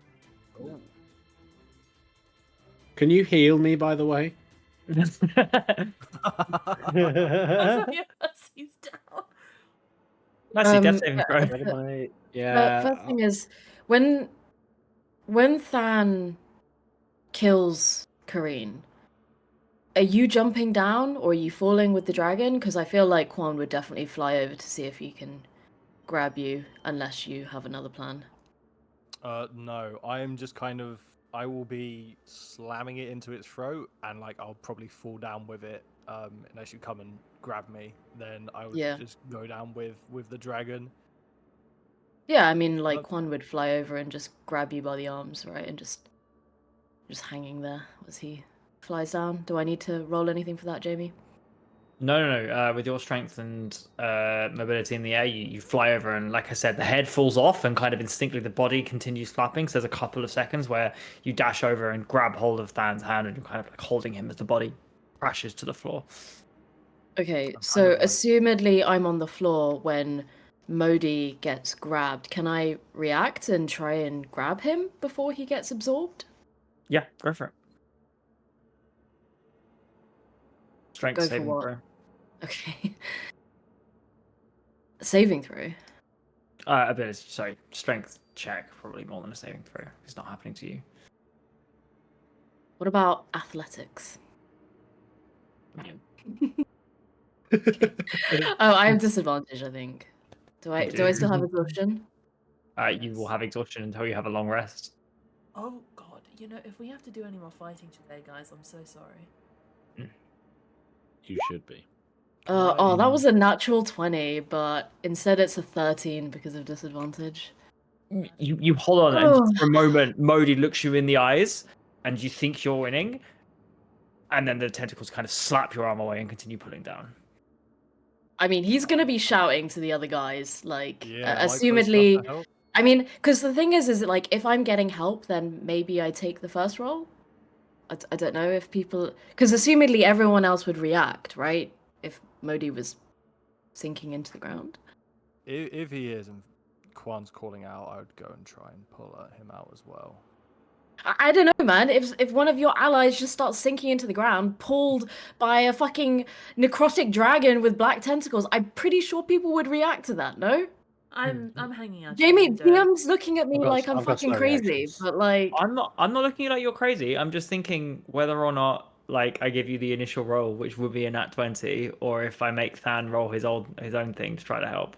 Can you heal me, by the way? He's down. Nicely, death saving yeah. throw. Where did my- Yeah. First thing is, when Than kills Kareen, are you jumping down or are you falling with the dragon? Because I feel like Quan would definitely fly over to see if he can grab you, unless you have another plan. No, I am just kind of. I will be slamming it into its throat, and like I'll probably fall down with it. Unless you come and grab me, then I would Yeah. just go down with the dragon. Yeah, I mean, like Uh, Quan would fly over and just grab you by the arms, right, and just hanging there as he flies down. Do I need to roll anything for that, Jamie? No. With your strength and mobility in the air, you fly over, and like I said, the head falls off, and kind of instinctively the body continues flapping. So there's a couple of seconds where you dash over and grab hold of Than's hand, and you're kind of like holding him as the body crashes to the floor. Okay, I'm kind so of like- assumedly I'm on the floor when Modi gets grabbed. Can I react and try and grab him before he gets absorbed? Yeah, go for it. Strength Go for saving what? throw. Okay. Saving throw. Ability. Sorry, strength check. Probably more than a saving throw. It's not happening to you. What about athletics? Oh, I have disadvantage, I think. Do I still have exhaustion? You will have exhaustion until you have a long rest. Oh god, if we have to do any more fighting today, guys, I'm so sorry. You should be. Oh, that was a natural 20, but instead it's a 13 because of disadvantage. You hold on, and just for a moment, Modi looks you in the eyes, and you think you're winning, and then the tentacles kind of slap your arm away and continue pulling down. I mean, he's gonna be shouting to the other guys, like, Yeah, am I close enough to assumedly. help? I mean, because the thing is like, if I'm getting help, then maybe I take the first roll. I don't know if people, because assumedly everyone else would react, right? If Modi was sinking into the ground. If he is and Quan's calling out, I would go and try and pull him out as well. I don't know, man. If one of your allies just starts sinking into the ground, pulled by a fucking necrotic dragon with black tentacles, I'm pretty sure people would react to that. No, I'm hanging out. Jamie, the window. DM's looking at me I've got- like I'm I've got fucking slow crazy, reactions. but like, I'm not looking like you're crazy. I'm just thinking whether or not like I give you the initial roll, which would be a nat 20, or if I make Than roll his own thing to try to help.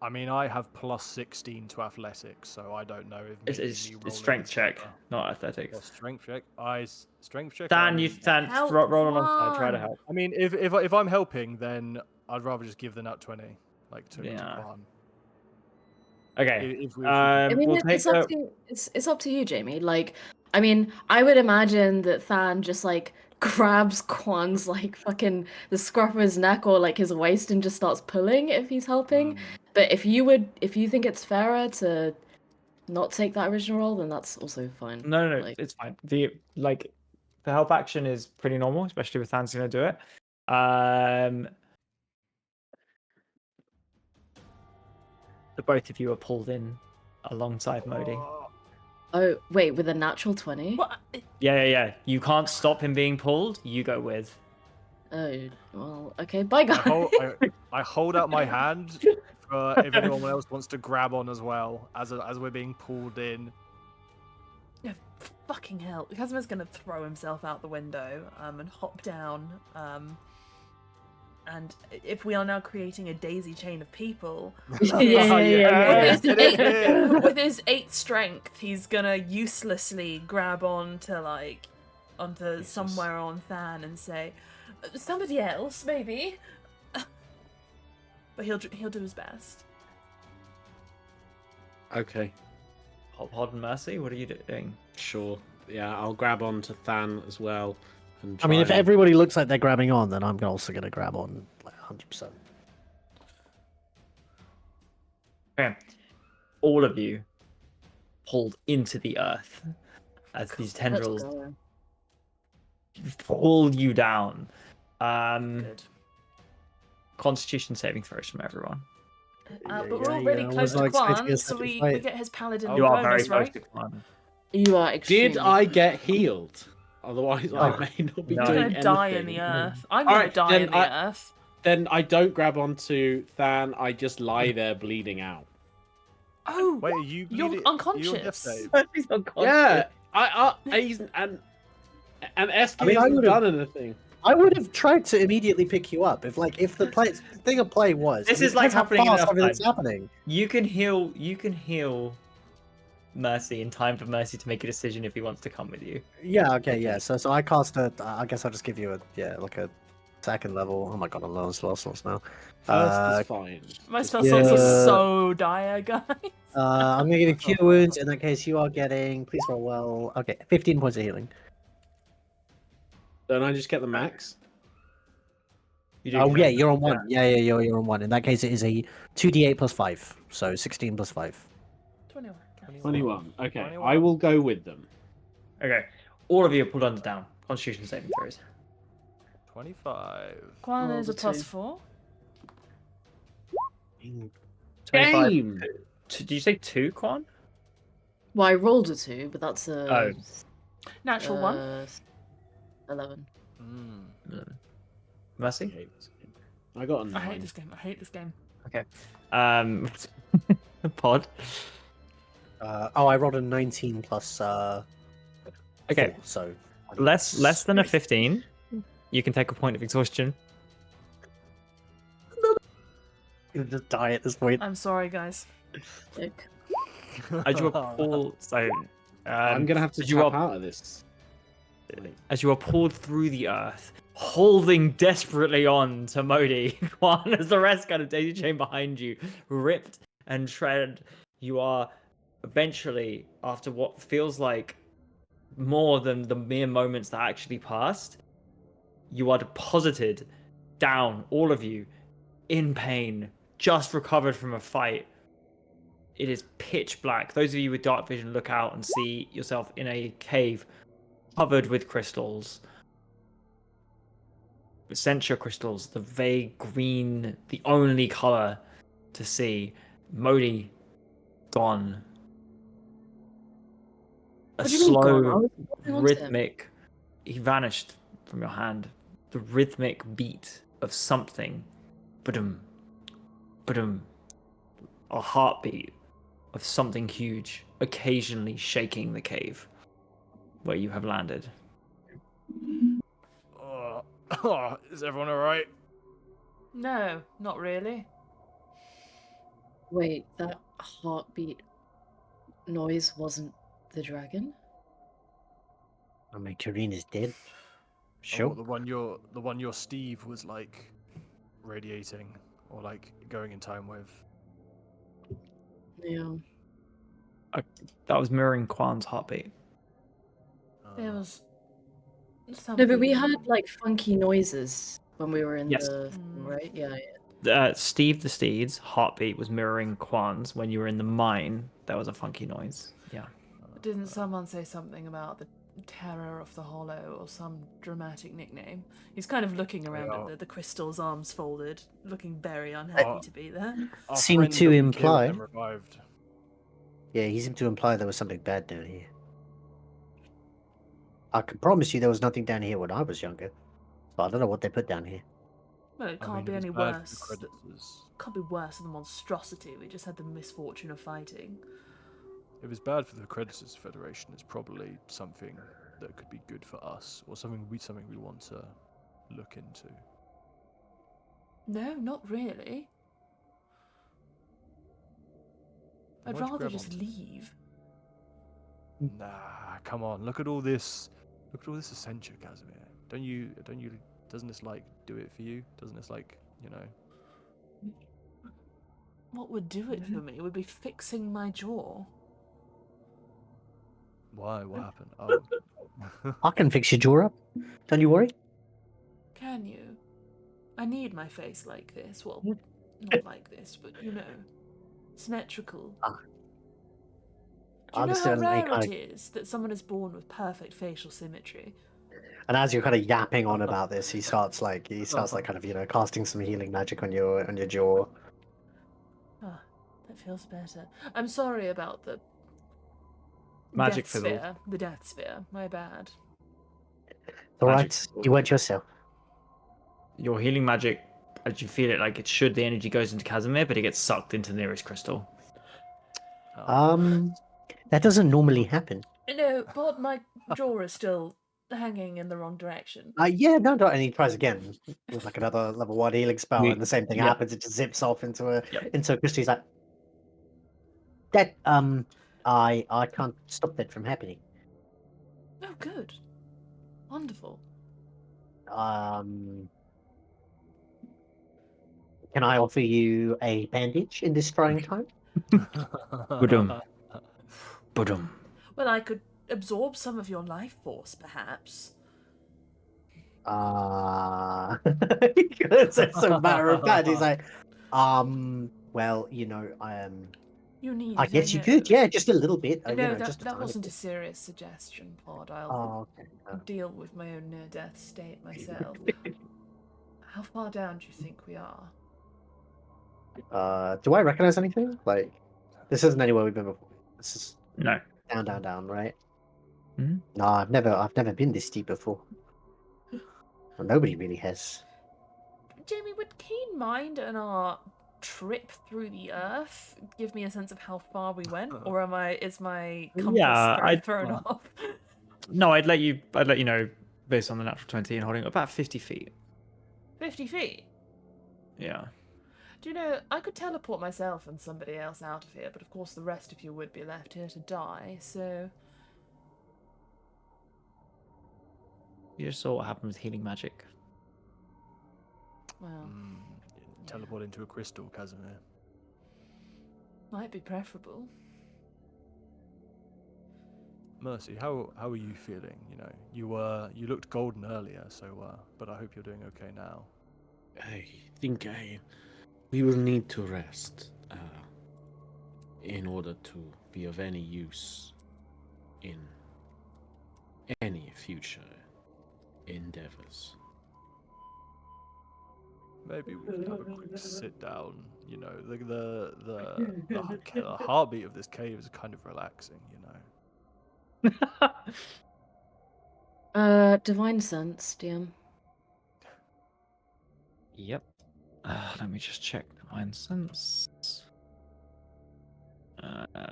I mean, I have plus 16 to athletics, so I don't know if It's, maybe it's, me it's rolling strength is check, better. not athletics. Or strength check. Strength check. Than, Help roll alongside, try to Quan. help. I mean, if I'm helping, then I'd rather just give the nat 20, like to Yeah. Quan. Okay. If we I can- mean, We'll take it's up to you, Jamie. Like, I mean, I would imagine that Than just like grabs Quan's like fucking the scruff of his neck or like his waist and just starts pulling if he's helping. But if you think it's fairer to not take that original role, then that's also fine. No, Like, it's fine. The help action is pretty normal, especially with Than's gonna do it. The both of you are pulled in alongside Modi. oh wait, with a natural 20? What? Yeah. You can't stop him being pulled. You go with. Oh well, okay, bye guys. I hold out my hand for if anyone else wants to grab on as well as we're being pulled in. Yeah, fucking hell. Casimir's gonna throw himself out the window and hop down. And if we are now creating a daisy chain of people, Yeah. with his 8 strength, he's gonna uselessly grab onto somewhere on Than and say, somebody else, maybe. But he'll do his best. Okay, Pardon, Mercy. What are you doing? sure. Yeah, I'll grab on to Than as well. And I mean, if try and- everybody looks like they're grabbing on, then I'm also going to grab on like 100%. Okay. All of you pulled into the earth as these Let's tendrils go. pull you down. Good. Constitution saving throws from everyone. But we're all really I close was to not expecting Quan, a so second we fight. get his paladin You are very bonus, close right? to Quan. You are extremely. Did I get healed? Otherwise, I No. may not be No. He's doing gonna anything. die in the earth. I'm All gonna right, die then in the earth. Then I don't grab onto Than. I just lie there bleeding out. Oh, Wait, are you you're bleeding? unconscious. You're on death save? He's unconscious. Yeah, he's, and And SK I mean, I hasn't would've- done anything. I would have tried to immediately pick you up if the thing of play was. This I mean, is like depends how happening fast enough everything's time. happening. You can heal Mercy in time for Mercy to make a decision if he wants to come with you. Yeah. Okay. Yeah. So I cast a. I guess I'll just give you like a second level. Oh my god, I'm low on slow slots now. First is fine. My Just- spell slots are Yeah. so dire, guys. I'm gonna give you cure wounds. In that case, you are getting. Please roll well. Okay, 15 points of healing. Don't I just get the max? You do Oh get yeah, it. you're on one. Yeah, you're on one. In that case, it is a 2d8 plus 5, so 16 plus 5. 21. 21. Okay, 21. I will go with them. Okay. All of you are pulled under down. Constitution saving throws. 25. Quan Roll is a the plus two. 4. 25. Game! Did you say 2, Quan? Well, I rolled a 2, but that's a Natural 1. 11. Mm. Mercy? I got a I hate 9. this game. I hate this game. Pod. I rolled a 19 plus Okay. 4, so Less than a 15. You can take a point of exhaustion. You'll just die at this point. I'm sorry, guys. Dick. As you are pulled, I'm gonna have to as you tap are out of this. as you are pulled through the earth, holding desperately on to Modi, Quan, as the rest kind of daisy chain behind you, ripped and shredded, you are eventually, after what feels like more than the mere moments that actually passed, you are deposited down, all of you, in pain, just recovered from a fight. It is pitch black. Those of you with dark vision look out and see yourself in a cave covered with crystals. Essentia crystals, the vague green, the only color to see. Modi, gone. A What do you mean gone? I slow, was holding on to him. rhythmic. He vanished from your hand. The rhythmic beat of something. Ba-dum, ba-dum. A heartbeat of something huge, occasionally shaking the cave where you have landed. Is everyone alright? No, not really. Wait, that heartbeat noise wasn't the dragon? I mean, Kareen is dead. Oh, Sure. the one your Steve was like radiating or like going in time with. Yeah. That was mirroring Quan's heartbeat. There Uh, was No, something. but we had like funky noises when we were in Yes. the thing, right? Yeah, Steve the Steed's heartbeat was mirroring Quan's. When you were in the mine, there was a funky noise. Yeah. Didn't someone say something about the terror of the hollow or some dramatic nickname? He's kind of looking around Yeah. at the crystal's arms folded, looking very unhappy Oh. to be there. our Seemed friend to that we imply- killed and revived. Yeah, he seemed to imply there was something bad down here. I can promise you there was nothing down here when I was younger. But I don't know what they put down here. Well, it I can't mean, be it was any bad for worse. the creditors. Can't be worse than the monstrosity. We just had the misfortune of fighting. If it's bad for the Creditors Federation, it's probably something that could be good for us, or something we want to look into. No, not really. I'd Why'd you rather grab just onto- leave. Nah, come on. Look at all this. Look at all this Essentia, Casimir. Don't you? Doesn't this like do it for you? Doesn't this like, you know? What would do it for me would be fixing my jaw. Why? What happened? Oh. I can fix your jaw up. Don't you worry. Can you? I need my face like this. Well, not like this, but you know, symmetrical. Ah. Do you know how understand that you rare it kinda- is that someone is born with perfect facial symmetry? And as you're kind of yapping on about this, he starts like kind of casting some healing magic on your jaw. Ah, that feels better. I'm sorry about the Magic death fizzle. sphere. The death sphere. My bad. All Magic right, fizzle. you went yourself. Your healing magic, as you feel it, like it should, the energy goes into Casimir, but it gets sucked into the nearest crystal. Oh. That doesn't normally happen. No, but my jaw is still hanging in the wrong direction. Yeah, no, and he tries again with like another level 1 healing spell, and the same thing Yep. happens. It just zips off into a Yep. crystal. He's like, that I can't stop that from happening. Oh, good. Wonderful. Can I offer you a bandage in this trying time? Budum. Budum. Well, I could absorb some of your life force, perhaps. Because it's a matter of fact, he's like, well, You need I it, guess you know. could, yeah, just a little bit. No, just a that tiny wasn't a bit. serious suggestion, Pod. I'll Oh, okay. deal with my own near-death state myself. How far down do you think we are? Do I recognize anything? Like, this isn't anywhere we've been before. This is No. down, right? Mhm. No, I've never been this deep before. Well, nobody really has. Jamie, would keen mind on our trip through the Earth give me a sense of how far we went, or is my compass Yeah, very thrown off? No, I'd let you know based on the natural 20 and holding about 50 feet. 50 feet. Yeah. Do you know, I could teleport myself and somebody else out of here, but of course the rest of you would be left here to die, so... You just saw what happened with healing magic. Well, Teleport into a crystal, Casimir. might be preferable. Mercy, how are you feeling? You looked golden earlier, so but I hope you're doing okay now. I think we will need to rest in order to be of any use in any future endeavors. Maybe we can have a quick sit down. The heartbeat of this cave is kind of relaxing. Divine sense, DM. Yep. Let me just check Divine Sense.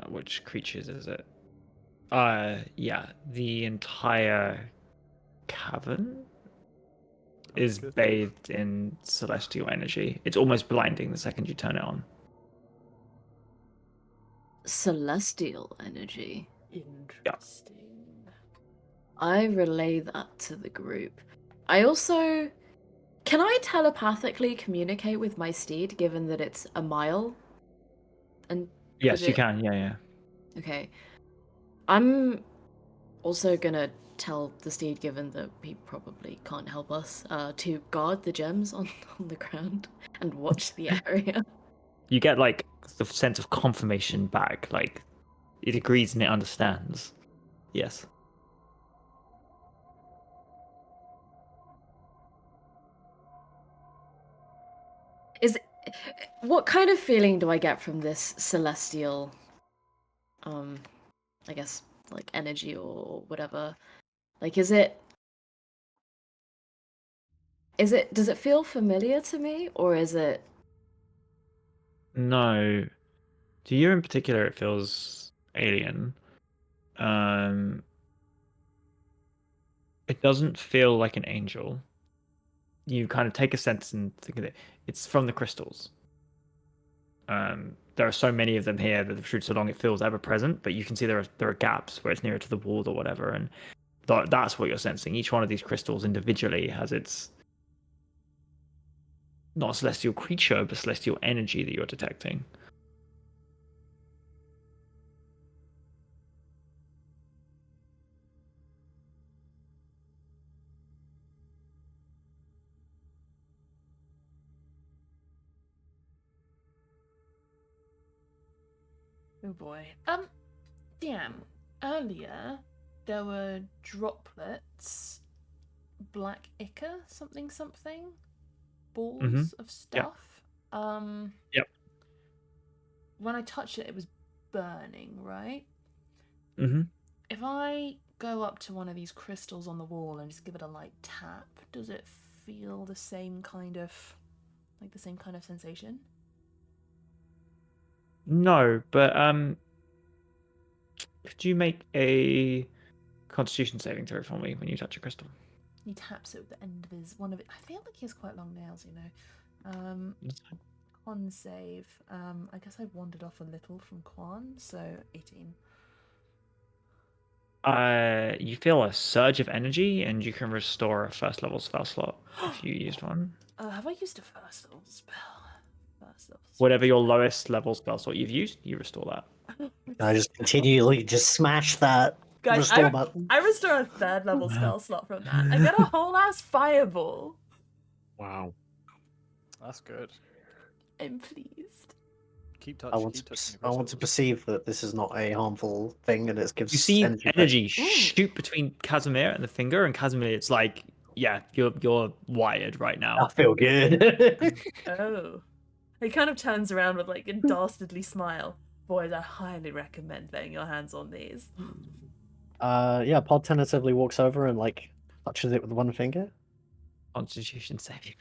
Which creatures is it? Yeah, the entire cavern is Good. bathed in celestial energy. It's almost blinding the second you turn it on. Celestial energy. Interesting. I relay that to the group. I also... Can I telepathically communicate with my steed, given that it's a mile? And Yes, you can. Yeah. Okay. I'm also gonna tell the steed, given that he probably can't help us, to guard the gems on the ground and watch the area. You get like the sense of confirmation back, like it agrees and it understands. Yes. What kind of feeling do I get from this celestial, I guess, like energy or whatever? Like, does it feel familiar to me, or is it... No. To you in particular, it feels alien. It doesn't feel like an angel. You kind of take a sense and think of it. It's from the crystals. There are so many of them here that the fruit so long it feels ever present, but you can see there are gaps where it's nearer to the wall or whatever, and that's what you're sensing. Each one of these crystals individually has its not a celestial creature, but celestial energy that you're detecting. Oh boy. DM. Earlier, there were droplets, black ichor, something, balls of stuff. Yep. When I touched it, it was burning, right? Mm-hmm. If I go up to one of these crystals on the wall and just give it a light tap, does it feel the same kind of sensation? No, but could you make a Constitution saving throw for me when you touch a crystal. He taps it with the end of his one of it. I feel like he has quite long nails, you know. Con save. I guess I wandered off a little from Quan, so 18. You feel a surge of energy, and you can restore a first level spell slot if you used one. Have I used a first level spell? Whatever your lowest level spell slot you've used, you restore that. I just continually just smash that Guys, restore button. I restore a third level spell slot from that. I get a whole ass fireball. Wow. That's good. I'm pleased. Keep I touching. want Keep to, touching. I want to perceive that this is not a harmful thing, and it gives You see energy. energy shoot between Casimir and the finger, and Casimir, it's like, yeah, you're wired right now. I feel good. Oh. He kind of turns around with like a dastardly smile. Boys, I highly recommend laying your hands on these. Yeah, Pod tentatively walks over and like touches it with one finger. Constitution saving.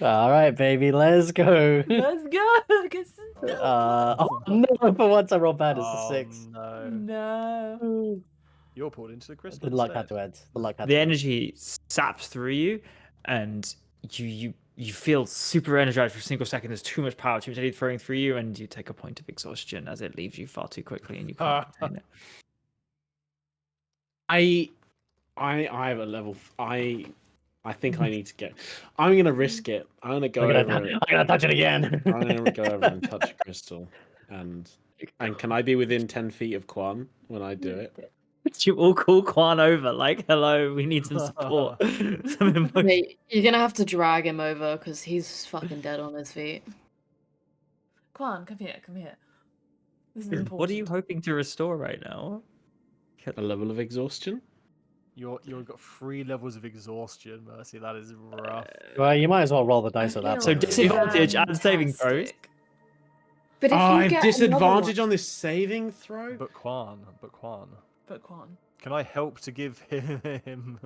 All right, baby, let's go. Let's go! Get some Oh no! For once, I rolled bad. It's a 6. No. No. You're pulled into the crystal. The luck had instead. to end. The luck had The to end. energy saps through you, and you feel super energized for a single second. There's too much power, too much energy throwing through you, and you take a point of exhaustion as it leaves you far too quickly, and you can't contain it. I have a level. I think I need to get. I'm gonna risk it. I'm gonna go over. I'm gonna touch it again. I'm gonna go over and touch a crystal, and can I be within 10 feet of Quan when I do it? You all call Quan over, like, hello, we need some support. Wait, you're gonna have to drag him over because he's fucking dead on his feet. Quan, come here, come here. This is important. What are you hoping to restore right now? A level of exhaustion. You've got 3 levels of exhaustion, Mercy. That is rough. Well, you might as well roll the dice at that So point. disadvantage and saving throws. But if I you have get disadvantage another on this saving throw. But Quan. But Quan. Can I help to give him?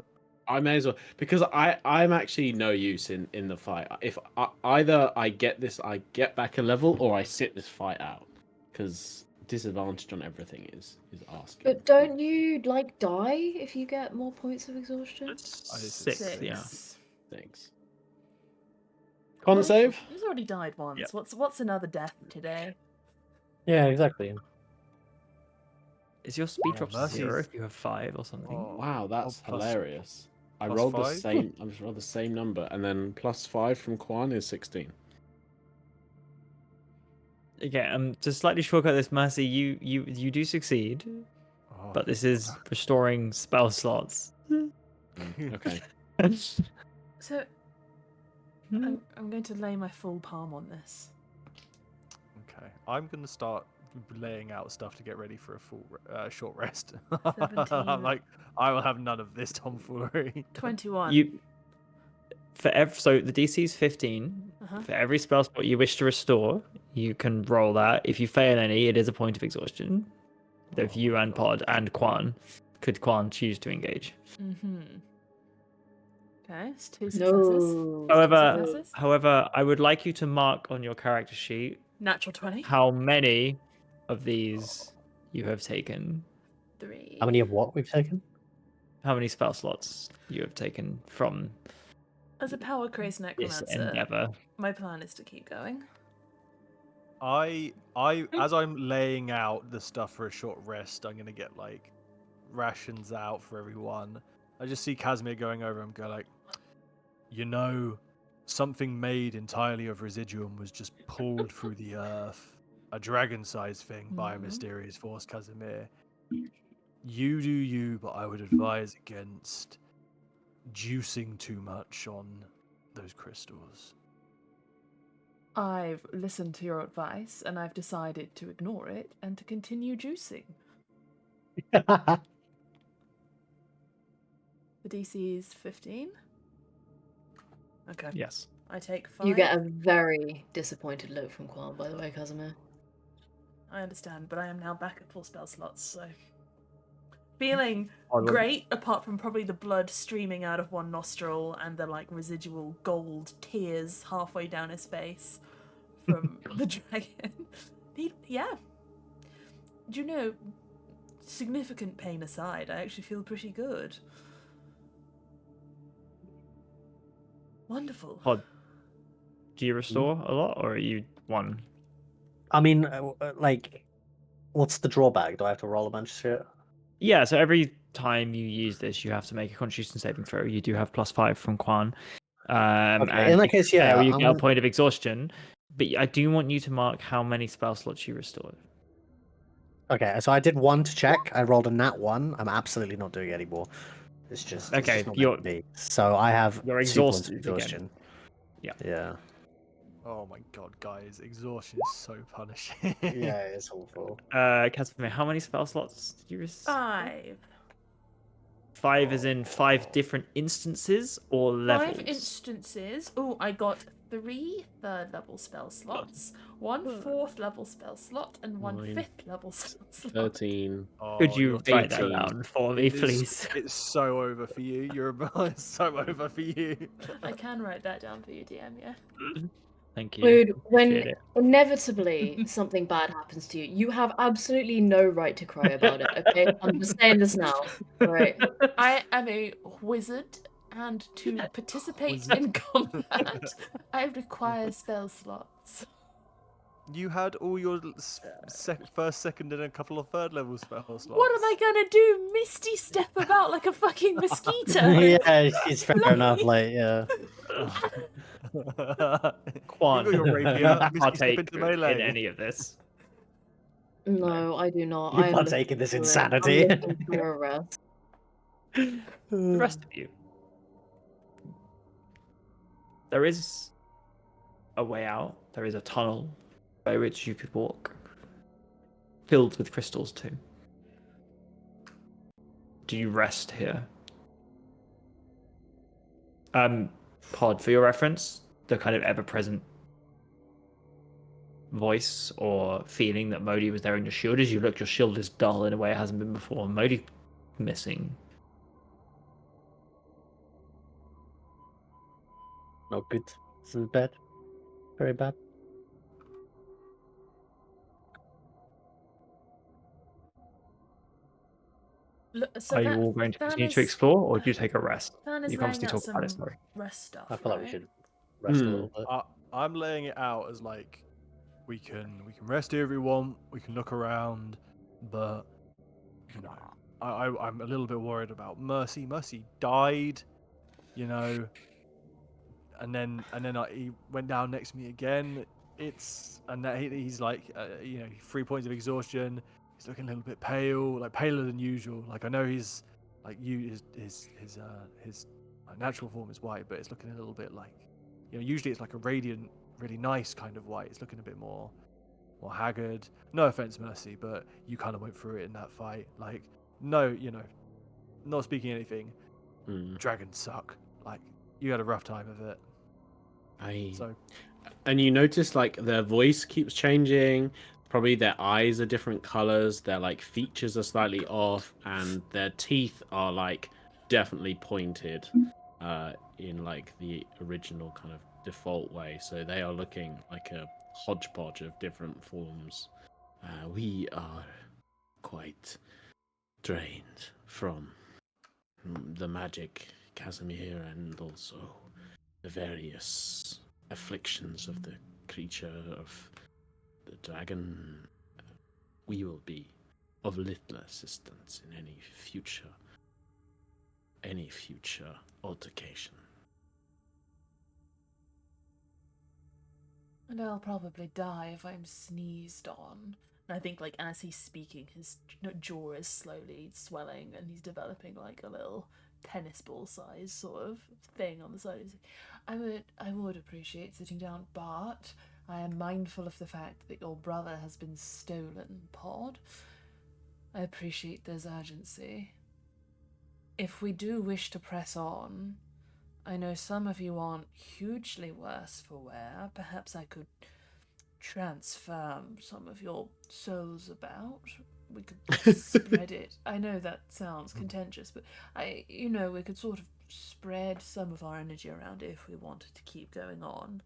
I may as well, because I'm actually no use in the fight. If either I get back a level, or I sit this fight out, because disadvantage on everything is asking. But don't you like die if you get more points of exhaustion? 6, yeah. 6. Con save. He's already died once. Yep. What's another death today? Yeah, exactly. Is your speed drop to Mercy's- 0 if you have 5 or something? Oh, Wow, that's plus- hilarious. I plus rolled the 5? same. I just rolled the same number, and then +5 from Quan is 16. Okay, to slightly shortcut this, Mercy, you do succeed, Oh, but this is restoring spell slots. Okay. So I'm going to lay my full palm on this. Okay, I'm gonna start laying out stuff to get ready for a full short rest. 17. I'm like, I will have none of this tomfoolery. 21. So the DC is 15. Uh-huh. For every spell spot you wish to restore, you can roll that. If you fail any, it is a point of exhaustion. If you and Pod and Quan could choose to engage. Mm-hmm. Okay, it's 2 successes. No. However, I would like you to mark on your character sheet Natural 20. how many of these you have taken. 3. How many of what we've taken? How many spell slots you have taken from As a power crazed this necromancer, endeavor. my plan is to keep going. As I'm laying out the stuff for a short rest, I'm gonna get like rations out for everyone. I just see Casimir going over and go like, something made entirely of residuum was just pulled through the earth, a dragon-sized thing by a mysterious force, Casimir. You do you, but I would advise against juicing too much on those crystals. I've listened to your advice and I've decided to ignore it and to continue juicing. The DC is 15. Okay. Yes. I take 5. You get a very disappointed look from Quan, by the way, Casimir. I understand, but I am now back at full spell slots, so feeling Oh, look. great, apart from probably the blood streaming out of one nostril and the like residual gold tears halfway down his face from the dragon. Yeah. Do you know, significant pain aside, I actually feel pretty good. Wonderful. Pod, do you restore a lot, or are you one? I mean, like, what's the drawback? Do I have to roll a bunch of shit? Yeah, so every time you use this, you have to make a Constitution saving throw. You do have +5 from Quan. Okay, And in that if case, you yeah, fail, you get a point of exhaustion. But I do want you to mark how many spell slots you restored. Okay, so I did one to check. I rolled a nat 1. I'm absolutely not doing it anymore. It's just Okay, it's not you're- meant to be. So I have you're 2 points of exhausted again. exhaustion. Yeah. Yeah. Oh my god, guys, exhaustion is so punishing. Yeah, it's awful. Casimir, how many spell slots did you restore? 5. 5 as in 5 different instances or levels? 5 instances. Oh, I got 3 third level spell slots, 1 fourth level spell slot, and 1 Nine. fifth level spell slot. 13. Could Oh, you you're write that 18. down for me, It is- please? It's so over for you. You're about so over for you. I can write that down for you, DM, yeah. Thank you. Dude, when Appreciate it. inevitably something bad happens to you, you have absolutely no right to cry about it, okay? I'm just saying this now. Alright. I am a wizard, and to participate in combat, I require spell slots. You had all your first, second, and a couple of third level spell slots. What am I gonna do? Misty step about like a fucking mosquito? Yeah, it's fair enough. Like, yeah. Quan, You got your rapier. Misty step partake into melee. in any of this. No, I do not. You I am partake in this looking for it. insanity. I'm looking for a rest. The rest of you. There is a way out. There is a tunnel by which you could walk, filled with crystals too. Do you rest here? Pod, for your reference, the kind of ever-present voice or feeling that Modi was there in your shield. As you look, your shield is dull in a way it hasn't been before. Modi missing. Not good. This is bad. Very bad. So Are you all going to continue to explore, or do you take a rest? Than is You laying constantly out talk about it, some sorry. rest stuff. I feel like we right? should rest a little bit. I'm laying it out as like we can rest here if we want. We can look around, but you know, I'm a little bit worried about Mercy. Mercy died, you know, and then he went down next to me again. He's like, you know, 3 points of exhaustion. He's looking a little bit pale, like paler than usual. Like I know he's like his natural form is white, but it's looking a little bit like, you know, usually it's like a radiant, really nice kind of white. It's looking a bit more haggard. No offense, Mercy, but you kind of went through it in that fight. Like, no, you know, not speaking anything. Dragons suck. Like, you had a rough time of it. So, And you notice like their voice keeps changing. Probably their eyes are different colors. Their like features are slightly off, and their teeth are like definitely pointed, in like the original kind of default way. So they are looking like a hodgepodge of different forms. We are quite drained from the magic, Casimir, and also the various afflictions of the creature of the dragon. We will be of little assistance in any future altercation. And I'll probably die if I'm sneezed on. And I think, like, as he's speaking, his jaw is slowly swelling, and he's developing like a little tennis ball size sort of thing on the side. I would appreciate sitting down, but I am mindful of the fact that your brother has been stolen, Pod. I appreciate there's urgency. If we do wish to press on, I know some of you aren't hugely worse for wear. Perhaps I could transfer some of your souls about. We could spread it. I know that sounds contentious, but we could sort of spread some of our energy around if we wanted to keep going on.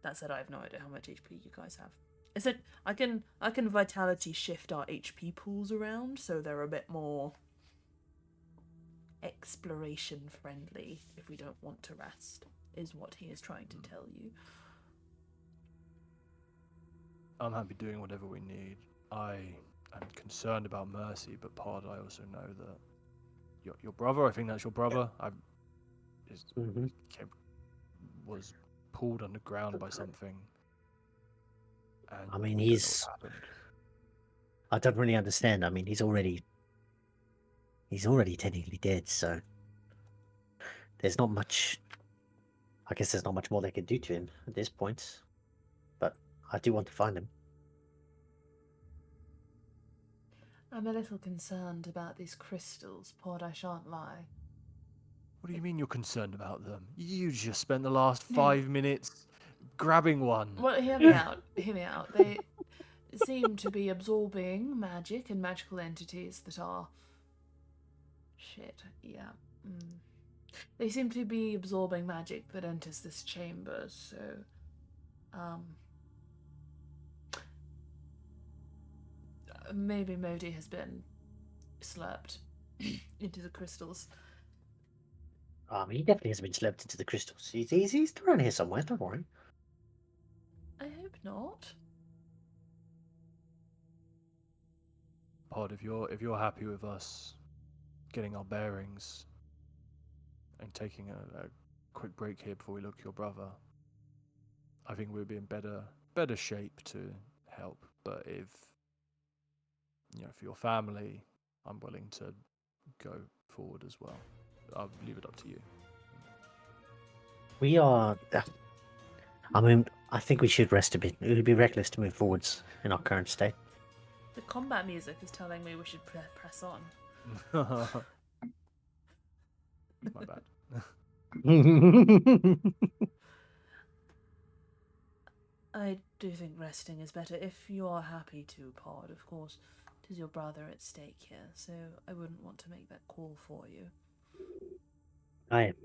That said, I have no idea how much HP you guys have. Is it? I can vitality shift our HP pools around so they're a bit more exploration friendly if we don't want to rest, is what he is trying to tell you. I'm happy doing whatever we need. I am concerned about Mercy, but Pod, I also know that your brother, I think that's your brother, was pulled underground by something. And I mean, we don't know what happened. I don't really understand. I mean, he's already technically dead, so there's not much. I guess there's not much more they could do to him at this point. But I do want to find him. I'm a little concerned about these crystals, Pod, I shan't lie. What do you mean you're concerned about them? You just spent the last No. 5 minutes grabbing one. Well, hear me out. Hear me out. They seem to be absorbing magic and magical entities that are... Shit, yeah. They seem to be absorbing magic that enters this chamber, so... Maybe Modi has been slurped into the crystals. He definitely has been slurped into the crystals. He's around here somewhere, don't worry. I hope not. Pod, if you're happy with us getting our bearings and taking a quick break here before we look at your brother, I think we'd be in better shape to help. But if for your family, I'm willing to go forward as well. I'll leave it up to you. We are. I mean, I think we should rest a bit. It would be reckless to move forwards in our current state. The combat music is telling me we should press on. My bad. I do think resting is better if you are happy to, Pod. Of course, 'tis your brother at stake here, so I wouldn't want to make that call for you. I am.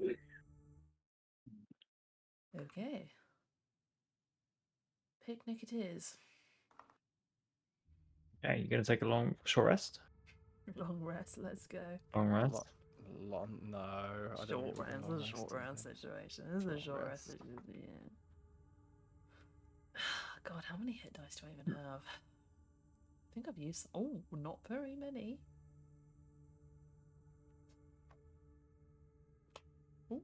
Okay. Picnic it is. Yeah, you're gonna take a short rest. Long rest, let's go. Long rest. No, I don't Short really want rest, long this is a short rest. round situation. This is a Short short rest. rest situation, yeah. God, how many hit dice do I even have? I think I've used... Oh, not very many. Ooh.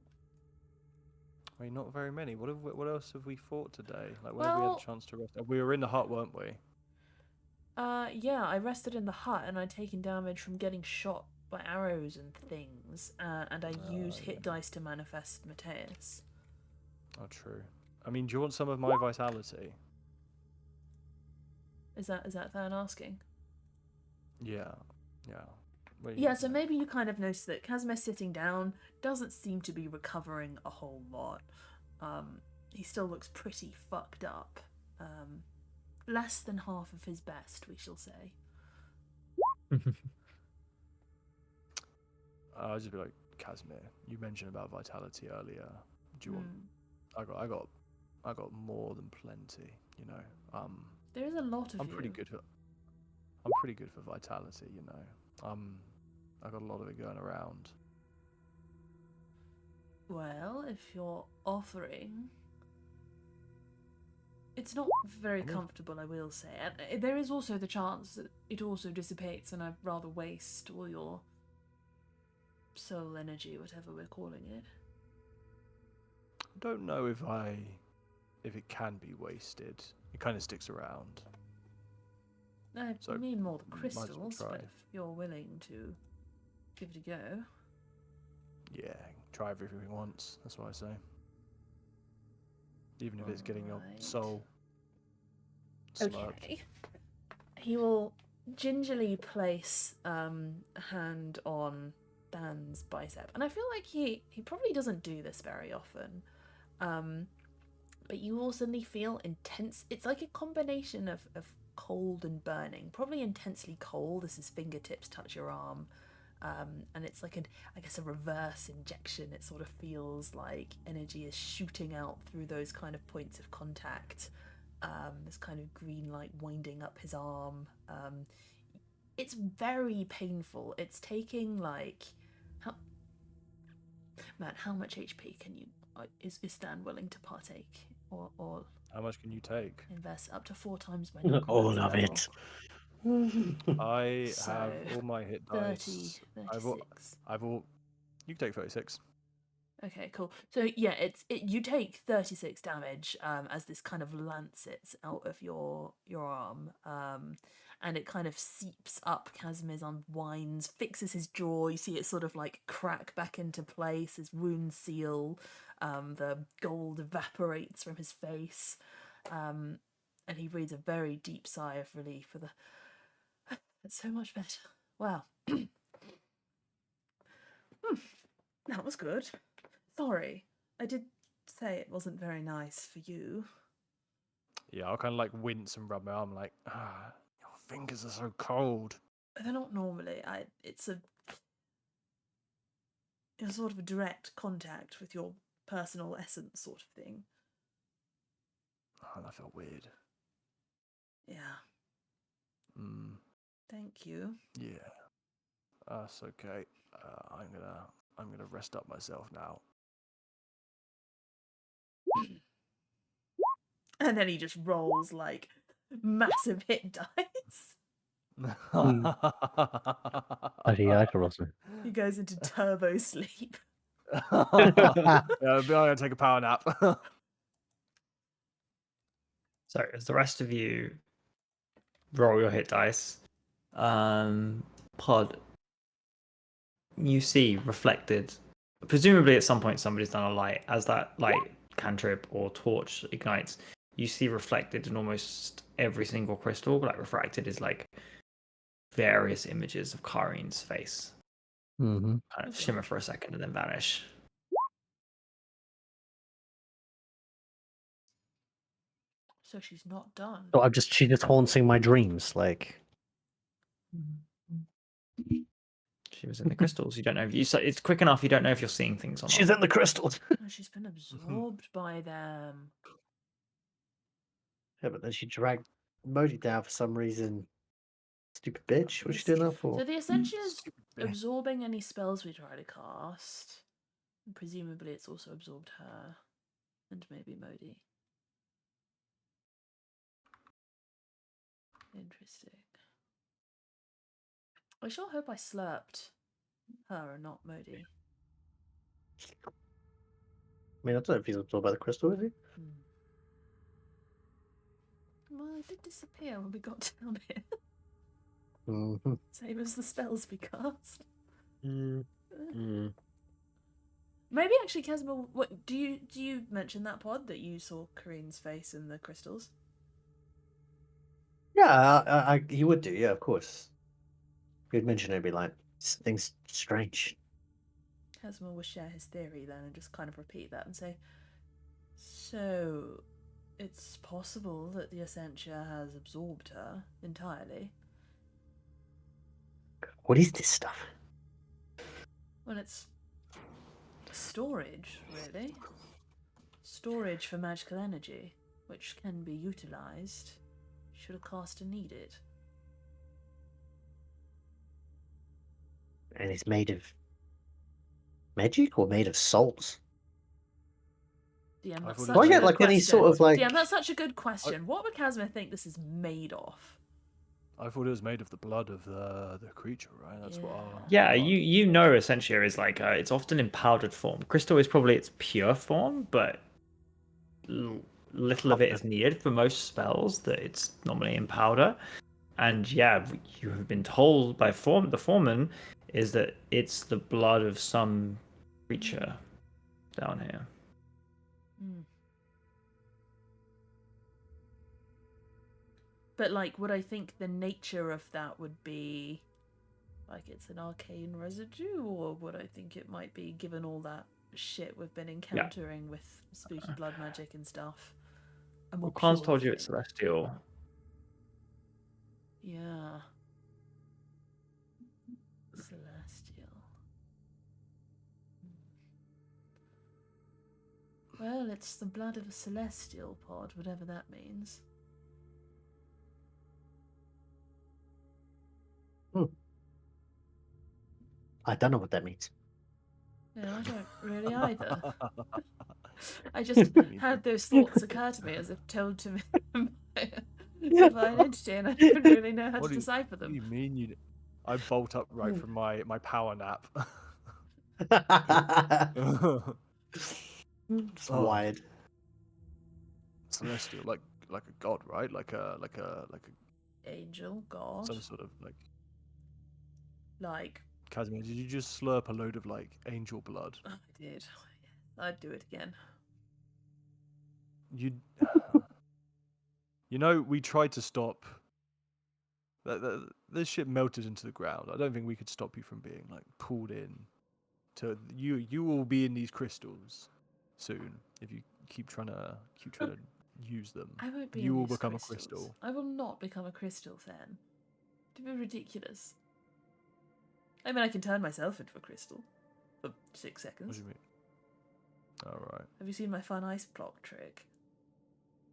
Wait, not very many. What else have we fought today? Like, when have we had Well- a chance to rest? We were in the hut, weren't we? Yeah, I rested in the hut and I'd taken damage from getting shot by arrows and things, and I used hit dice to manifest Mateus. Oh, true. I mean, do you want some of my vitality? Is that Than asking? Yeah. Wait, Yeah, so maybe you kind of notice that Casimir sitting down doesn't seem to be recovering a whole lot. He still looks pretty fucked up. Less than half of his best, we shall say. I'll just be like, Casimir, you mentioned about vitality earlier. Do you want? I got more than plenty. There is a lot of I'm you. pretty good for vitality. I got a lot of it going around. Well, if you're offering... It's not very comfortable, I will say. And there is also the chance that it also dissipates and I'd rather waste all your soul energy, whatever we're calling it. I don't know if it can be wasted. It kind of sticks around. I So, mean more the might as well crystals, try. but if you're willing to give it a go... Yeah, try everything once. That's what I say. Even if it's getting your Alright. soul slurped. Okay. He will gingerly place a hand on Dan's bicep. And I feel like he probably doesn't do this very often. But you will suddenly feel intense. It's like a combination of cold and burning. Probably intensely cold as his fingertips touch your arm. And it's like a reverse injection. It sort of feels like energy is shooting out through those kind of points of contact. this kind of green light winding up his arm. It's very painful. It's taking like Matt, how much HP can you is Stan willing to partake or How much can you take? invest? Up to 4 times my necromancy All of level. it. I So, have all my hit 30, dice. 36. I've all. You can take 36. Okay, cool. So yeah, you take 36 damage as this kind of lancets out of your arm, and it kind of seeps up Casimir's arm, winds, fixes his jaw. You see it sort of like crack back into place. His wounds seal. The gold evaporates from his face, and he breathes a very deep sigh of relief. For the it's so much better. Wow. That was good. Sorry, I did say it wasn't very nice for you. Yeah, I'll kind of like wince and rub my arm, like, your fingers are so cold. They're not normally. It's a sort of a direct contact with your personal essence, sort of thing. Oh, that felt weird. Yeah. Mm, Thank you. yeah, that's okay. I'm gonna rest up myself now. And then he just rolls like massive hit dice. Bloody also. He goes into turbo sleep. Yeah, I'm gonna take a power nap. So as the rest of you roll your hit dice, Pod, you see reflected. Presumably, at some point, somebody's done a light. As that light cantrip or torch ignites, you see reflected in almost every single crystal. Like refracted is like various images of Karine's face, Mm-hmm. kind of shimmer for a second and then vanish. So she's not done. So she's just haunting my dreams, like. She was in the crystals. You don't know if you. It's quick enough. You don't know if you're seeing things or not. She's in the crystals. Oh, she's been absorbed by them. Yeah, but then she dragged Modi down for some reason. Stupid bitch. What's she This- doing that for? So the Essentia is Stupid bitch. absorbing any spells we try to cast. And presumably it's also absorbed her. And maybe Modi. Interesting. I sure hope I slurped her and not Modi. I mean, I don't know if he's absorbed by the crystal, is he? Well, it did disappear when we got down here. Mm-hmm. Same as the spells we cast. Mm. Maybe actually, Casimir, what do you mention that Pod that you saw Karine's face in the crystals? Yeah, he would do. Yeah, of course. You'd mention it'd be like things strange. Casimir will share his theory then and just kind of repeat that and say, so it's possible that the Essentia has absorbed her entirely. What is this stuff? Well, it's storage, really. Storage for magical energy, which can be utilised should a caster need it. And it's made of magic or made of souls? DM, I that's thought such it a was Do I get good like one of these question. sort of like? DM, that's such a good question. What would Casimir think this is made of? I thought it was made of the blood of the creature, right? That's what. Yeah, you know, Essentia is like it's often in powdered form. Crystal is probably its pure form, but little of it is needed for most spells. That it's normally in powder, and yeah, you have been told by the foreman is that it's the blood of some creature down here. But like, would I think the nature of that would be like it's an arcane residue, or would I think it might be, given all that shit we've been encountering with spooky blood magic and stuff? Well, Khan's told you it's thing? celestial. Yeah. Celestial. Well, it's the blood of a celestial pod, whatever that means. I don't know what that means. No, I don't really either. I just had those thoughts occur to me as if told to me by a divine entity, and I don't really know how to decipher What them. do you mean I bolt up right from my power nap. It's Oh. wide. Celestial, like a god, right? Like a Angel, God, some sort of like Casimir, did you just slurp a load of like angel blood? I did. I'd do it again. You know, we tried to stop. This shit melted into the ground. I don't think we could stop you from being like pulled in. To you will be in these crystals soon if you keep trying to use them. I won't be. You in will these become a crystals. crystal. I will not become a crystal, then. It'd be ridiculous. I mean, I can turn myself into a crystal for 6 What seconds. do you mean? All right. Have you seen my fun ice block trick?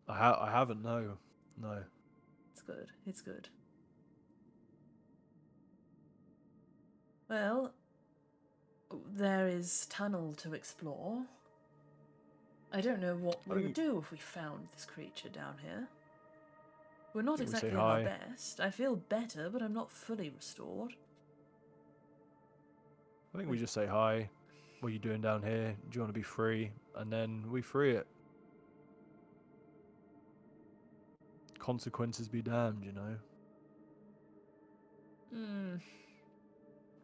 I haven't. No. It's good. It's good. Well, there is tunnel to explore. I don't know what we would do if we found this creature down here. We're not Think we say exactly at our hi. best. I feel better, but I'm not fully restored. I think we just say hi. What are you doing down here? Do you want to be free? And then we free it. Consequences be damned, you know. Hmm.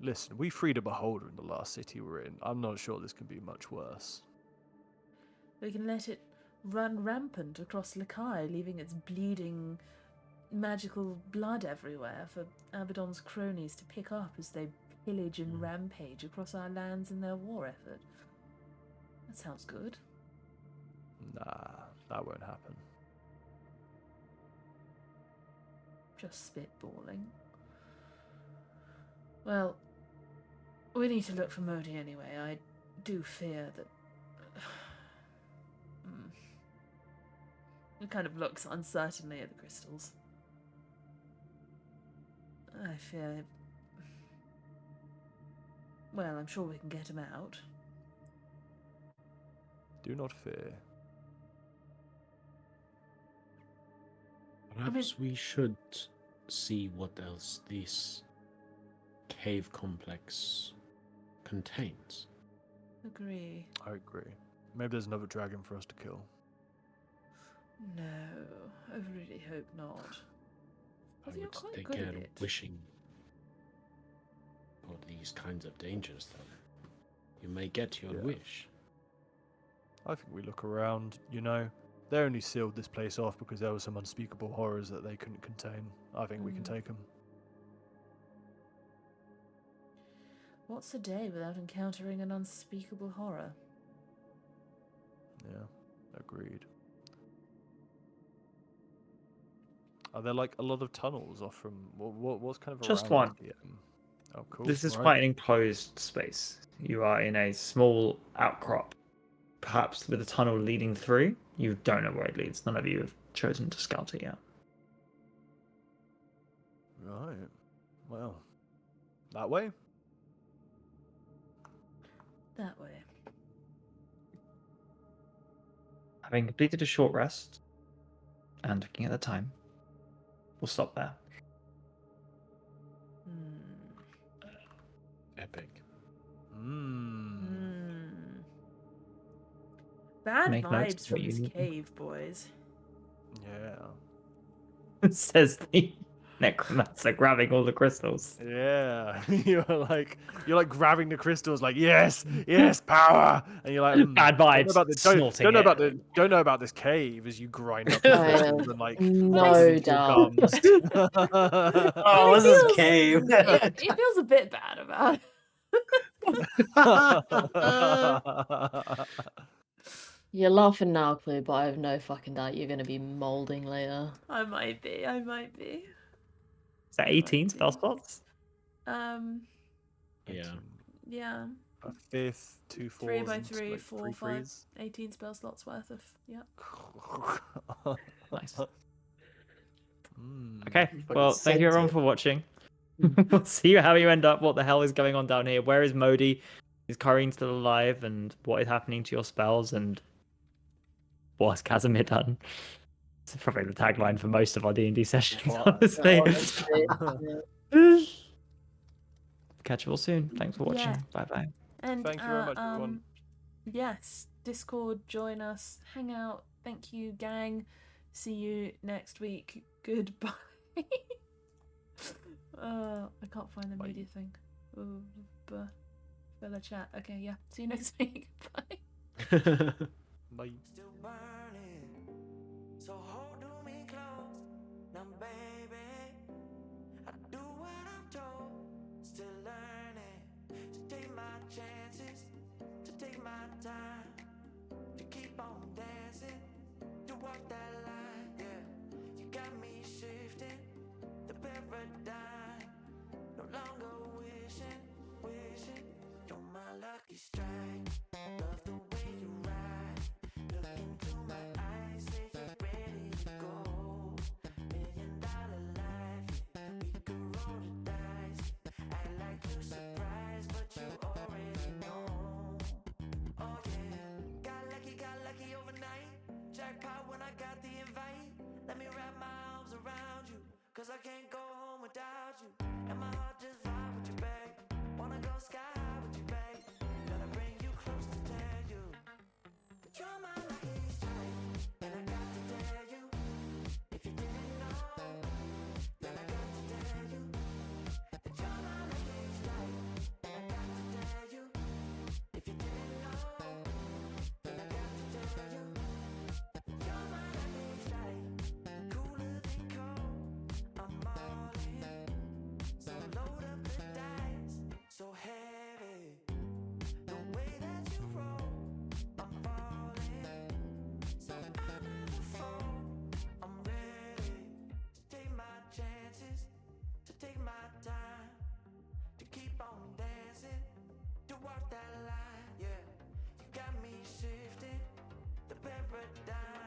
Listen, we freed a beholder in the last city we're in. I'm not sure this can be much worse. We can let it run rampant across Lakai, leaving its bleeding magical blood everywhere for Abaddon's cronies to pick up as they pillage and rampage across our lands in their war effort. That sounds good. Nah, that won't happen. Just spitballing. Well, we need to look for Modi anyway. I do fear that... He kind of looks uncertainly at the crystals. I fear... Well, I'm sure we can get him out. Do not fear. Perhaps we should see what else this cave complex contains. Agree. I agree. Maybe there's another dragon for us to kill. No, I really hope not. I You're would quite take good care at of it. wishing for these kinds of dangers, though. You may get your wish. I think we look around, you know. They only sealed this place off because there were some unspeakable horrors that they couldn't contain. I think we can take them. What's a day without encountering an unspeakable horror? Yeah, agreed. Are there like a lot of tunnels off from what's kind of Just around one. this? Oh, cool. This is Right. quite an enclosed space. You are in a small outcrop, perhaps with a tunnel leading through. You don't know where it leads. None of you have chosen to scout it yet. Right. Well, that way. That way. Having completed a short rest and looking at the time, we'll stop there. Epic. Bad Make notes vibes of what from you this need. cave, boys. Yeah. Says the necromancer, grabbing all the crystals. Yeah. you're like grabbing the crystals, like yes, power, and you're like Bad vibes, snorting don't know about this cave as you grind up I the have crystals and like no put them into your doubt. gums. Oh, it this is feels- cave. It feels a bit bad about it. You're laughing now, Clue, but I have no fucking doubt you're going to be molding later. I might be. Is that 18 spell spots? Um, Yeah. yeah. A fifth, 2 fours, 3 by and 3, like 4, three 5, threes. 18 spell slots worth of. Yep. Nice. Mm. Okay, Fucking well, thank you sent everyone it. for watching. We'll see how you end up. What the hell is going on down here? Where is Modi? Is Kareen still alive? And what is happening to your spells? And what has Casimir done? It's probably the tagline for most of our D&D sessions, What? honestly. Honestly, yeah. Catch you all soon. Thanks for watching. Yeah. Bye-bye. And Thank you very much, everyone. yes, Discord, join us, hang out. Thank you, gang. See you next week. Goodbye. I can't find the Bye. media thing. Ooh, for the chat. Okay, yeah. See you next week. Bye. Bye. Still burning, so hold me close. Now, baby, I do what I'm told. Still learning to take my chances, to take my time, to keep on dancing, to walk that line. Yeah, you got me shifting the paradigm. No longer wishing you're my lucky strike. Love the way you ride. Look into my eyes, say you're ready to go. $1,000,000 life, yeah. We could roll the dice. Act like you surprised, but you already know. Oh yeah, got lucky overnight. Jackpot when I got the invite. Let me wrap my arms around you, 'cause I can't go home without you. And my heart just vibe with you, babe. Wanna go sky high with you, babe. Gonna bring you close to tell you that you're my lucky strike. And I got to tell you, if you didn't know, then I got to tell you that you're my lucky strike. And I got to tell you, if you didn't know, then I got to tell you that you're my lucky strike. Cooler than cold, I'm all in. So load up the dice, so heavy. The way that you roll, I'm falling. So I never fall. I'm ready to take my chances, to take my time, to keep on dancing, to walk that line. Yeah, you got me shifting the paradigm.